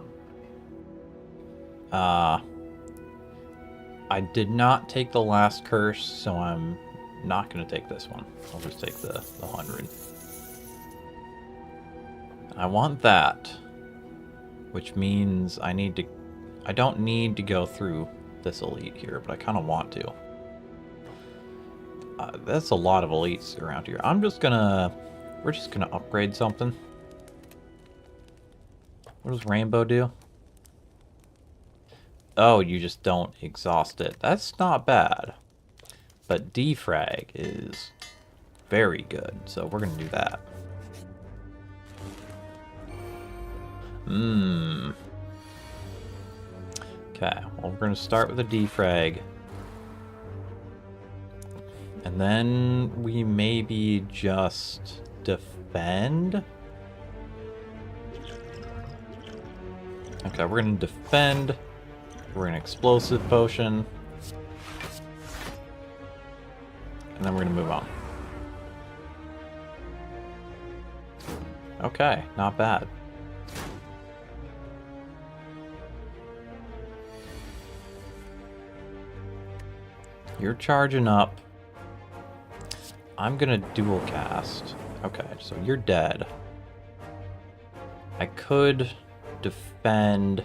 I did not take the last curse, so I'm not going to take this one. I'll just take the 100. I want that, which means I don't need to go through this elite here, but I kind of want to. That's a lot of elites around here. We're just gonna upgrade something. What does rainbow do? Oh, you just don't exhaust it. That's not bad. But defrag is very good, so we're gonna do that. Okay, well, we're gonna start with a defrag. And then we maybe just defend. Okay, we're gonna defend. We're gonna explosive potion. And then we're gonna move on. Okay, not bad. You're charging up. I'm gonna dual cast. Okay, so you're dead. I could defend,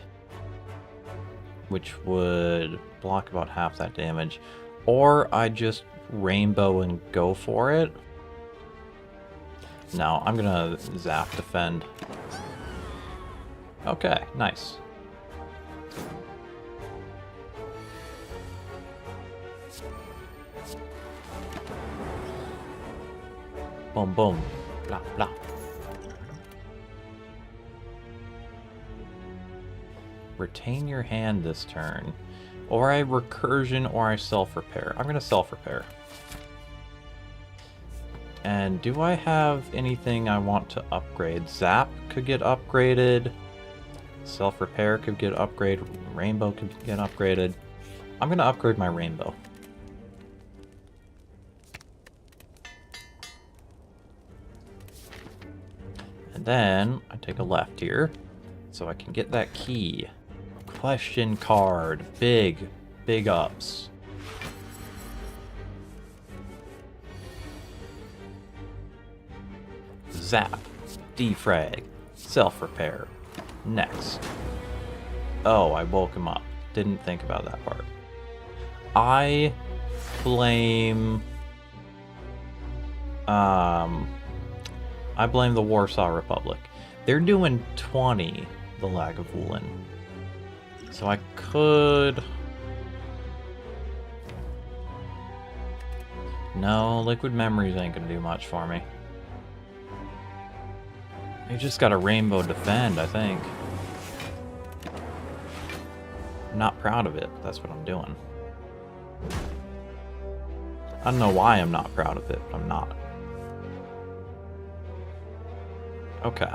which would block about half that damage. Or I just rainbow and go for it. No, I'm gonna zap defend. Okay, nice. Boom, boom. Blah, blah. Retain your hand this turn. Or I recursion or I self-repair. I'm going to self-repair. And do I have anything I want to upgrade? Zap could get upgraded. Self-repair could get upgraded. Rainbow could get upgraded. I'm going to upgrade my rainbow. And then I take a left here so I can get that key. Question card. Big ups. Zap. Defrag. Self-repair. Next. Oh, I woke him up. Didn't think about that part. I blame... I blame the Warsaw Republic. They're doing 20, the Lagavulin. So I could... No, Liquid Memories ain't gonna do much for me. You just got a Rainbow Defend, I think. I'm not proud of it, but that's what I'm doing. I don't know why I'm not proud of it, but I'm not. Okay.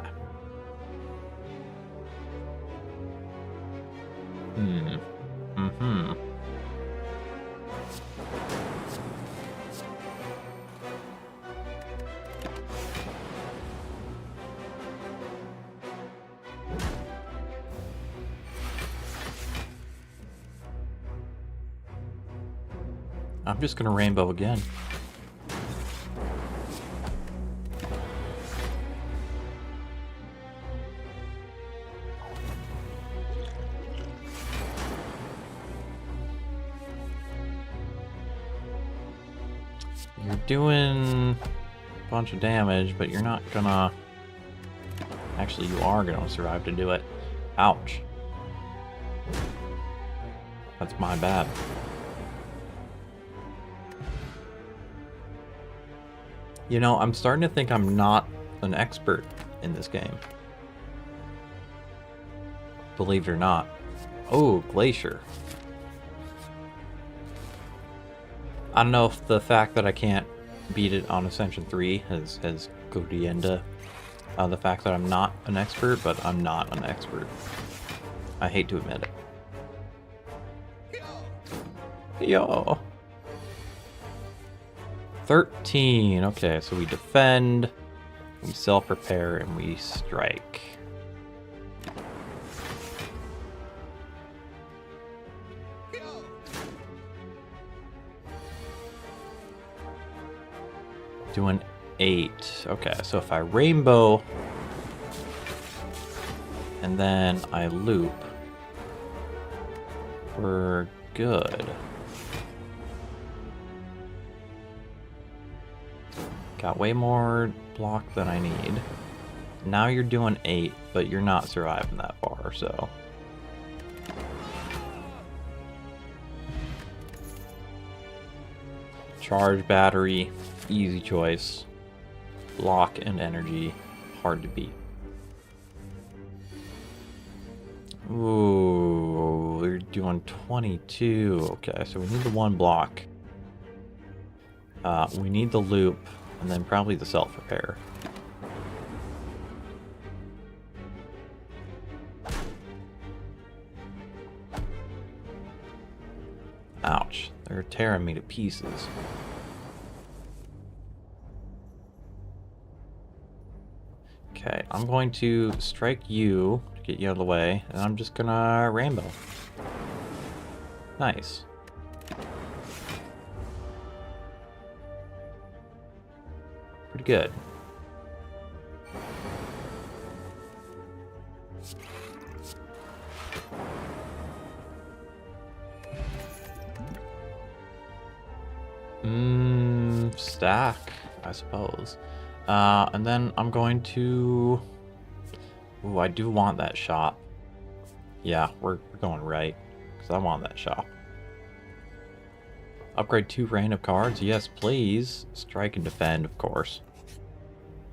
Mm-hmm. I'm just gonna rainbow again. You're doing a bunch of damage, but you're not gonna... Actually, you are gonna survive to do it. Ouch. That's my bad. You know, I'm starting to think I'm not an expert in this game. Believe it or not. Oh, Glacier. I don't know if the fact that I can't beat it on Ascension 3 has goaded into the fact that I'm not an expert, but I'm not an expert. I hate to admit it. Yo! 13. Okay, so we defend, we self-repair, and we strike. Doing 8. Okay, so if I rainbow and then I loop, we're good. Got way more block than I need. Now you're doing 8, but you're not surviving that far, so. Charge battery, easy choice. Block and energy, hard to beat. Ooh, we're doing 22. Okay, so we need the 1 block. We need the loop. And then probably the self-repair. Ouch. They're tearing me to pieces. Okay, I'm going to strike you to get you out of the way, and I'm just gonna rainbow. Nice. Pretty good. Stack, I suppose. And then I'm going to... Ooh, I do want that shop. Yeah, we're going right, because I want that shop. Upgrade 2 random cards? Yes, please. Strike and defend, of course.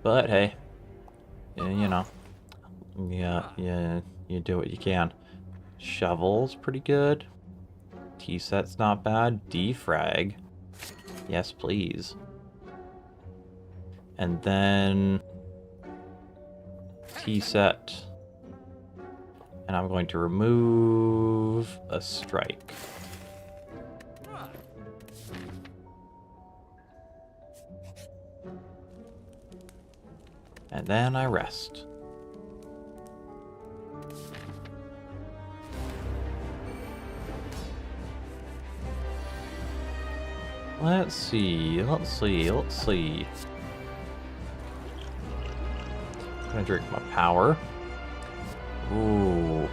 But hey, you know, yeah, you do what you can. Shovel's pretty good. T-set's not bad. Defrag. Yes, please. And then T-set. And I'm going to remove a strike. And then I rest. Let's see. I'm gonna drink my power. Ooh.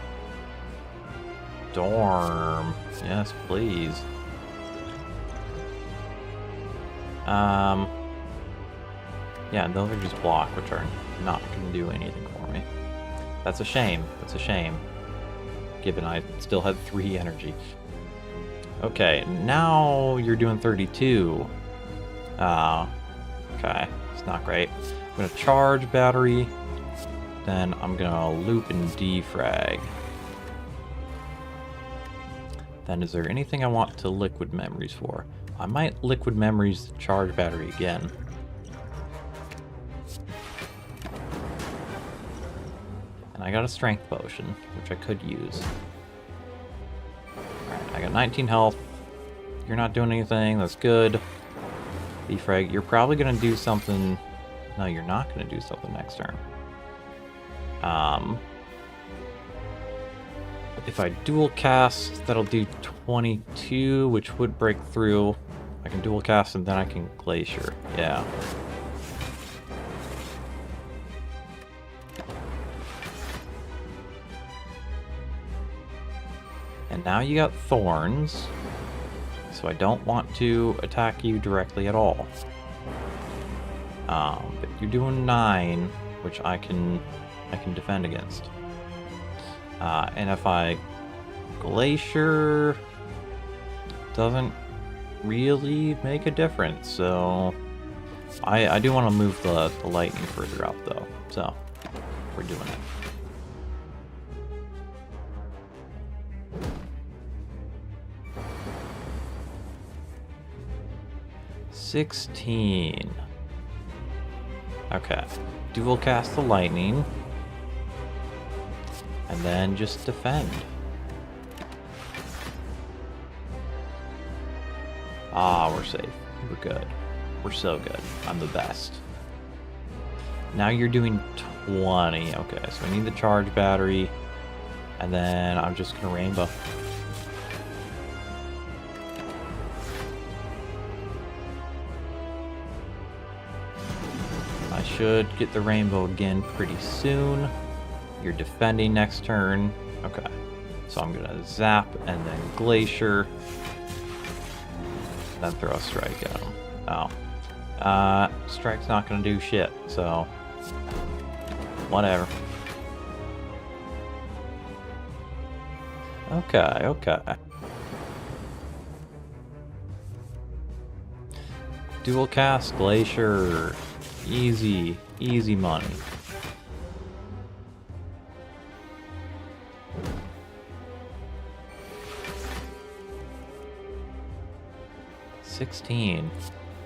Storm. Yes, please. Yeah, those are just block, which are not gonna do anything for me. That's a shame. That's a shame. Given I still had 3 energy. Okay, now you're doing 32. Okay, it's not great. I'm gonna charge battery, then I'm gonna loop and defrag. Then is there anything I want to liquid memories for? I might liquid memories the charge battery again. And I got a strength potion, which I could use. Alright, I got 19 health. You're not doing anything, that's good. Defrag, you're probably gonna do something. No, you're not gonna do something next turn. If I dual cast, that'll do 22, which would break through. I can dual cast and then I can glacier. Yeah. And now you got thorns, so I don't want to attack you directly at all. But you're doing 9, which I can defend against. And if I glacier, doesn't really make a difference. So I do want to move the lightning further up though. So we're doing it. $16. Okay. Dual cast the lightning. And then just defend. Ah, we're safe. We're good. We're so good. I'm the best. Now you're doing 20. Okay, so I need the charge battery. And then I'm just gonna rainbow. I should get the rainbow again pretty soon. You're defending next turn. Okay. So I'm gonna zap and then glacier. Then throw a strike at him. Oh. Strike's not gonna do shit, so whatever. Okay. Dual cast glacier. Easy money. $16.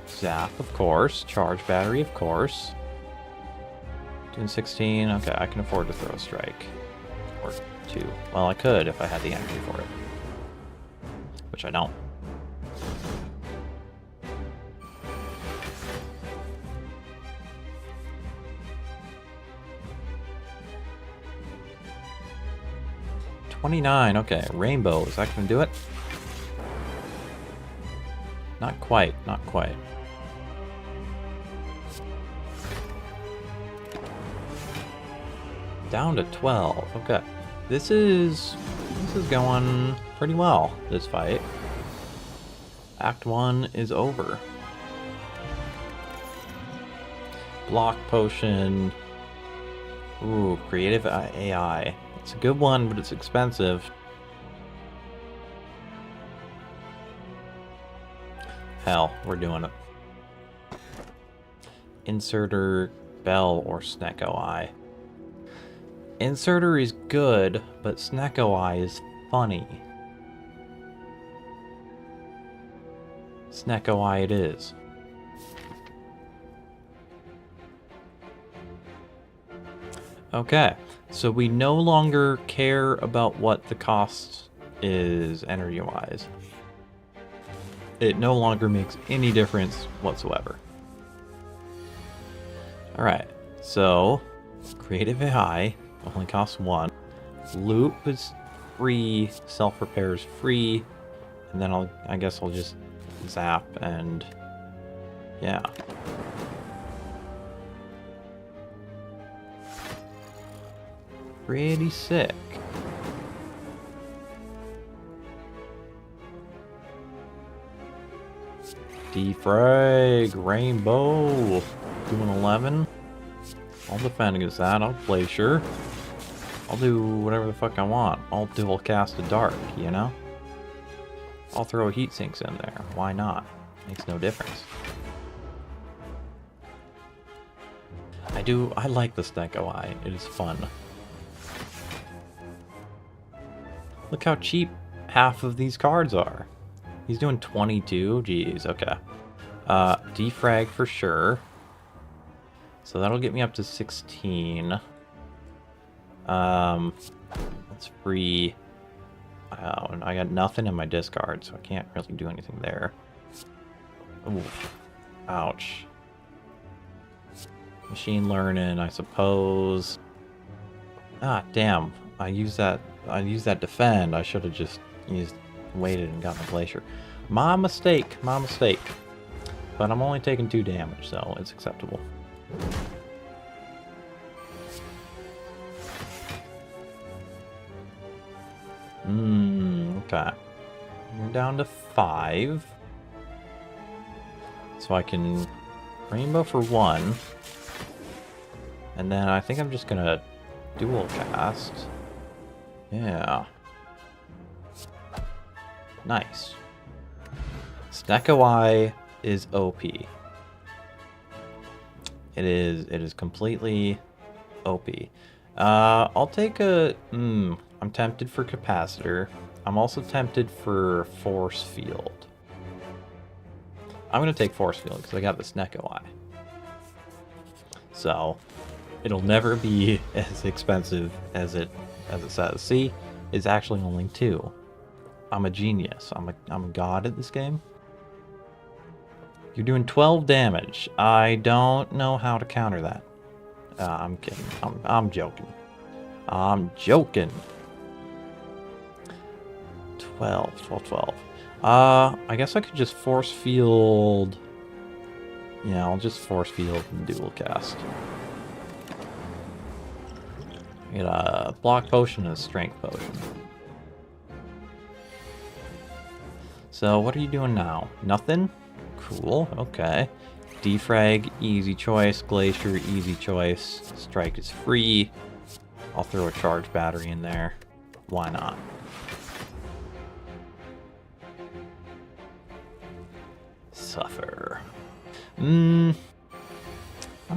Zap, of course. Charge battery, of course. Doing 16. Okay, I can afford to throw a strike. Or 2. Well, I could if I had the energy for it. Which I don't. $29. Okay, rainbow. Is that going to do it? Not quite. Down to 12. Okay. This is going pretty well, this fight. Act 1 is over. Block potion. Ooh, creative AI. It's a good one, but it's expensive. Hell, we're doing it. Inserter, Bell, or Snecko Eye. Inserter is good, but Snecko Eye is funny. Snecko Eye it is. Okay, so we no longer care about what the cost is energy-wise. It no longer makes any difference whatsoever. Alright, so Creative AI only costs 1. Loop is free, self-repair is free, and then I guess I'll just zap and yeah. Pretty sick. Defrag, Rainbow, doing 11. I'll defend against that. I'll Glacier. I'll do whatever the fuck I want. I'll dual cast a Dark, you know? I'll throw heat sinks in there. Why not? Makes no difference. I like the Snecko Eye. It is fun. Look how cheap half of these cards are. He's doing 22. Jeez, okay. Defrag for sure. So that'll get me up to 16. That's free. And I got nothing in my discard, so I can't really do anything there. Oof. Ouch. Machine learning, I suppose. Ah, damn. I used that defend. I should have just waited and gotten a Glacier. My mistake, my mistake. But I'm only taking 2 damage, so it's acceptable. Okay. We're down to 5. So I can Rainbow for 1. And then I think I'm just gonna dual cast. Yeah. Nice. Snecko Eye is OP. It is completely OP. I'll take a... I'm tempted for Capacitor. I'm also tempted for Force Field. I'm going to take Force Field because I got the Snecko Eye. So, it'll never be as expensive as it says. See, it's actually only 2. I'm a genius. I'm a god at this game. You're doing 12 damage. I don't know how to counter that. I'm kidding. I'm joking. I'm joking. 12. I guess I could just Force Field. Yeah, I'll just Force Field and dual cast. I get a Block Potion and a Strength Potion. So, what are you doing now? Nothing? Cool, okay. Defrag, easy choice. Glacier, easy choice. Strike is free. I'll throw a charge battery in there. Why not? Suffer. I'm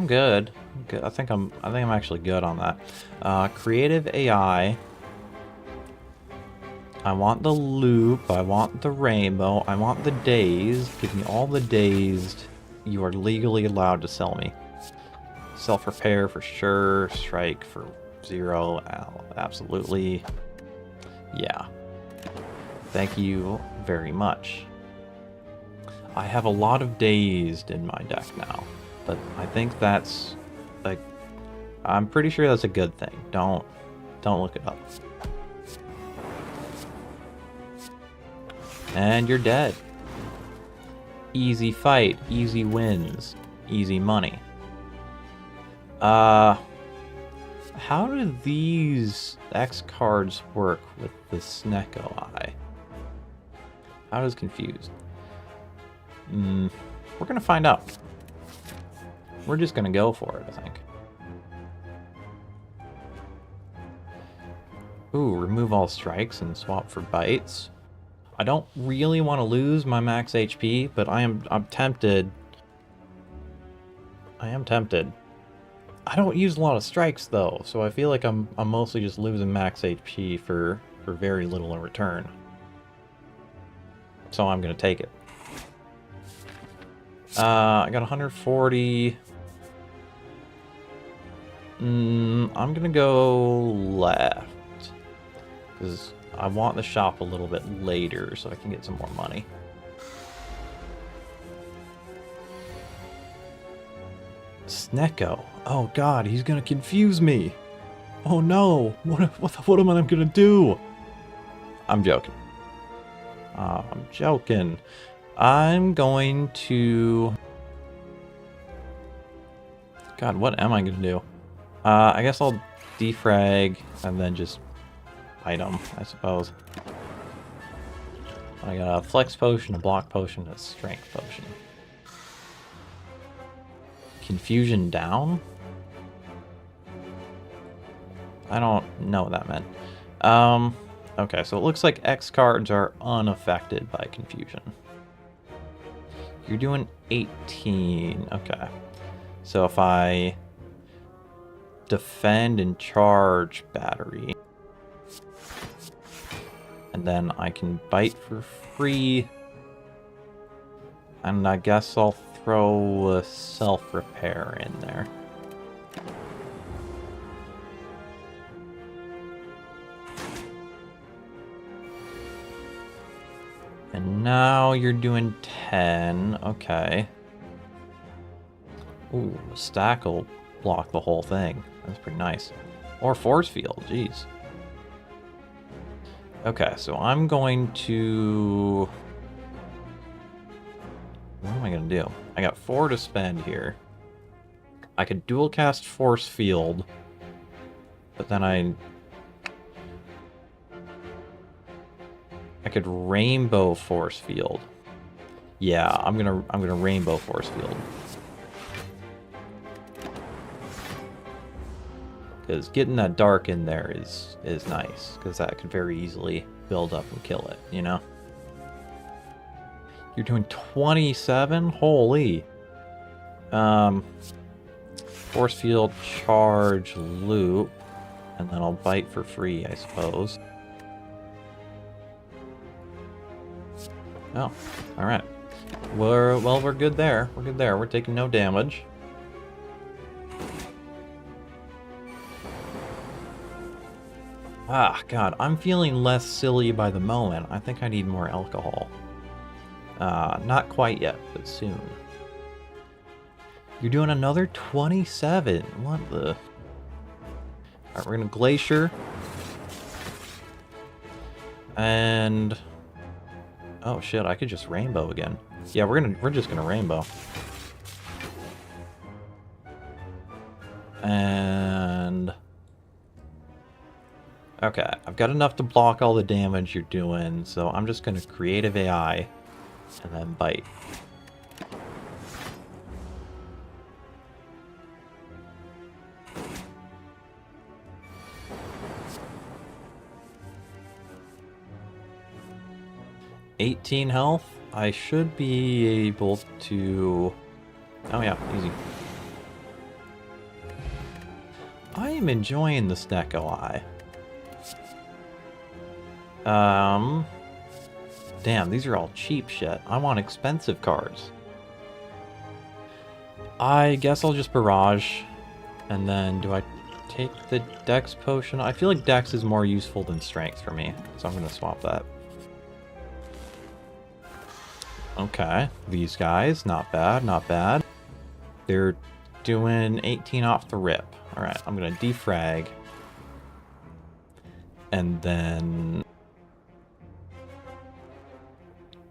good. I think I'm actually good on that. Creative AI. I want the loop, I want the rainbow, I want the dazed. Give me all the dazed you are legally allowed to sell me. Self-repair for sure, strike for 0, absolutely. Yeah. Thank you very much. I have a lot of dazed in my deck now, but I think that's like, I'm pretty sure that's a good thing. Don't look it up. And you're dead. Easy fight, easy wins, easy money. How do these X cards work with the Snecko Eye? I was confused. We're gonna find out. We're just gonna go for it, I think. Ooh, remove all strikes and swap for bites. I don't really want to lose my max HP, but I'm tempted. I am tempted. I don't use a lot of strikes though, so I feel like I'm mostly just losing max HP for very little in return. So I'm gonna take it. I got 140. I'm gonna go left because I want the shop a little bit later so I can get some more money. Snecko. Oh god, he's gonna confuse me. Oh no, what am I gonna do? I'm joking. I'm joking. I'm going to... God, what am I gonna do? I guess I'll defrag and then just fight him, I suppose. I got a flex potion, a block potion, a strength potion. Confusion down? I don't know what that meant. Okay, so it looks like X cards are unaffected by confusion. You're doing 18. Okay. So if I defend and charge battery, and then I can bite for free, and I guess I'll throw a self-repair in there. And now you're doing 10. Okay. Ooh, a stack will block the whole thing. That's pretty nice. Or force field, jeez. Okay, so I'm going to... What am I going to do? I got 4 to spend here. I could dual cast force field, but then I could rainbow force field. Yeah, I'm gonna rainbow force field. Because getting that dark in there is nice, because that could very easily build up and kill it, you know? You're doing 27? Holy. Force field, charge, loop, and then I'll bite for free, I suppose. Oh, alright. We're good there. We're good there. We're taking no damage. Ah, God, I'm feeling less silly by the moment. I think I need more alcohol. Not quite yet, but soon. You're doing another 27. What the... Alright, we're gonna Glacier. And... Oh shit, I could just Rainbow again. Yeah, we're just gonna Rainbow. And... Okay, I've got enough to block all the damage you're doing, so I'm just gonna Creative AI and then bite. $18 health. I should be able to... Oh yeah, easy. I am enjoying the Snecko Eye. Damn, these are all cheap shit. I want expensive cards. I guess I'll just Barrage. And then, do I take the Dex potion? I feel like Dex is more useful than Strength for me, so I'm gonna swap that. Okay, these guys, not bad, not bad. They're doing 18 off the rip. Alright, I'm gonna defrag. And then...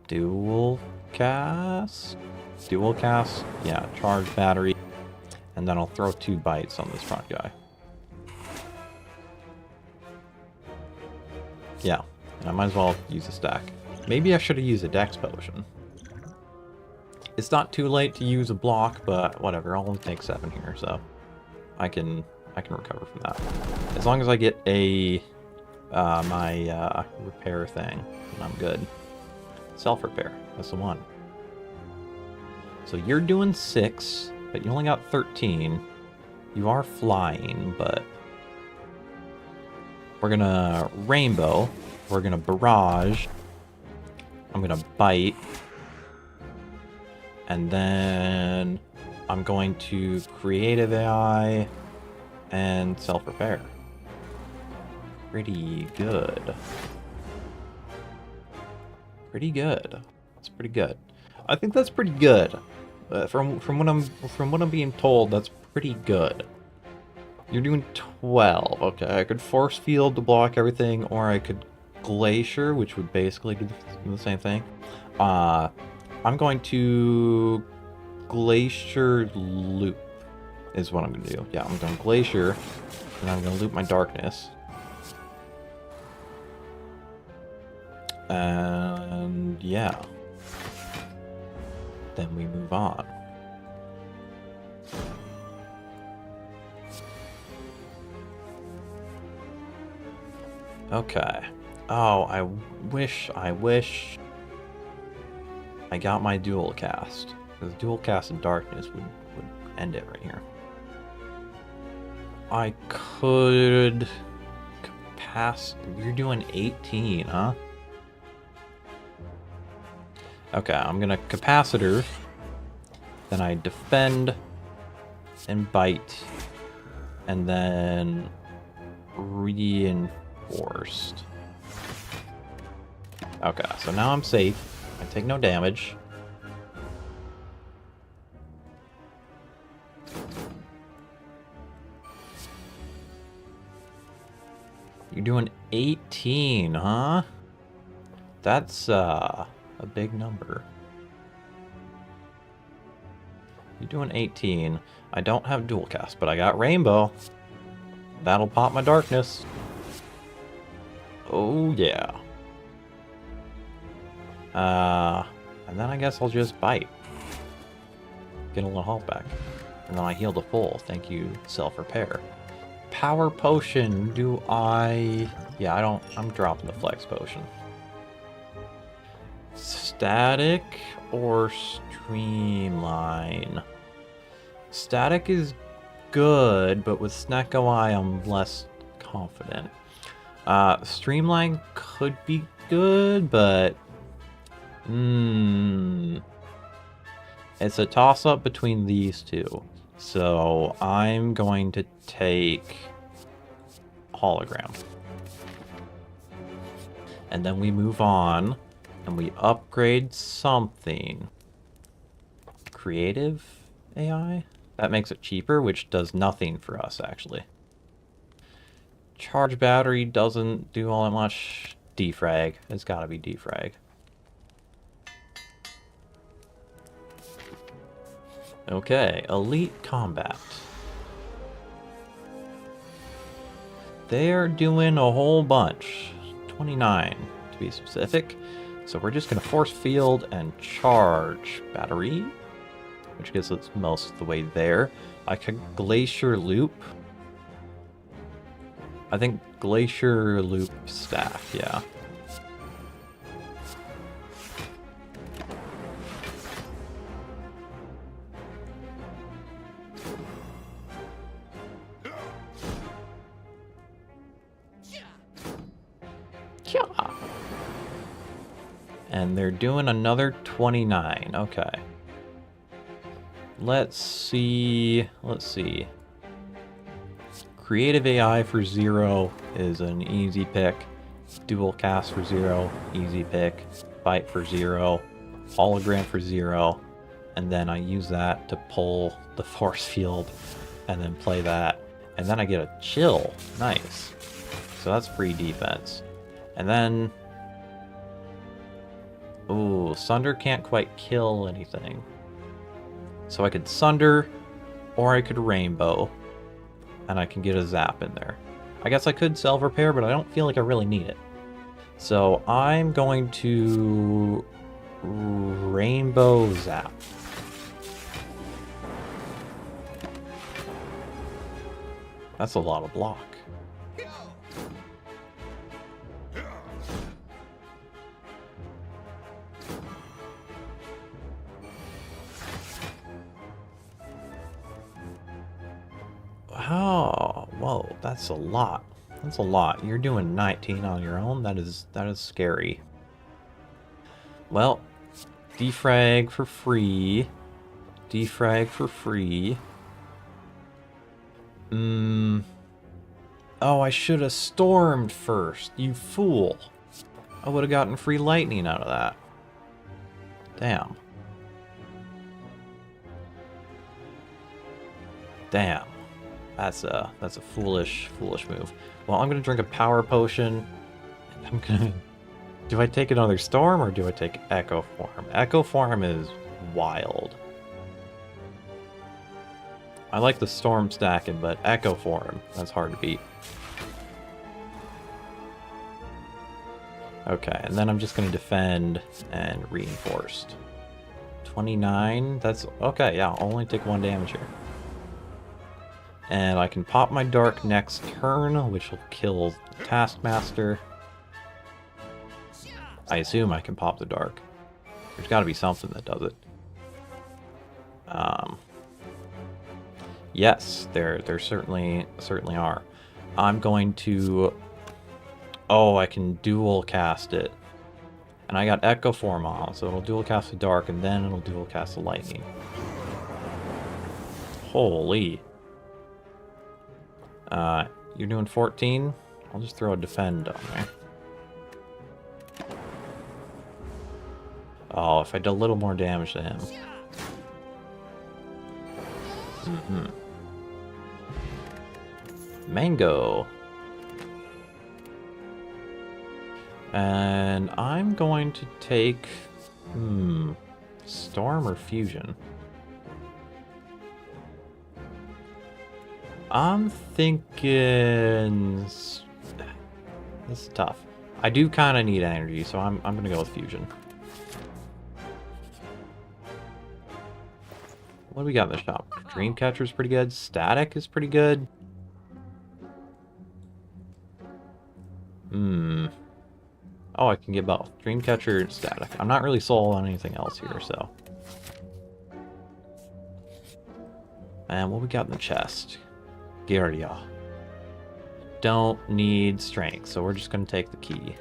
Dual cast? Dual cast? Yeah, charge battery. And then I'll throw 2 bites on this front guy. Yeah, and I might as well use a stack. Maybe I should have used a Dex potion. It's not too late to use a block, but whatever. I'll only take 7 here, so I can recover from that. As long as I get a my repair thing, then I'm good. Self-repair. That's the one. So you're doing 6, but you only got 13. You are flying, but we're gonna rainbow. We're gonna barrage. I'm gonna bite. And then I'm going to creative AI and self-repair. Pretty good. Pretty good. That's pretty good. I think that's pretty good. From what I'm being told, that's pretty good. You're doing 12. Okay, I could force field to block everything, or I could glacier, which would basically do the same thing. I'm going to glacier loop is what I'm going to do. Yeah, I'm going to glacier, and I'm going to loop my darkness. And yeah. Then we move on. Okay. Oh, I wish I got my dual cast. Because dual cast of darkness would end it right here. I could you're doing 18, huh? Okay, I'm gonna capacitor. Then I defend and bite. And then reinforced. Okay, so now I'm safe. I take no damage. You're doing 18, huh? That's a big number. You're doing 18. I don't have dual cast, but I got rainbow. That'll pop my darkness. Oh yeah. And then I guess I'll just bite. Get a little health back. And then I heal to full. Thank you, self-repair. Power potion, do I... Yeah, I'm dropping the flex potion. Static or streamline? Static is good, but with Snack OI I'm less confident. Streamline could be good, but... It's a toss-up between these two. So I'm going to take hologram. And then we move on and we upgrade something. Creative AI? That makes it cheaper, which does nothing for us actually. Charge battery doesn't do all that much. Defrag. It's gotta be defrag. Okay, elite combat. They're doing a whole bunch. 29 to be specific. So we're just gonna force field and charge battery, which gets us most of the way there. I could glacier loop. I think glacier loop staff, yeah. And they're doing another 29. Okay. Let's see. Creative AI for 0 is an easy pick. Dual cast for 0, easy pick. Bite for 0. Hologram for 0. And then I use that to pull the force field and then play that. And then I get a chill. Nice. So that's free defense. And then... Ooh, Sunder can't quite kill anything. So I could Sunder, or I could Rainbow, and I can get a Zap in there. I guess I could Self-Repair, but I don't feel like I really need it. So I'm going to Rainbow Zap. That's a lot of block. Oh, whoa, that's a lot. That's a lot. You're doing 19 on your own? That is scary. Well, defrag for free. Defrag for free. Oh, I should have stormed first, you fool. I would have gotten free lightning out of that. Damn. Damn. That's a foolish move. Well, I'm gonna drink a power potion. I'm gonna... Do I take another storm or do I take Echo Form? Echo Form is wild. I like the storm stacking, but Echo Form, that's hard to beat. Okay, and then I'm just gonna defend and reinforced. 29, that's okay, yeah, I'll only take 1 damage here. And I can pop my Dark next turn, which will kill Taskmaster. I assume I can pop the Dark. There's got to be something that does it. Yes, there certainly are. I'm going to... Oh, I can dual cast it. And I got Echo Form on, so it'll dual cast the Dark, and then it'll dual cast the Lightning. Holy. You're doing 14? I'll just throw a defend on there. Oh, if I did a little more damage to him. Mango. And I'm going to take... Storm or Fusion? I'm thinking... This is tough. I do kind of need energy, so I'm going to go with Fusion. What do we got in the shop? Dreamcatcher is pretty good. Static is pretty good. Oh, I can get both. Dreamcatcher and Static. I'm not really sold on anything else here, so... And what we got in the chest? Gyria. Don't need strength, so we're just going to take the key.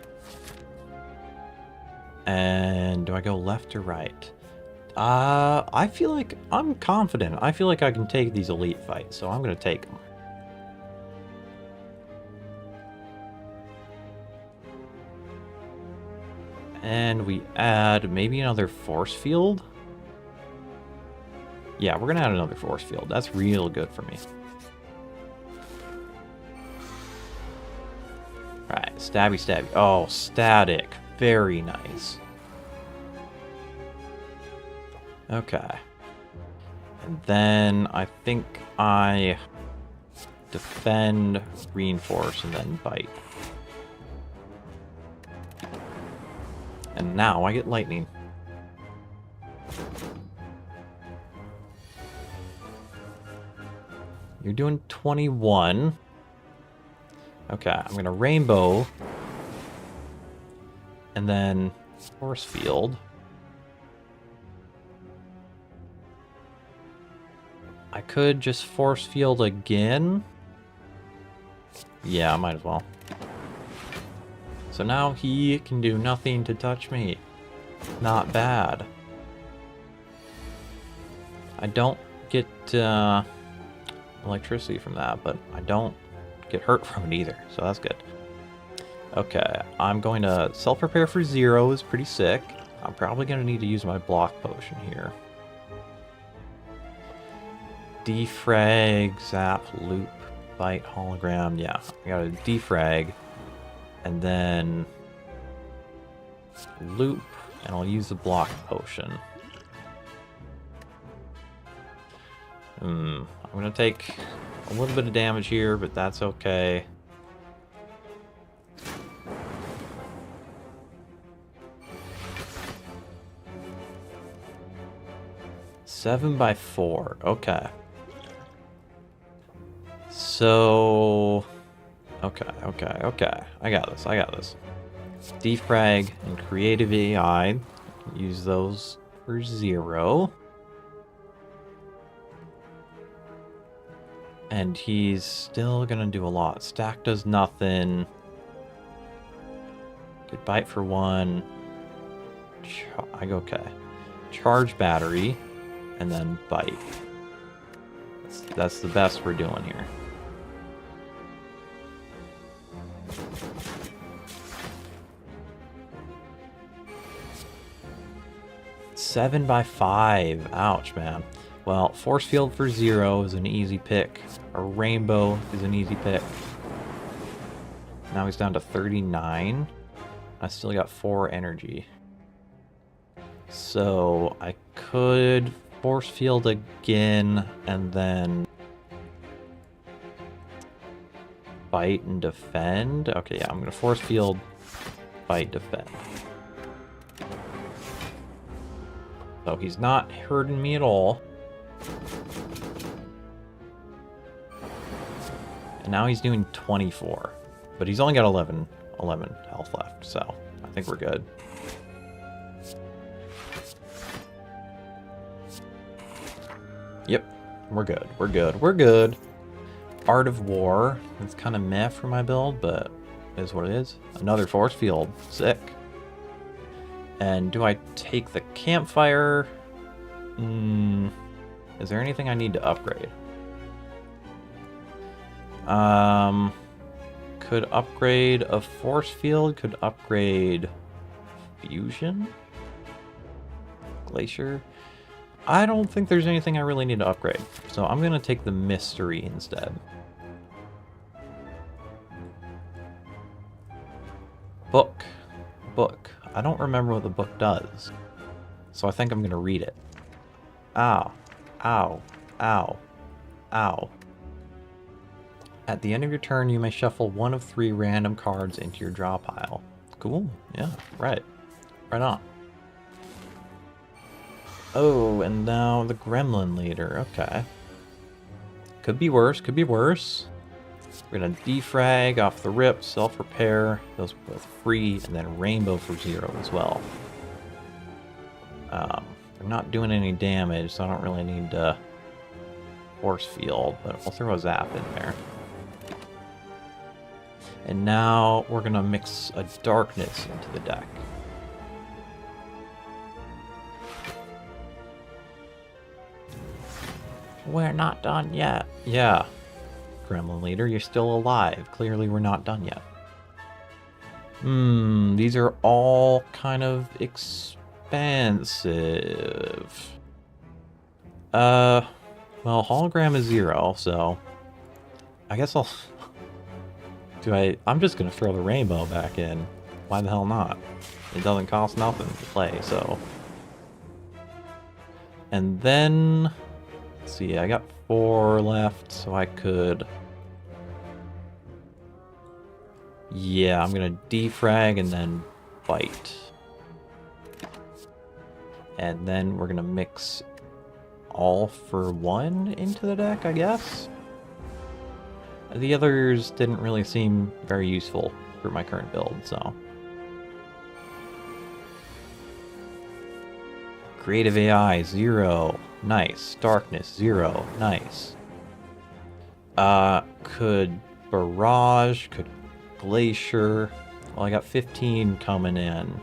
And do I go left or right? I feel like I'm confident. I feel like I can take these elite fights, so I'm going to take them. And we add maybe another force field? Yeah, we're going to add another force field. That's real good for me. Alright, stabby stabby. Oh, static. Very nice. Okay. And then I think I defend, reinforce, and then bite. And now I get lightning. You're doing 21. Okay, I'm going to rainbow. And then force field. I could just force field again. Yeah, I might as well. So now he can do nothing to touch me. Not bad. I don't get electricity from that, but I don't get hurt from it either, so that's good. Okay, I'm going to self-prepare for 0 is pretty sick. I'm probably going to need to use my block potion here. Defrag, zap, loop, bite, hologram. Yeah, I got a defrag. And then loop, and I'll use the block potion. I'm going to take a little bit of damage here, but that's okay. Seven by 4. Okay. So... Okay. I got this. Defrag and Creative AI. Use those for 0. And he's still gonna do a lot. Stack does nothing. Good bite for 1. I go okay. Charge battery, and then bite. That's the best we're doing here. Seven by 5. Ouch, man. Well, force field for 0 is an easy pick. A rainbow is an easy pick. Now he's down to 39. I still got 4 energy. So I could force field again and then bite and defend. Okay, yeah, I'm gonna force field, bite, defend. So he's not hurting me at all. And now he's doing 24. But he's only got 11 health left, so I think we're good. Yep, we're good. We're good. We're good. Art of War. It's kind of meh for my build, but it is what it is. Another force field. Sick. And do I take the campfire? Is there anything I need to upgrade? Could upgrade a force field. Could upgrade fusion. Glacier. I don't think there's anything I really need to upgrade. So I'm going to take the mystery instead. Book. Book. I don't remember what the book does. So I think I'm going to read it. Ow. Ow. Ow. Ow. At the end of your turn, you may shuffle 1 of 3 random cards into your draw pile. Cool. Yeah, right. Right on. Oh, and now the Gremlin Leader. Okay. Could be worse. Could be worse. We're going to defrag off the rip, self-repair. Those are both free, and then rainbow for 0 as well. They're not doing any damage, so I don't really need to force field, but we'll throw a zap in there. And now we're going to mix a darkness into the deck. We're not done yet. Yeah. Gremlin Leader, you're still alive. Clearly we're not done yet. These are all kind of expensive. Well, hologram is 0, so I guess I'll... I'm just gonna throw the rainbow back in. Why the hell not? It doesn't cost nothing to play, so... And then... Let's see, I got 4 left, so I could... Yeah, I'm gonna defrag and then bite. And then we're gonna mix all for 1 into the deck, I guess? The others didn't really seem very useful for my current build, so... Creative AI, 0. Nice. Darkness, 0. Nice. Could Barrage, could Glacier. Well, I got 15 coming in.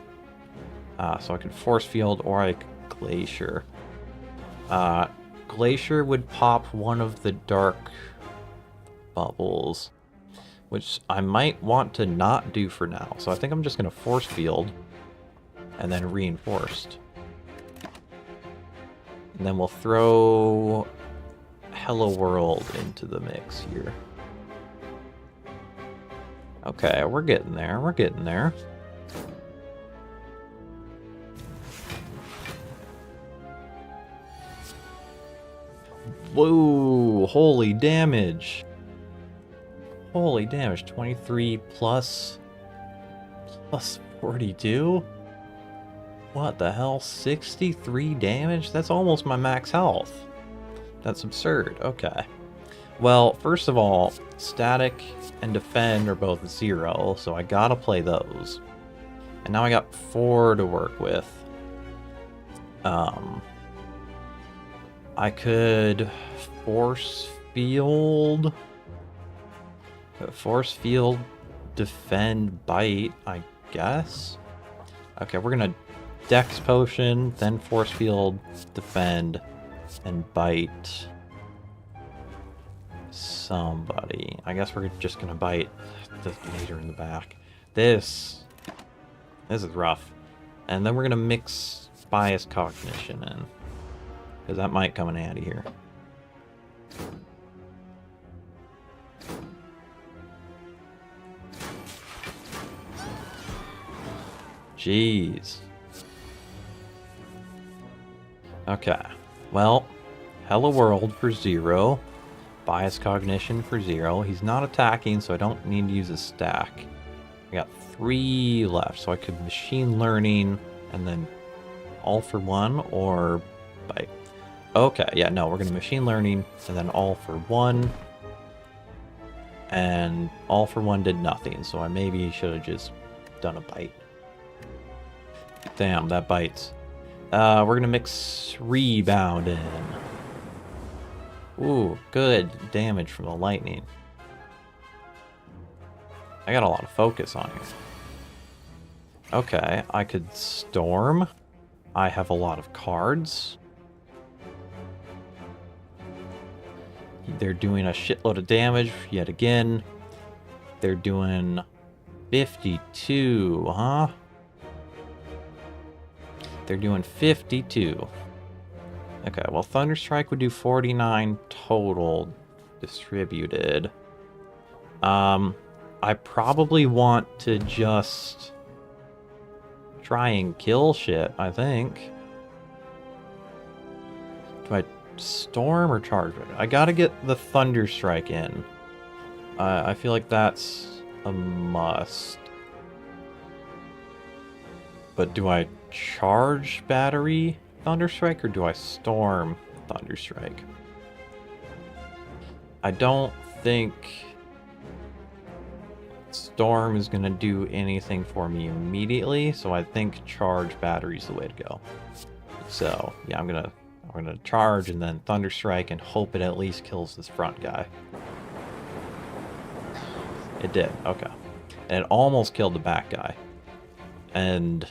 So I could Force Field or I could Glacier. Glacier would pop one of the dark bubbles, which I might want to not do for now. So I think I'm just going to Force Field and then Reinforced. And then we'll throw Hello World into the mix here. Okay, we're getting there. We're getting there. Whoa, holy damage. Holy damage, 23 plus 42? What the hell, 63 damage? That's almost my max health. That's absurd, okay. Well, first of all, static and defend are both 0, so I gotta play those. And now I got 4 to work with. I could force field. Force field, defend, bite, I guess. Okay, we're gonna dex potion, then force field, defend, and bite somebody. I guess we're just gonna bite the leader in the back. This is rough. And then we're gonna mix bias cognition in, because that might come in handy here. Jeez. Okay. Well, Hello World for 0. Bias Cognition for 0. He's not attacking, so I don't need to use a stack. I got 3 left, so I could Machine Learning and then All for 1 or Bite. Okay, yeah, no, we're going to Machine Learning and then All for 1. And All for 1 did nothing, so I maybe should have just done a Bite. Damn, that bites. We're going to mix Rebound in. Ooh, good damage from the lightning. I got a lot of focus on here. Okay, I could Storm. I have a lot of cards. They're doing a shitload of damage yet again. They're doing 52, huh? They're doing 52. Okay, well, Thunderstrike would do 49 total distributed. I probably want to just try and kill shit, I think. Do I Storm or Charge it? I gotta get the Thunderstrike in. I feel like that's a must. But do I Charge Battery Thunderstrike or do I Storm Thunderstrike? I don't think Storm is going to do anything for me immediately, so I think Charge Battery is the way to go. So, yeah, I'm gonna charge and then Thunderstrike and hope it at least kills this front guy. It did, okay. And it almost killed the back guy. And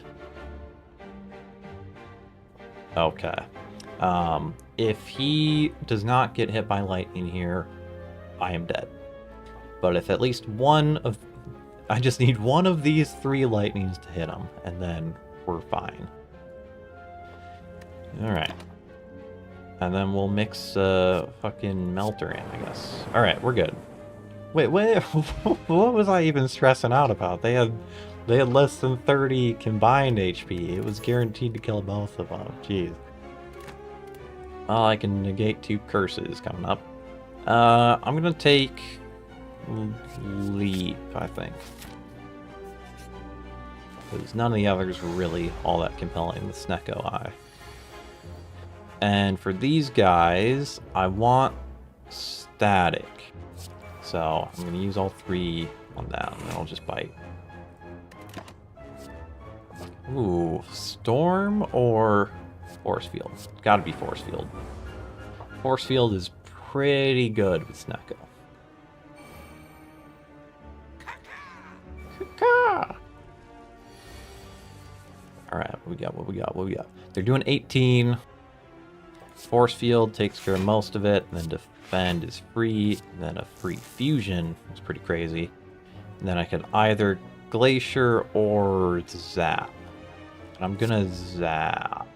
okay. If he does not get hit by lightning here, I am dead. But if at least one of... I just need one of these 3 lightnings to hit him, and then we're fine. Alright. And then we'll mix fucking Melter in, I guess. Alright, we're good. Wait, what was I even stressing out about? They had less than 30 combined HP. It was guaranteed to kill both of them. Jeez. Well, I can negate 2 curses coming up. I'm gonna take Leap, I think. Because none of the others were really all that compelling with Snecko Eye. And for these guys, I want Static. So I'm gonna use all 3 on that, and then I'll just bite. Ooh, Storm or Force Field? Gotta be Force Field. Force Field is pretty good with Snecko. Alright, what we got? They're doing 18. Force Field takes care of most of it, and then Defend is free, and then a free Fusion is pretty crazy. And then I could either Glacier or Zap. I'm gonna Zap.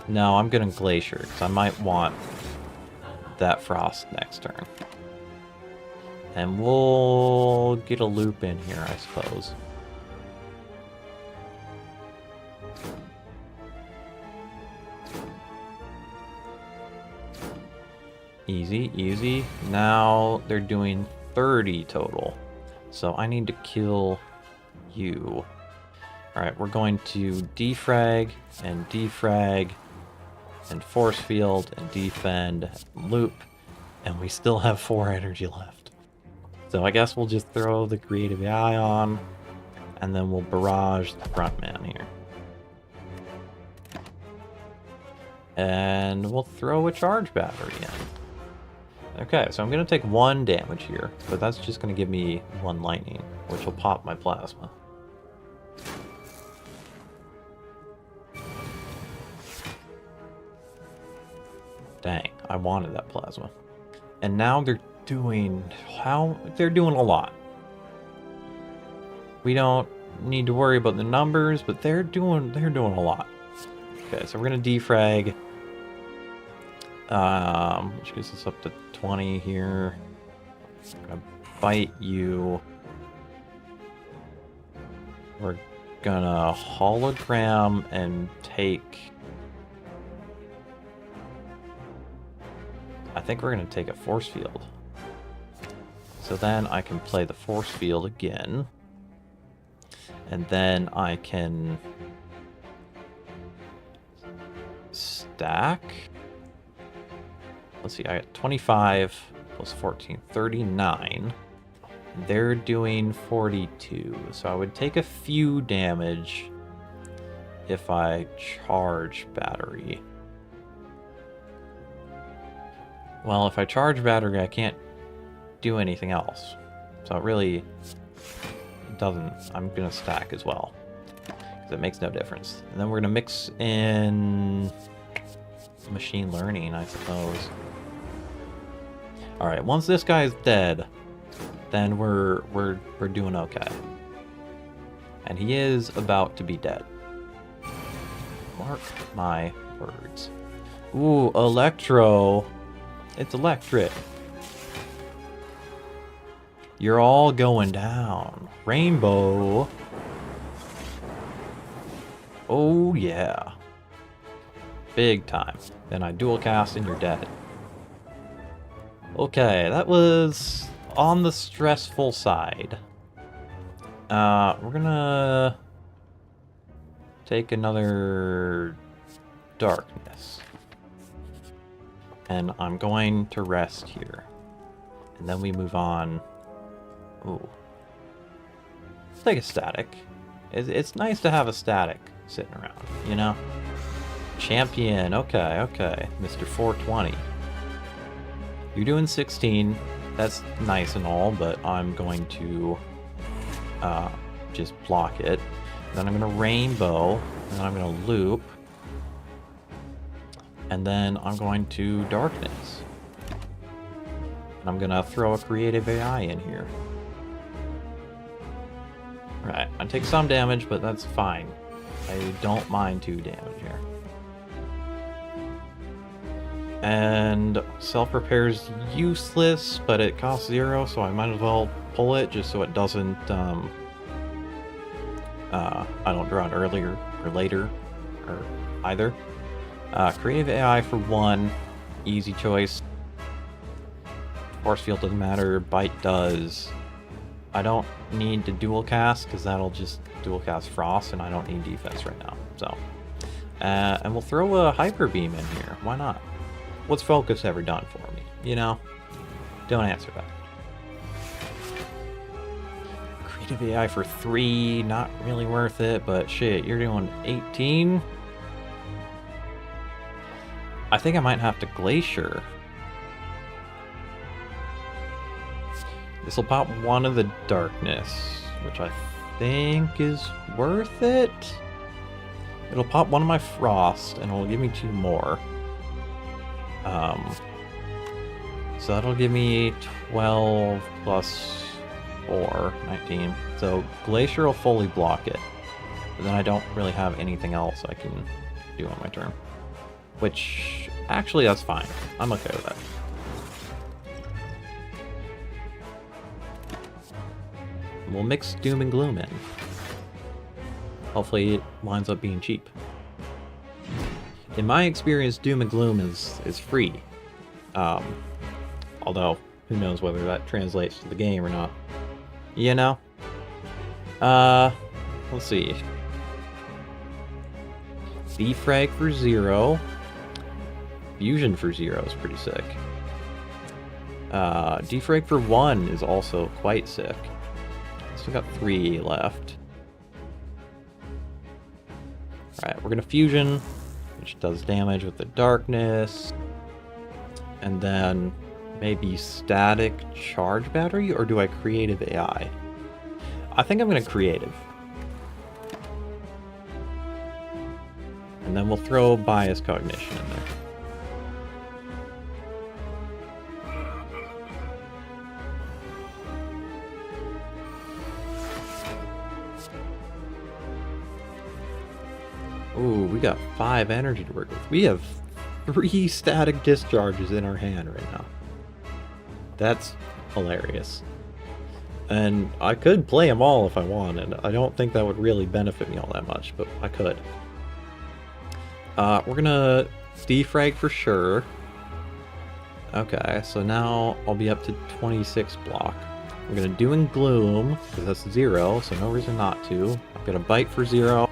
No, I'm gonna Glacier, because I might want that Frost next turn. And we'll get a loop in here, I suppose. Easy, easy. Now they're doing 30 total. So I need to kill you. Alright, we're going to defrag and force field and defend and loop. And we still have 4 energy left. So I guess we'll just throw the creative eye on, and then we'll barrage the front man here. And we'll throw a charge battery in. Okay, so I'm going to take 1 damage here, but that's just going to give me 1 lightning, which will pop my plasma. Dang, I wanted that plasma. And now they're doing... They're doing a lot. We don't need to worry about the numbers, but they're doing a lot. Okay, so we're going to defrag. Which gets us up to 20 here. I'm going to bite you. We're going to hologram and take... I think we're going to take a force field. So then I can play the force field again. And then I can stack. Let's see, I got 25 plus 14, 39. They're doing 42. So I would take a few damage if I charge battery. Well, if I charge battery, I can't do anything else. So it really doesn't. I'm going to stack as well, because it makes no difference. And then we're going to mix in machine learning, I suppose. Alright, once this guy's dead, then we're doing okay. And he is about to be dead. Mark my words. Ooh, Electro. It's electric. You're all going down. Rainbow. Oh, yeah. Big time. Then I dual cast and you're dead. Okay, that was on the stressful side. We're gonna take another darkness. And I'm going to rest here. And then we move on. Ooh. Let's take a static. It's nice to have a static sitting around, you know? Champion. Okay, okay. Mr. 420. You're doing 16. That's nice and all, but I'm going to just block it. Then I'm going to rainbow. And then I'm going to loop. And then I'm going to darkness. And I'm going to throw a creative AI in here. Right, I take some damage, but that's fine. I don't mind 2 damage here. And self-repair's useless, but it costs 0, so I might as well pull it just so it doesn't, I don't draw it earlier or later, or either. Creative AI for 1, easy choice. Force field doesn't matter, bite does. I don't need to dual cast, because that'll just dual cast Frost, and I don't need defense right now, so. And we'll throw a Hyper Beam in here, why not? What's Focus ever done for me, you know? Don't answer that. Creative AI for 3, not really worth it, but shit, you're doing 18? I think I might have to Glacier. This will pop 1 of the darkness, which I think is worth it. It'll pop 1 of my Frost, and it'll give me 2 more. So that'll give me 12 plus 4, 19. So Glacier will fully block it. But then I don't really have anything else I can do on my turn. Which, actually, that's fine. I'm okay with that. We'll mix Doom and Gloom in. Hopefully it winds up being cheap. In my experience, Doom and Gloom is free. Although, who knows whether that translates to the game or not. You know? Let's see. Defrag for 0. Fusion for 0 is pretty sick. Defrag for 1 is also quite sick. Still got 3 left. Alright, we're gonna fusion which does damage with the darkness. And then maybe static charge battery, or do I creative AI? I think I'm going to creative. And then we'll throw bias cognition in there. Ooh, we got 5 energy to work with. We have 3 static discharges in our hand right now. That's hilarious. And I could play them all if I wanted. I don't think that would really benefit me all that much, but I could. We're gonna defrag for sure. Okay, so now I'll be up to 26 block. We're gonna do in gloom, because that's 0, so no reason not to. I'm gonna bite for 0.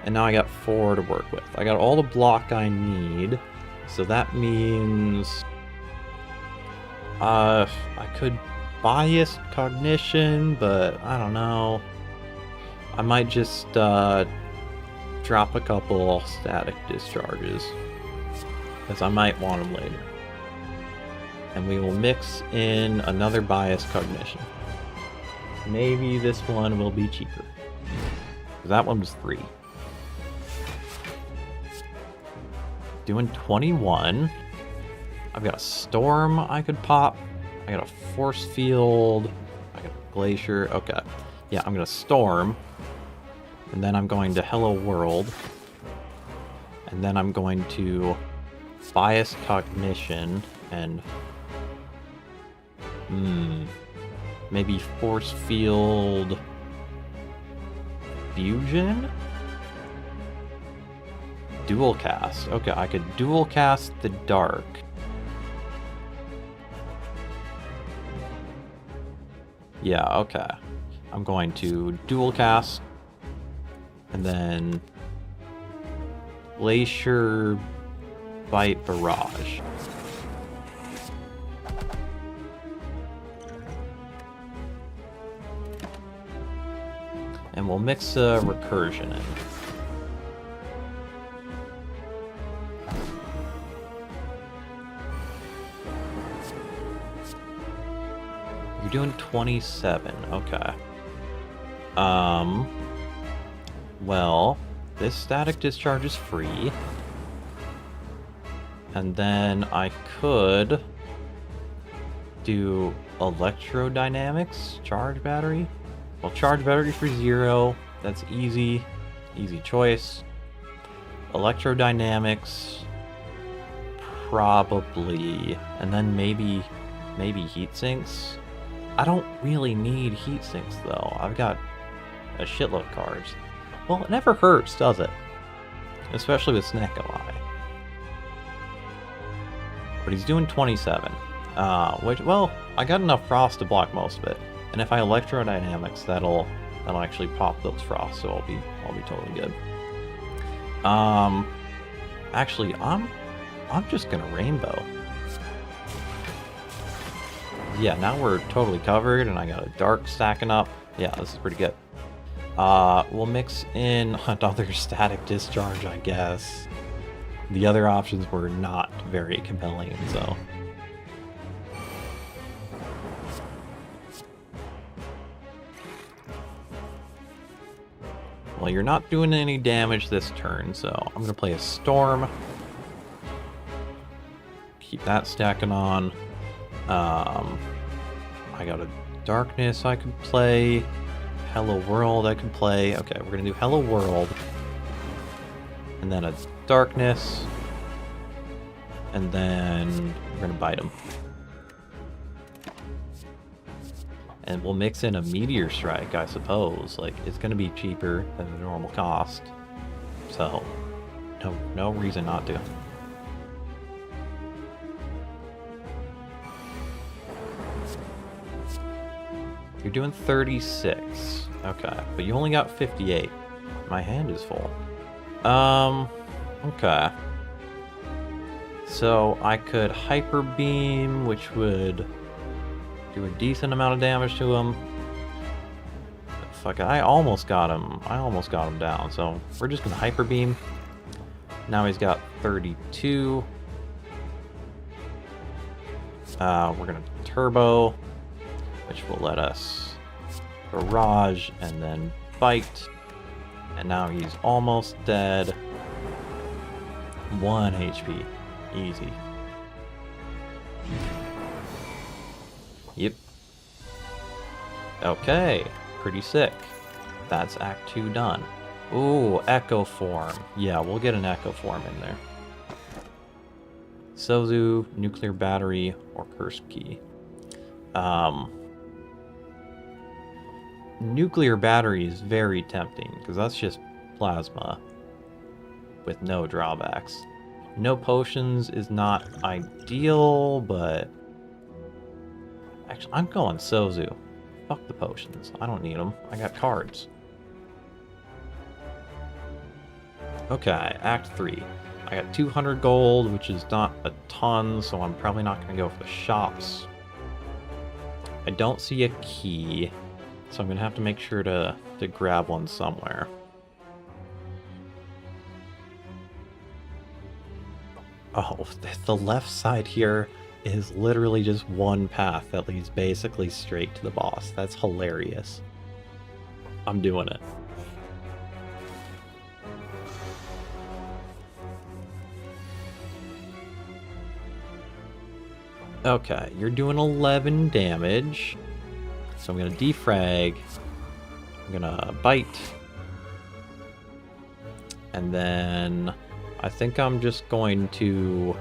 And now I got 4 to work with. I got all the block I need, so that means I could bias cognition, but I don't know. I might just drop a couple static discharges, because I might want them later. And we will mix in another bias cognition. Maybe this one will be cheaper. That one was 3. Doing 21. I've got a storm I could pop. I got a force field. I got a glacier. Okay. Yeah, I'm gonna storm. And then I'm going to Hello World. And then I'm going to bias cognition and maybe force field fusion? Dual cast. Okay, I could dual cast the dark. Yeah, okay. I'm going to dual cast and then Glacier Bite Barrage. And we'll mix recursion in. You're doing 27, okay. Well, this static discharge is free. And then I could do electrodynamics, charge battery. Well, charge battery for 0, that's easy choice. Electrodynamics, probably, and then maybe heat sinks. I don't really need heat sinks though. I've got a shitload of cards. Well, it never hurts, does it? Especially with Snack Ally. But he's doing 27. Which, well, I got enough frost to block most of it. And if I electrodynamics, that'll actually pop those frosts, so I'll be totally good. Actually, I'm just gonna rainbow. Yeah, now we're totally covered, and I got a dark stacking up. Yeah, this is pretty good. We'll mix in another static discharge, I guess. The other options were not very compelling, so. Well, you're not doing any damage this turn, so I'm gonna play a storm. Keep that stacking on. I got a darkness I could play. Hello World I could play. Okay, we're gonna do Hello World. And then a darkness. And then we're gonna bite him. And we'll mix in a Meteor Strike, I suppose. Like, it's gonna be cheaper than the normal cost. So, no reason not to. You're doing 36. Okay, but you only got 58. My hand is full. Okay. So I could Hyper Beam, which would do a decent amount of damage to him. Fuck it, I almost got him down, so we're just gonna Hyper Beam. Now he's got 32. We're gonna turbo, which will let us barrage and then bite. And now he's almost dead. 1 HP. Easy. Yep. Okay. Pretty sick. That's Act 2 done. Ooh, Echo Form. Yeah, we'll get an Echo Form in there. Sozu, Nuclear Battery, or Curse Key. Nuclear Battery is very tempting, because that's just plasma with no drawbacks. No potions is not ideal, but... Actually, I'm going Sozu. Fuck the potions. I don't need them. I got cards. Okay, Act 3. I got 200 gold, which is not a ton, so I'm probably not going to go for the shops. I don't see a key, so I'm going to have to make sure to grab one somewhere. Oh, the left side here is literally just one path that leads basically straight to the boss. That's hilarious. I'm doing it. Okay, you're doing 11 damage. So I'm gonna defrag. I'm gonna bite. And then I think I'm just going to...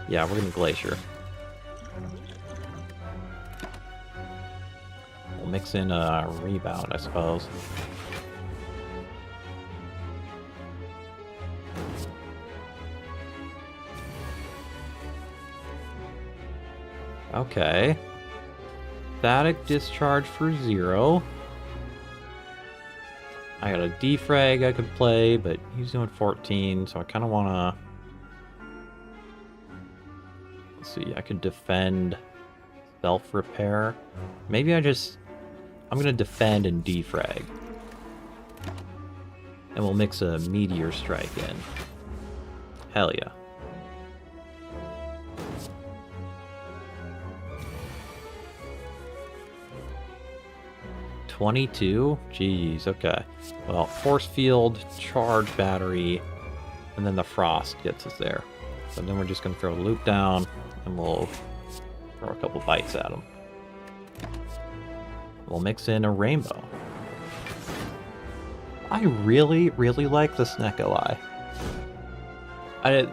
Yeah, we're gonna Glacier. We'll mix in a Rebound, I suppose. Okay. Static Discharge for 0. I got a defrag I could play, but he's doing 14, so I kind of want to... Let's see, I could defend, self-repair. Maybe I'm going to defend and defrag. And we'll mix a Meteor Strike in. Hell yeah. $22? Jeez, okay. Well, Force Field, Charge Battery, and then the Frost gets us there. So then we're just going to throw a loop down, and we'll throw a couple bites at him. We'll mix in a Rainbow. I really, really like the Snecko Eye.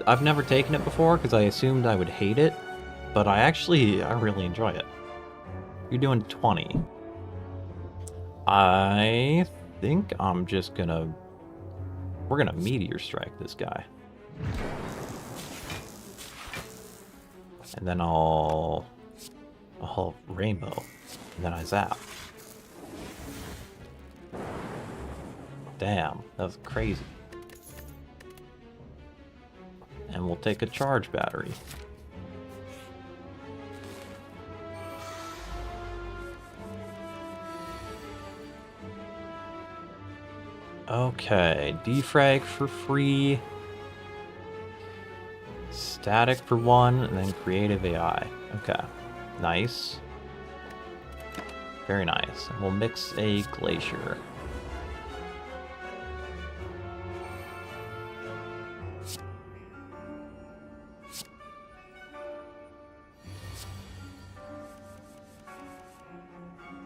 I've never taken it before because I assumed I would hate it, but I really enjoy it. You're doing 20. I think I'm just gonna... We're gonna Meteor Strike this guy. And then I'll Rainbow. And then I Zap. Damn, that was crazy. And we'll take a Charge Battery. Okay, defrag for free, static for 1, and then creative AI. Okay, nice. Very nice. And we'll mix a Glacier.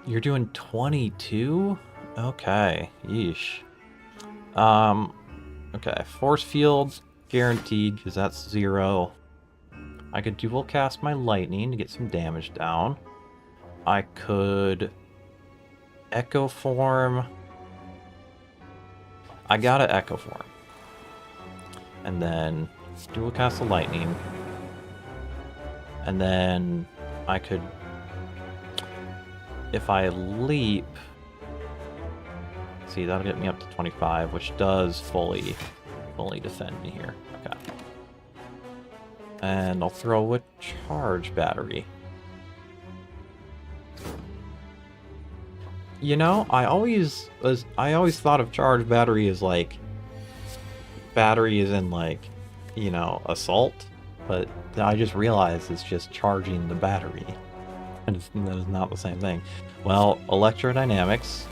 You're doing 22? Okay, yeesh. Okay, Force Field, guaranteed, because that's 0. I could dual cast my Lightning to get some damage down. I could Echo Form. I gotta Echo Form. And then dual cast the Lightning. And then I could, if I leap... See, that'll get me up to 25, which does fully defend me here. Okay. And I'll throw a Charge Battery. You know, I always thought of Charge Battery as like battery is in, like, you know, assault, but I just realized it's just charging the battery. And that is not the same thing. Well, electrodynamics,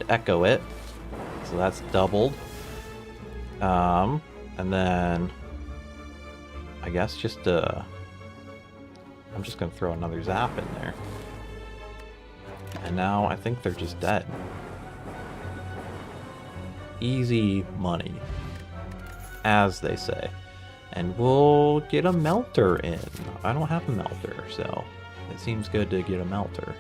echo it, so that's doubled. And then I guess just I'm just gonna throw another zap in there. And now I think they're just dead. Easy money, as they say. And we'll get a melter in. I don't have a melter, so it seems good to get a melter.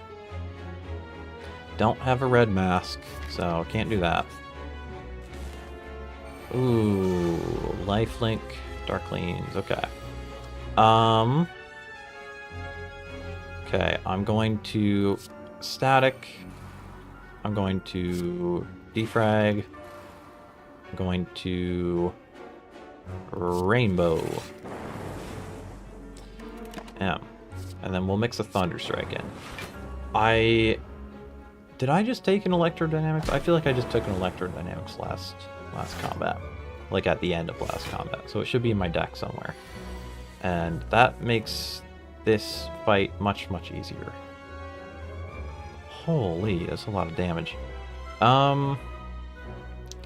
Don't have a red mask, so can't do that. Ooh, lifelink, darklings, okay. Okay, I'm going to static. I'm going to defrag. I'm going to rainbow. Yeah. And then we'll mix a thunderstrike in. Did I just take an electrodynamics? I feel like I just took an electrodynamics last combat. Like at the end of last combat. So it should be in my deck somewhere. And that makes this fight much, much easier. Holy, that's a lot of damage. Okay,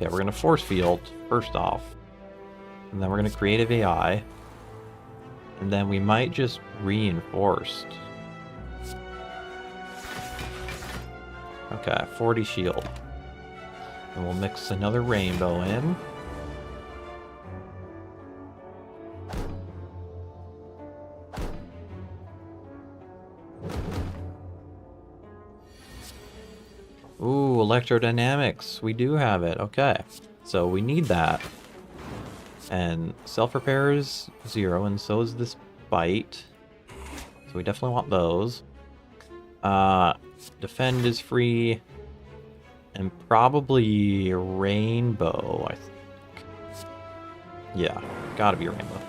we're gonna force field first off. And then we're gonna creative AI. And then we might just reinforced. Okay, 40 shield. And we'll mix another rainbow in. Ooh, electrodynamics. We do have it. Okay. So we need that. And self-repair is 0, and so is this bite. So we definitely want those. Defend is free. And probably rainbow, I think. Yeah, gotta be a rainbow.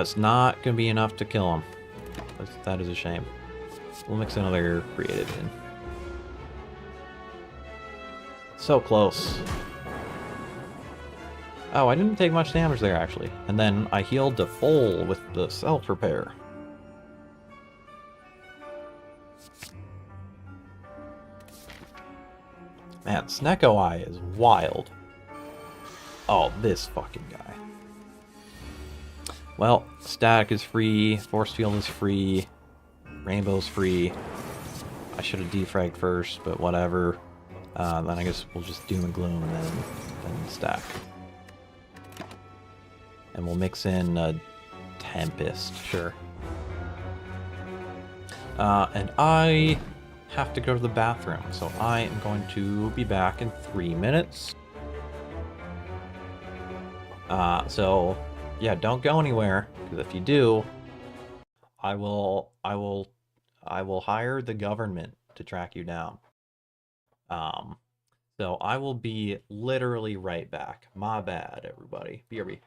It's not gonna be enough to kill him. That is a shame. We'll mix another creative in. So close. Oh, I didn't take much damage there, actually. And then I healed to full with the self-repair. Man, Snecko Eye is wild. Oh, this fucking guy. Well, static is free, force field is free, rainbow's free. I should have defragged first, but whatever. Then I guess we'll just doom and gloom and then stack. And we'll mix in a Tempest, sure. And I have to go to the bathroom, so I am going to be back in 3 minutes. So yeah, don't go anywhere, because if you do, I will hire the government to track you down. So I will be literally right back. My bad, everybody. BRB.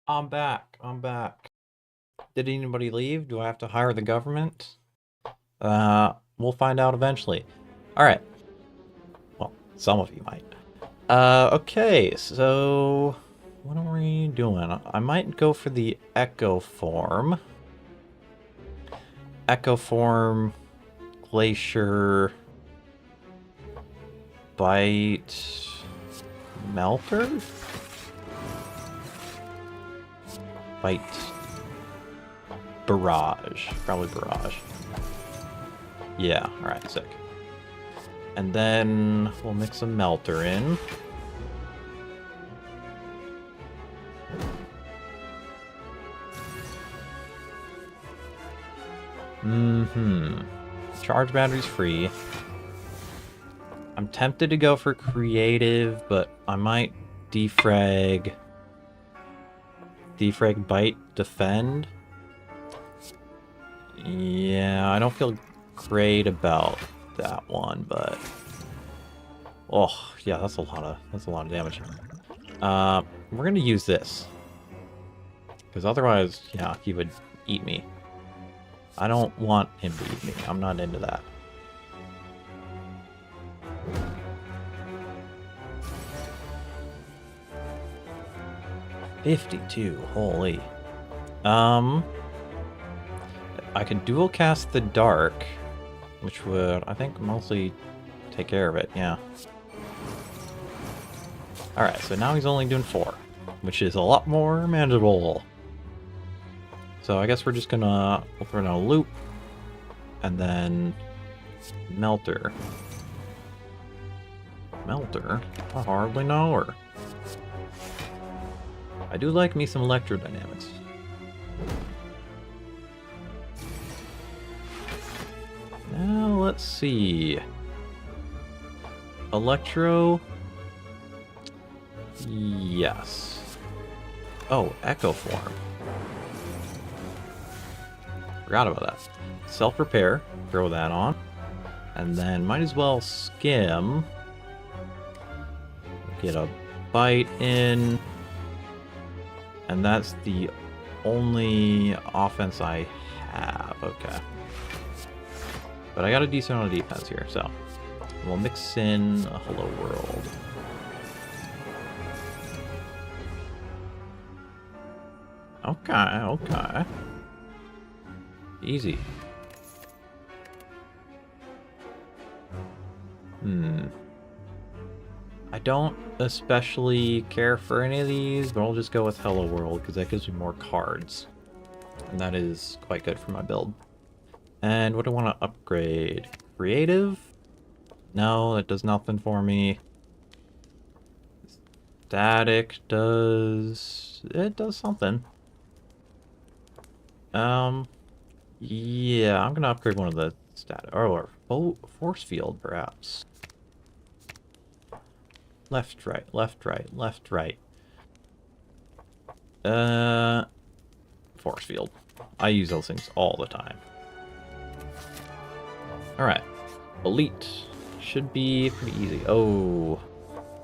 I'm back. I'm back. Did anybody leave? Do I have to hire the government? We'll find out eventually. Alright. Well, some of you might. Okay, so... what are we doing? I might go for the Echo form. Echo form... Glacier... Bite... Melter? Bite... Barrage. Probably Barrage. Yeah, alright, sick. And then we'll mix a Melter in. Charge battery's free. I'm tempted to go for creative, but I might defrag... Defrag, bite, defend. Yeah, I don't feel great about that one, but... oh, yeah, that's a lot of damage. We're gonna use this. Because otherwise, yeah, he would eat me. I don't want him to eat me. I'm not into that. $52, holy. I could dual cast the dark, which would, I think, mostly take care of it, yeah. Alright, so now he's only doing 4, which is a lot more manageable. So I guess we're just gonna, we'll throw in a loop, and then Melter. Melter? I hardly know her. I do like me some electrodynamics. Now, let's see. Electro? Yes. Oh, Echo form. Forgot about that. Self-repair, throw that on. And then might as well skim. Get a bite in. And that's the only offense I have. Okay. But I got a decent amount of defense here, so we'll mix in a Hello World. Okay, okay. Easy. I don't especially care for any of these, but I'll just go with Hello World because that gives me more cards. And that is quite good for my build. And what do I want to upgrade? Creative? No, that does nothing for me. Static does... it does something. Yeah, I'm gonna upgrade one of the static... or force field, perhaps. Left, right, left, right, left, right. Force field. I use those things all the time. Alright. Elite. Should be pretty easy. Oh.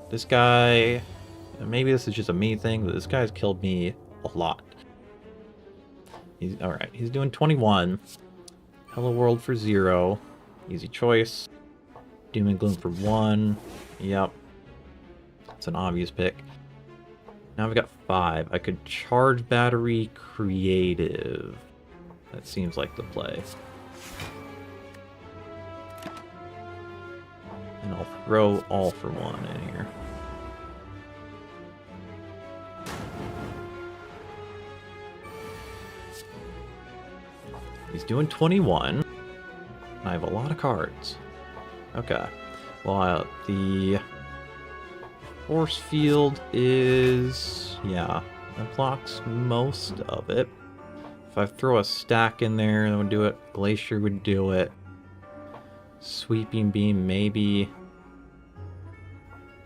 This guy... maybe this is just a me thing, but this guy's killed me a lot. He's alright. He's doing 21. Hello World for 0. Easy choice. Doom and Gloom for 1. Yep. It's an obvious pick. Now we've got 5. I could charge battery creative. That seems like the play. And I'll throw all for 1 in here. He's doing 21. I have a lot of cards. Okay. Well, the force field is... yeah, that blocks most of it. If I throw a stack in there, that would do it. Glacier would do it. Sweeping beam, maybe.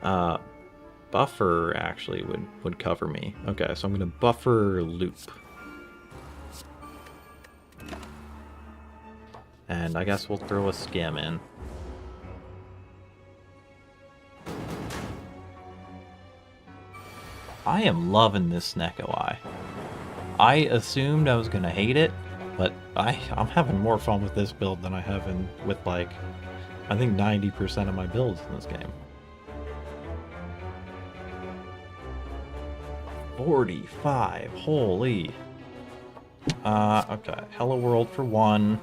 Buffer actually would cover me. Okay, so I'm gonna buffer loop. And I guess we'll throw a skim in. I am loving this Snecko Eye. I assumed I was gonna hate it, but I'm having more fun with this build than I have with like, I think 90% of my builds in this game. 45, holy. Okay, Hello World for 1.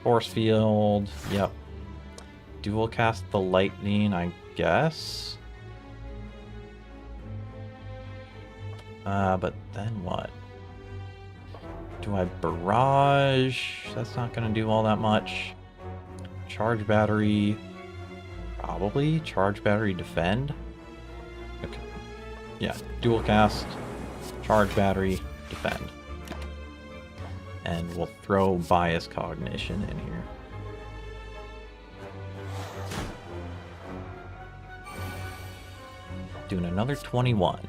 Force Field, yep. Dual cast the Lightning, I guess. But then what? Do I Barrage? That's not gonna do all that much. Charge Battery, probably. Charge Battery Defend. Okay. Yeah, dual cast, Charge Battery, Defend. And we'll throw Bias Cognition in here. Doing another 21.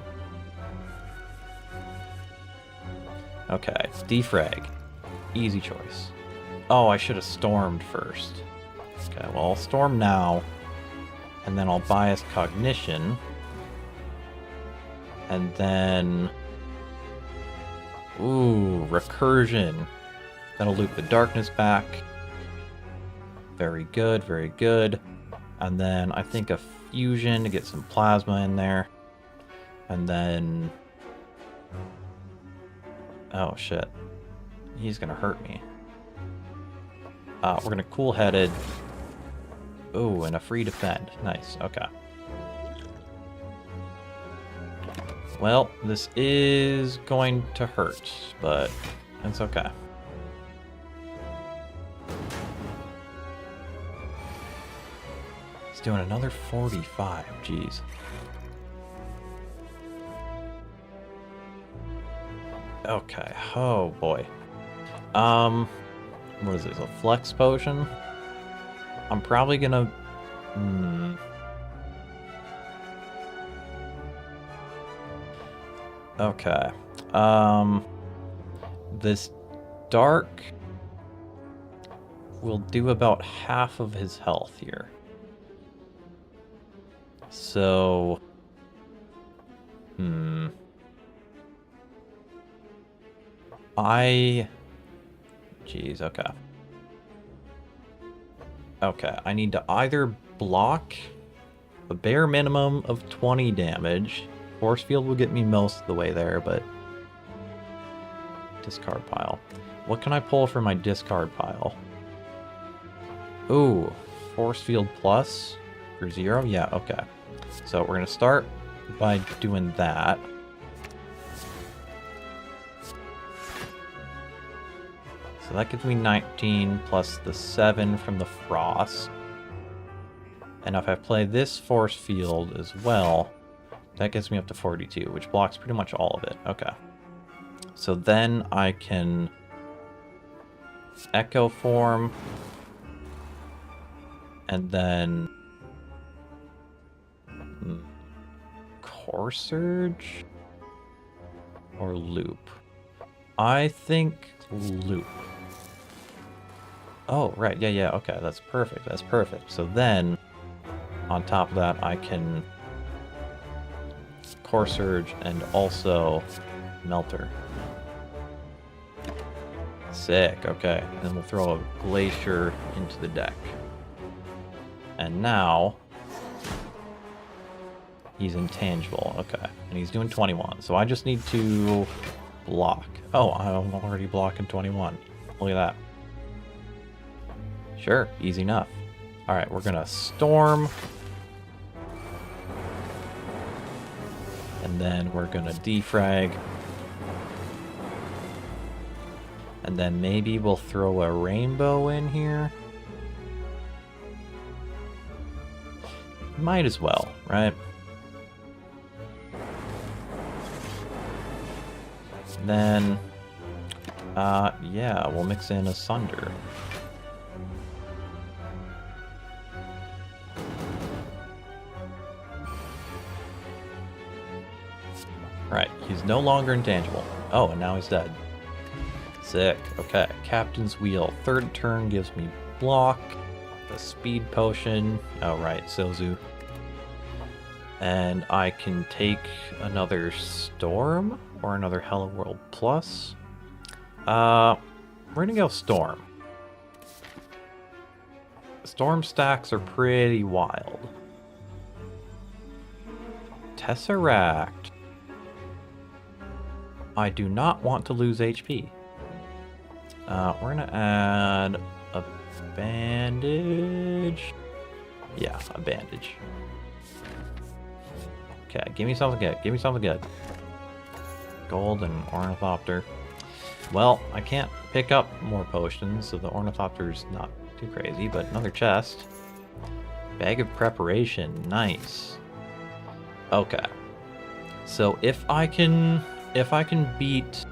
Okay, defrag. Easy choice. Oh, I should have stormed first. Okay, well, I'll storm now. And then I'll Bias Cognition. And then... Ooh, Recursion. That'll loop the darkness back. Very good, very good. And then I think a fusion to get some plasma in there. And then... Oh, shit. He's gonna hurt me. We're gonna cool-headed. Ooh, and a free defend. Nice, okay. Well, this is going to hurt, but it's okay. He's doing another 45, jeez. Okay, oh boy. What is this, a flex potion? I'm probably gonna... Okay. This dark will do about half of his health here. So... Jeez, okay. Okay, I need to either block a bare minimum of 20 damage. Force Field will get me most of the way there, but... Discard pile. What can I pull from my discard pile? Ooh, Force Field Plus for 0? Yeah, okay. So we're going to start by doing that. So that gives me 19 plus the 7 from the Frost. And if I play this Force Field as well, that gets me up to 42, which blocks pretty much all of it. Okay. So then I can Echo Form, and then Core Surge or Loop. I think Loop. Oh, right, yeah, okay, that's perfect, that's perfect. So then, on top of that, I can Core Surge and also Melter. Sick, okay. Then we'll throw a Glacier into the deck. And now, he's intangible, okay. And he's doing 21, so I just need to block. Oh, I'm already blocking 21. Look at that. Sure, easy enough. Alright, we're gonna Storm. And then we're gonna defrag. And then maybe we'll throw a Rainbow in here. Might as well, right? And then, yeah, we'll mix in a Sunder. Right, he's no longer intangible. Oh, and now he's dead. Sick. Okay, Captain's Wheel. Third turn gives me block. The Speed Potion. Oh, right, Sozu. And I can take another Storm? or another Hello World Plus. We're gonna go Storm. Storm stacks are pretty wild. Tesseract. I do not want to lose HP. We're gonna add a bandage. Yeah, a bandage. Okay, give me something good. Give me something good. Gold and Ornithopter. Well, I can't pick up more potions, so the Ornithopter's not too crazy, but another chest. Bag of Preparation. Nice. Okay. So if I can beat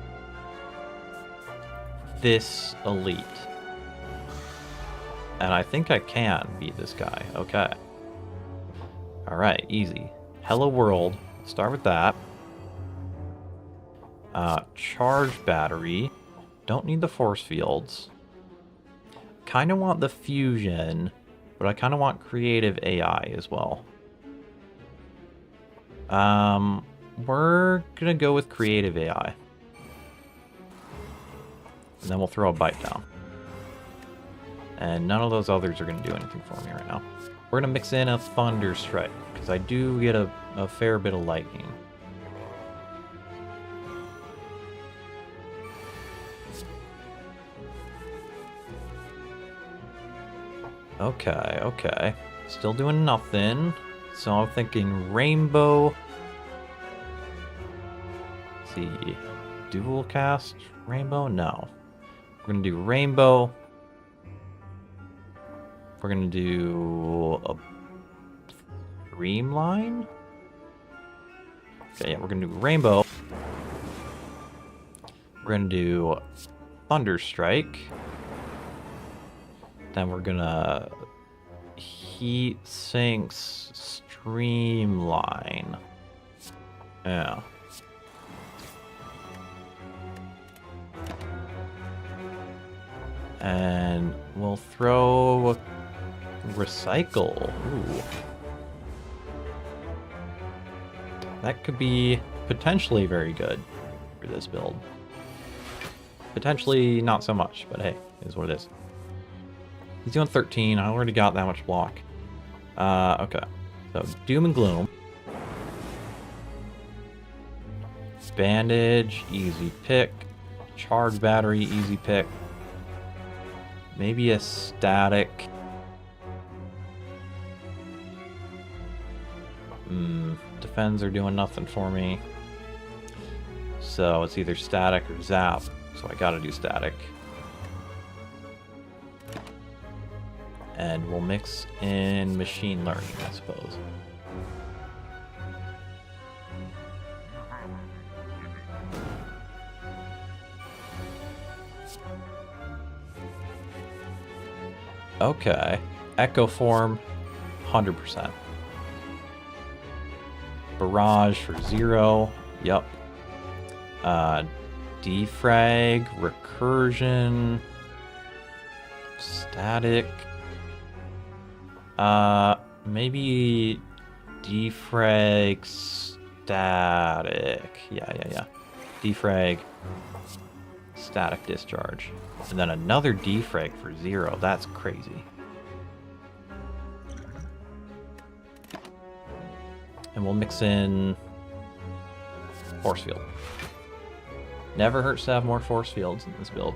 this elite, and I think I can beat this guy. Okay. Alright, easy. Hello World. Start with that. Charge battery. Don't need the force fields. Kind of want the fusion, but I kind of want creative AI as well. We're gonna go with creative AI. And then we'll throw a bite down. And none of those others are gonna do anything for me right now. We're gonna mix in a Thunder Strike, because I do get a fair bit of lightning. Okay, okay. Still doing nothing. So I'm thinking Rainbow. Let's see. Dual cast Rainbow? No. We're gonna do Rainbow. We're gonna do a Streamline. Okay, yeah, we're gonna do Rainbow. We're gonna do Thunder Strike. Then we're gonna Heat Sinks Streamline. Yeah. And we'll throw a Recycle. Ooh. That could be potentially very good for this build. Potentially not so much, but hey, it is what it is. He's doing 13. I already got that much block. Okay. So, Doom and Gloom. Bandage, easy pick. Charge battery, easy pick. Maybe a static. Defends are doing nothing for me. So, it's either static or zap. So, I gotta do static. And we'll mix in machine learning, I suppose. Okay. Echo form, 100%. Barrage for 0. Yup. Defrag, recursion, static. Maybe defrag static. Yeah. Defrag static discharge. And then another defrag for 0. That's crazy. And we'll mix in force field. Never hurts to have more force fields in this build.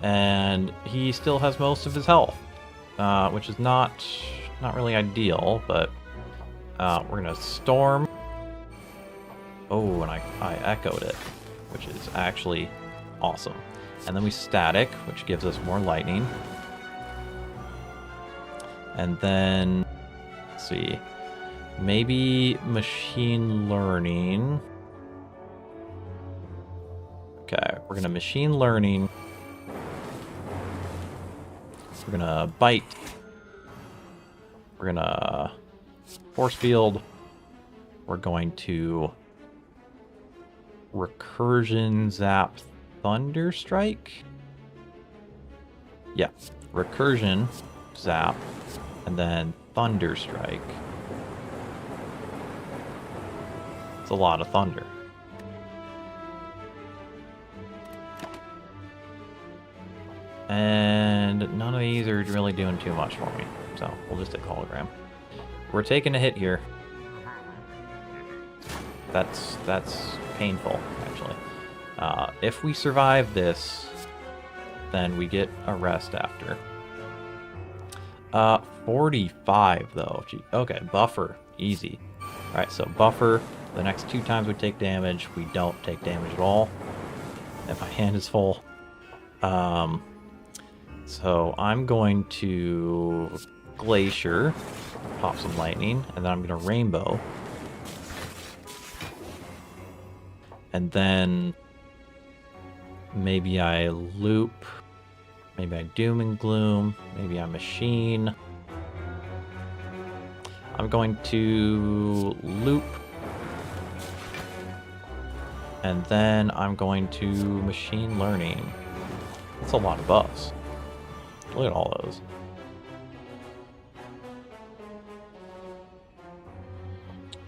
And he still has most of his health, which is not really ideal, but we're gonna storm. Oh, and I echoed it, which is actually awesome. And then we static, which gives us more lightning. And then, let's see, maybe machine learning. Okay, we're gonna machine learning. We're gonna bite. We're gonna force field. We're going to recursion zap thunder strike. Yeah, recursion zap and then thunder strike. It's a lot of thunder. And none of these are really doing too much for me. So we'll just take hologram. We're taking a hit here. That's painful, actually. If we survive this, then we get a rest after. 45 though. Gee, okay, buffer, easy. All right, so buffer. The next 2 times we take damage, we don't take damage at all. And my hand is full. So I'm going to Glacier, pop some lightning, and then I'm going to Rainbow. And then maybe I Loop, maybe I Doom and Gloom, maybe I Machine. I'm going to Loop. And then I'm going to Machine Learning. That's a lot of buffs. Look at all those.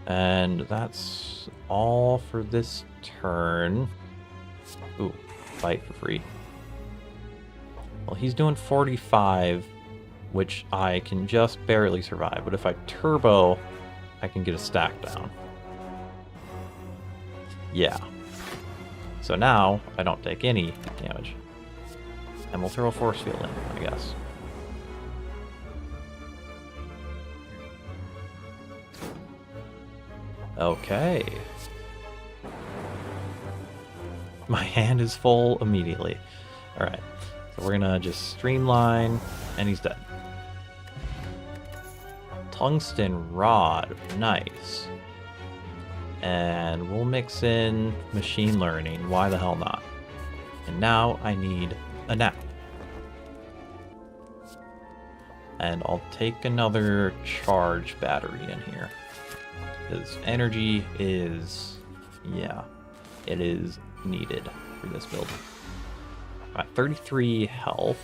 And that's all for this turn. Ooh, fight for free. Well, he's doing 45, which I can just barely survive. But if I turbo, I can get a stack down. Yeah. So now I don't take any damage. And we'll throw a force field in, I guess. Okay. My hand is full immediately. Alright. So we're gonna just streamline, and he's dead. Tungsten rod. Nice. And we'll mix in machine learning. Why the hell not? And now I need a nap. And I'll take another charge battery in here. Because energy is, yeah, it is needed for this build. Alright, 33 health.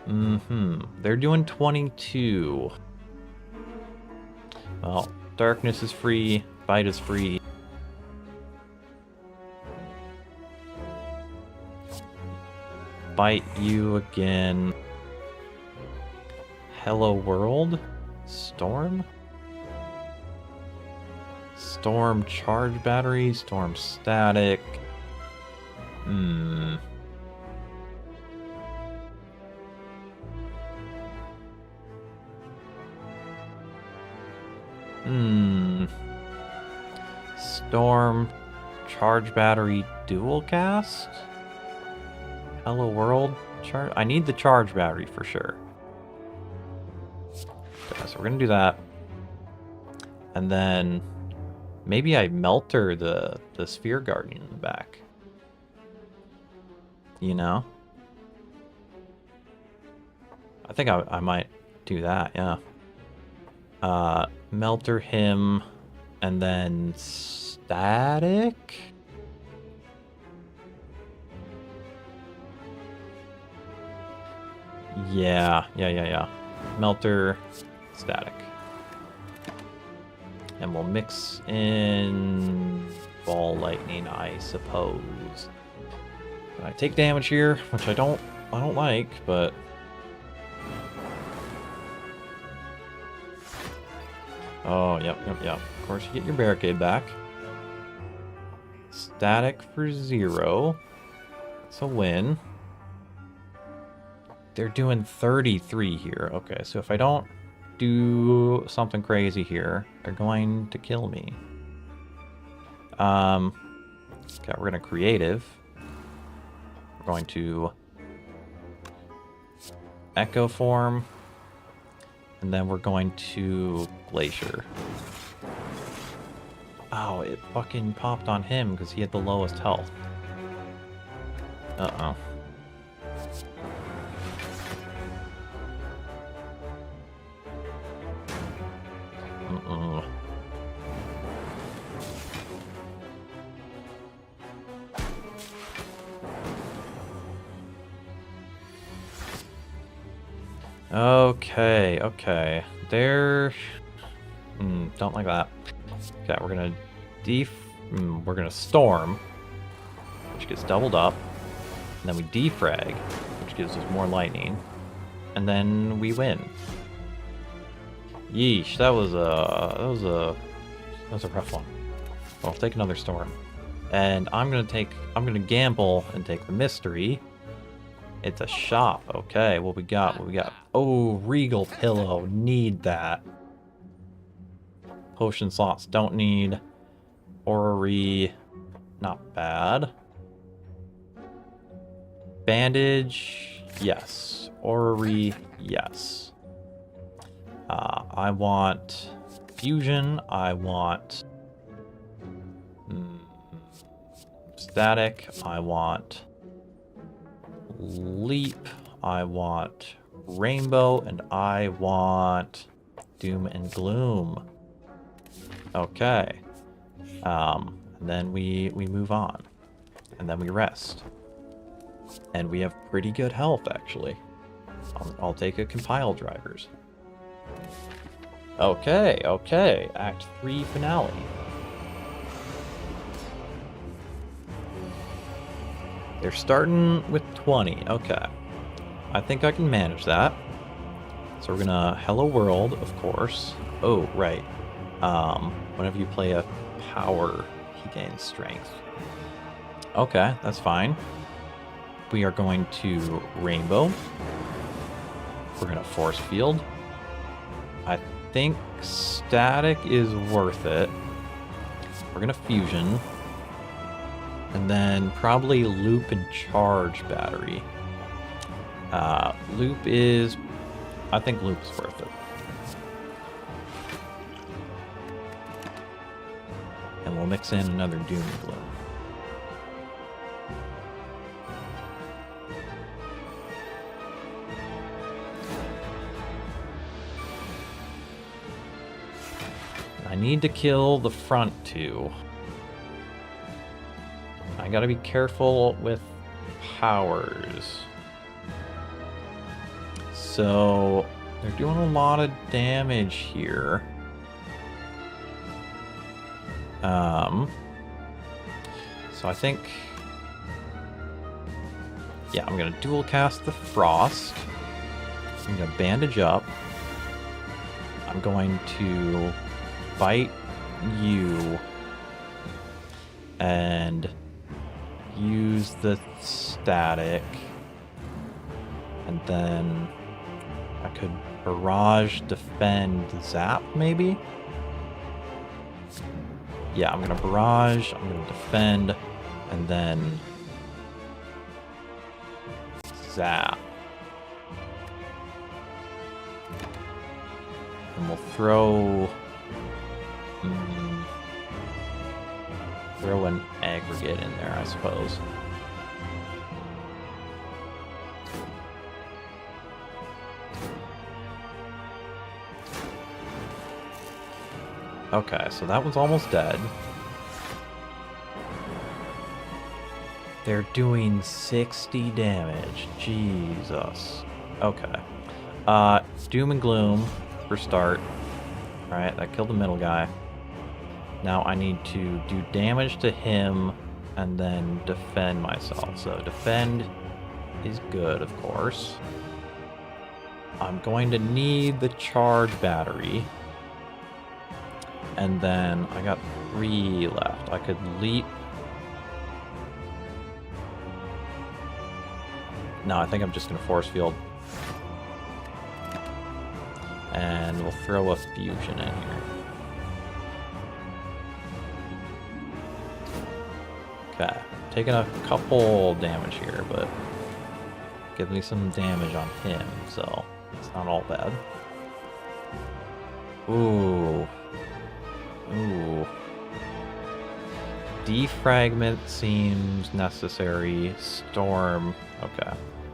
They're doing 22. Well, darkness is free, fight is free. Bite you again. Hello world? Storm? Storm charge battery, storm static. Storm charge battery dual cast? Hello world charge. I need the charge battery for sure. Okay, so we're gonna do that. And then maybe I melter the sphere guardian in the back. You know? I think I might do that, yeah. Melter him, and then static? Yeah. Melter, static. And we'll mix in ball lightning, I suppose. I take damage here, which I don't like, but oh, yep. Of course, you get your barricade back. Static for 0. It's a win. They're doing 33 here. Okay, so if I don't do something crazy here, they're going to kill me. Okay, we're gonna creative. We're going to echo form, and then we're going to glacier. Oh, it fucking popped on him because he had the lowest health. Uh-oh. Okay. There... don't like that. Okay, we're gonna we're gonna storm, which gets doubled up. And then we defrag, which gives us more lightning. And then we win. Yeesh, that was a rough one. Well, I'll take another storm. And I'm gonna gamble and take the mystery. It's a shop. Okay, what we got? What we got? Oh, Regal Pillow. Need that. Potion slots don't need. Orrery. Not bad. Bandage. Yes. Orrery. Yes. I want fusion. I want static. I want leap. I want rainbow, and I want doom and gloom. Okay. And then we move on, and then we rest, and we have pretty good health actually. I'll take a compile drivers. Okay, okay. Act 3 finale. They're starting with 20. Okay. I think I can manage that. So we're gonna Hello World, of course. Oh, right. Whenever you play a power, he gains strength. Okay, that's fine. We are going to Rainbow. We're gonna Force Field. I think Static is worth it. We're gonna Fusion. And then probably Loop and Charge Battery. Loop is... I think Loop's worth it. And we'll mix in another Doom and Gloom. I need to kill the front two. I gotta be careful with powers. So they're doing a lot of damage here. So I think, yeah, I'm gonna dual cast the Frost. I'm gonna bandage up. I'm going to bite you and use the static, and then I could barrage, defend, zap maybe? Yeah, I'm gonna barrage, I'm gonna defend, and then zap. And we'll throw an aggregate in there, I suppose. Okay, so that one's almost dead. They're doing 60 damage. Jesus. Okay. Doom and Gloom for start. Alright, that killed the middle guy. Now I need to do damage to him and then defend myself. So defend is good, of course. I'm going to need the charge battery. And then I got 3 left. I could leap. No, I think I'm just going to force field. And we'll throw a fusion in here. Okay, taking a couple damage here, but give me some damage on him, so it's not all bad. Ooh. Ooh. Defragment seems necessary. Storm. Okay.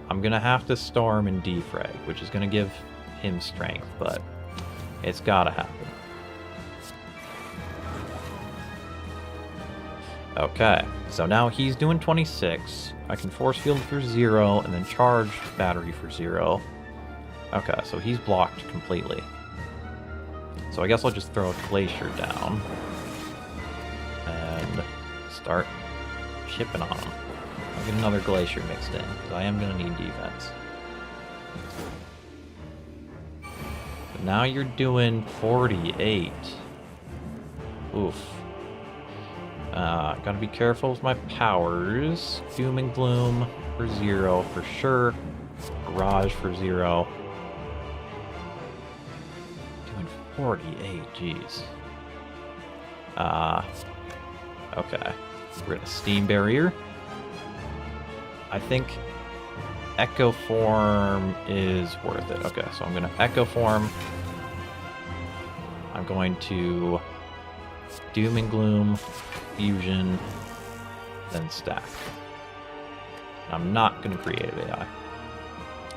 I'm gonna have to storm and defrag, which is gonna give him strength, but it's gotta happen. Okay, so now he's doing 26. I can force field for 0 and then charge battery for 0. Okay, so he's blocked completely. So I guess I'll just throw a glacier down. start chipping on him. I'll get another Glacier mixed in, because I am going to need defense. But now you're doing 48. Oof. Gotta be careful with my powers. Doom and Gloom for 0 for sure. Barrage for 0. Doing 48, jeez. Okay. We're gonna Steam Barrier. I think Echo Form is worth it. Okay, so I'm gonna Echo Form. I'm going to Doom and Gloom, Fusion, then Stack. I'm not gonna create AI.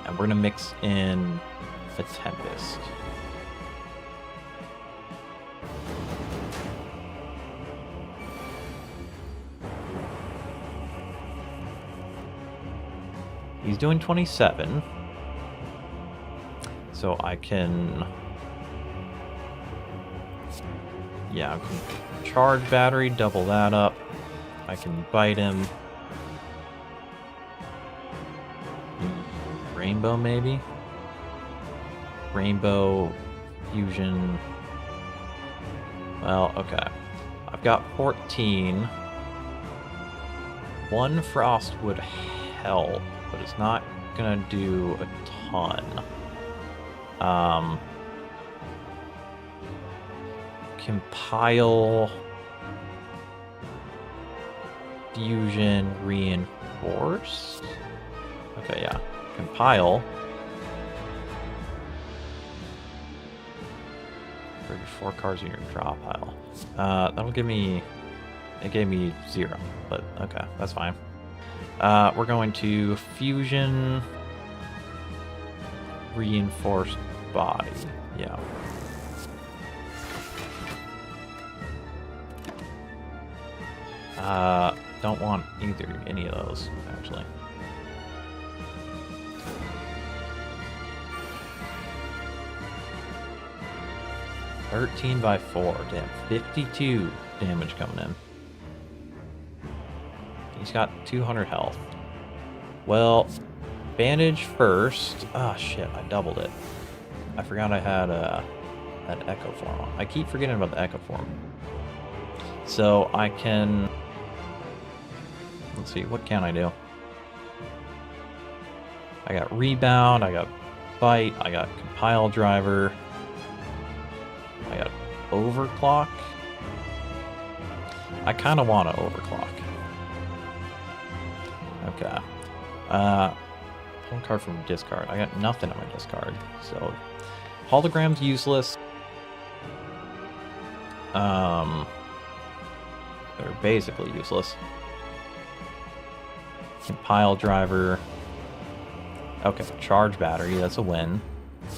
And we're gonna mix in a Tempest. He's doing 27. So I can... Yeah, I can charge battery, double that up. I can bite him. Rainbow, maybe? Rainbow, Fusion. Well, okay. I've got 14. One Frost would help, but it's not gonna do a ton. Compile, Fusion, Reinforce. Okay, yeah. Compile. 34 cards in your draw pile. That'll give me... It gave me 0, but okay, that's fine. We're going to Fusion, Reinforced Body. Yeah. Don't want any of those, actually. (13/4). Damn, 52 damage coming in. He's got 200 health. Well, bandage first. Ah, shit, I doubled it. I forgot I had that Echo Form on. I keep forgetting about the Echo Form. So I can... Let's see, what can I do? I got Rebound, I got Bite, I got Compile Driver, I got Overclock. I kind of want to Overclock. Okay. One card from discard. I got nothing on my discard, so Hologram's useless. They're basically useless. Compile Driver. Okay, Charge Battery, that's a win.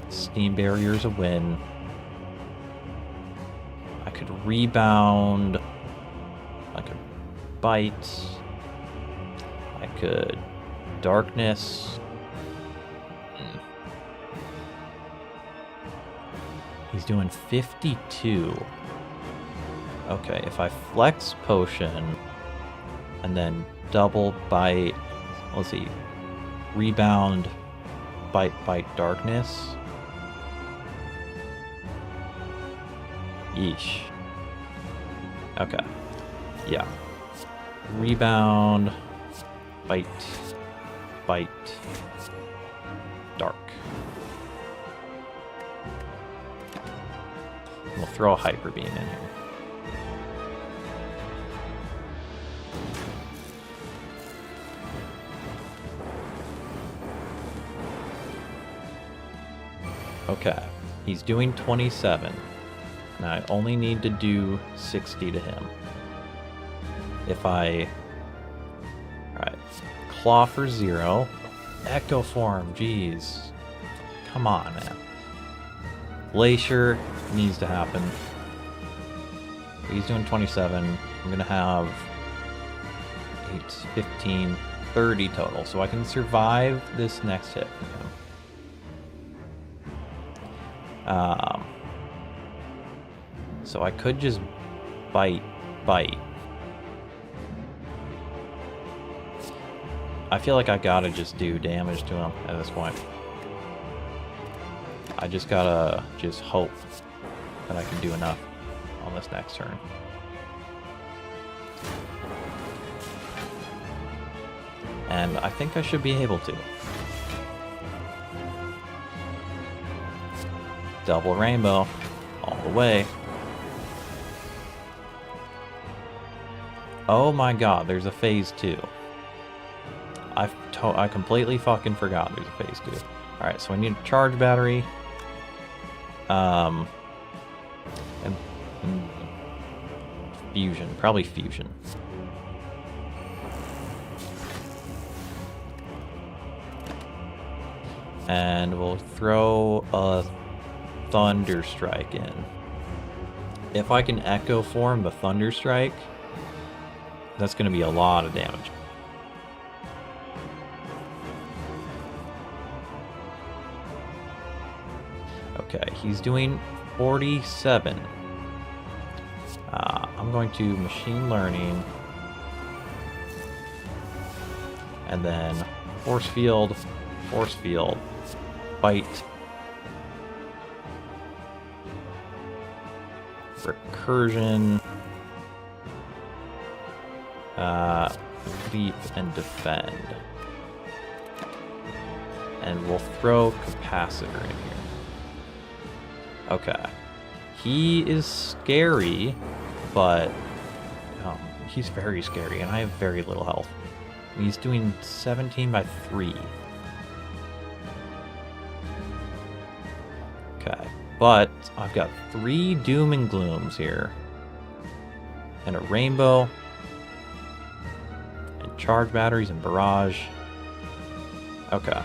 Steam Barrier's a win. I could Rebound. I could Bite. I could Darkness. He's doing 52. Okay, if I Flex Potion and then double Bite, let's see, Rebound, Bite, Darkness. Yeesh. Okay. Yeah. Rebound, Bite, Dark. We'll throw a Hyper Beam in here. Okay, he's doing 27. Now I only need to do 60 to him. If I... Alright, Claw for 0. Echo Form, jeez. Come on, man. Glacier needs to happen. He's doing 27. I'm gonna have 8, 15, 30 total, so I can survive this next hit from him. So I could just bite. I feel like I gotta just do damage to him at this point. I just gotta just hope that I can do enough on this next turn. And I think I should be able to. Double rainbow all the way. Oh my god, there's a phase 2. I completely fucking forgot there's a phase 2. Alright, so I need a charge battery. And fusion. Probably fusion. And we'll throw a Thunder Strike in. If I can Echo Form the Thunder Strike, that's going to be a lot of damage. Okay, he's doing 47. I'm going to Machine Learning. And then Force Field, Bite. Recursion. Leap and Defend. And we'll throw Capacitor in here. Okay. He is scary, but he's very scary, and I have very little health. He's doing 17 by 3. Okay. But I've got 3 Doom and Glooms here. And a Rainbow. And Charge Batteries and Barrage. Okay.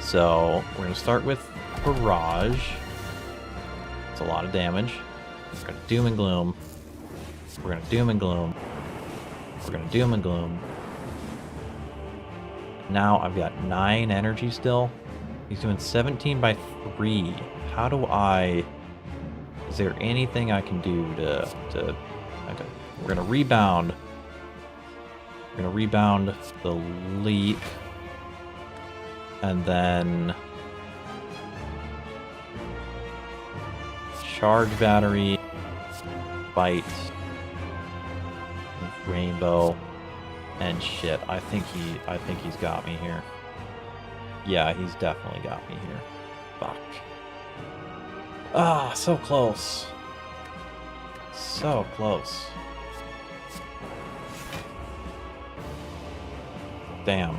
So, we're going to start with Barrage. It's a lot of damage. We're going to Doom and Gloom. We're going to Doom and Gloom. We're going to Doom and Gloom. Now I've got 9 energy still. He's doing 17 by 3. How do I... Is there anything I can do to... Okay. We're going to rebound. We're going to rebound the leap. And then... Charge battery. Bite. Rainbow. And shit. I think he's got me here. Yeah, he's definitely got me here. Fuck. Ah, so close. So close. Damn.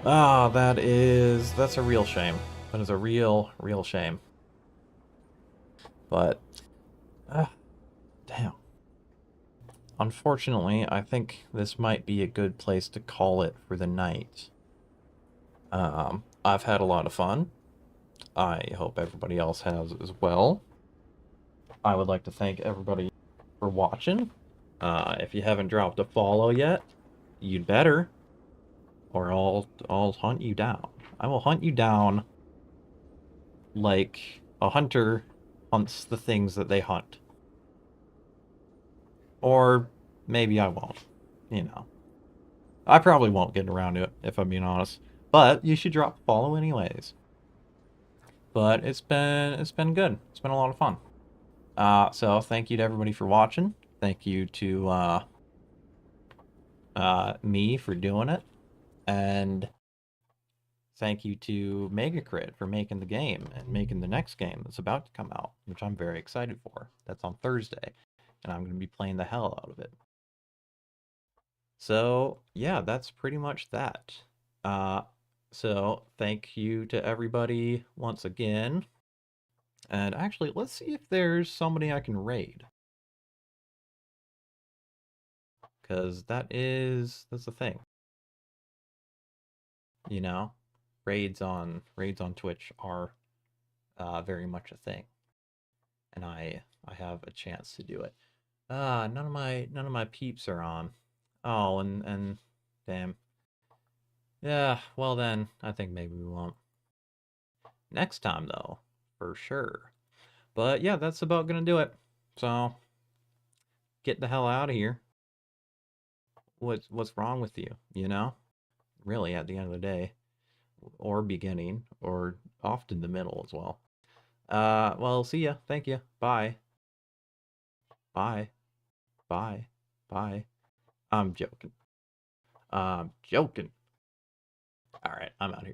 Ah, that's a real shame. That is a real shame. But, damn. Unfortunately, I think this might be a good place to call it for the night. I've had a lot of fun. I hope everybody else has as well. I would like to thank everybody for watching. If you haven't dropped a follow yet, you'd better, or I'll hunt you down. I will hunt you down like a hunter hunts the things that they hunt. Or maybe I won't. You know. I probably won't get around to it, if I'm being honest. But you should drop a follow anyways. But it's been good. It's been a lot of fun. So thank you to everybody for watching. Thank you to me for doing it. And thank you to Megacrit for making the game and making the next game that's about to come out, which I'm very excited for. That's on Thursday. And I'm going to be playing the hell out of it. So, yeah, that's pretty much that. So, thank you to everybody once again. And actually, let's see if there's somebody I can raid. Because that's the thing. You know? Raids on Twitch are very much a thing. And I have a chance to do it. None of my peeps are on. Oh, and damn. Yeah, well then, I think maybe we won't. Next time though, for sure. But yeah, that's about gonna do it. So get the hell out of here. What's wrong with you, you know? Really, at the end of the day. Or beginning, or often the middle as well. Well, see ya. Thank you. Bye. Bye. Bye. Bye. I'm joking. I'm joking. All right, I'm out of here.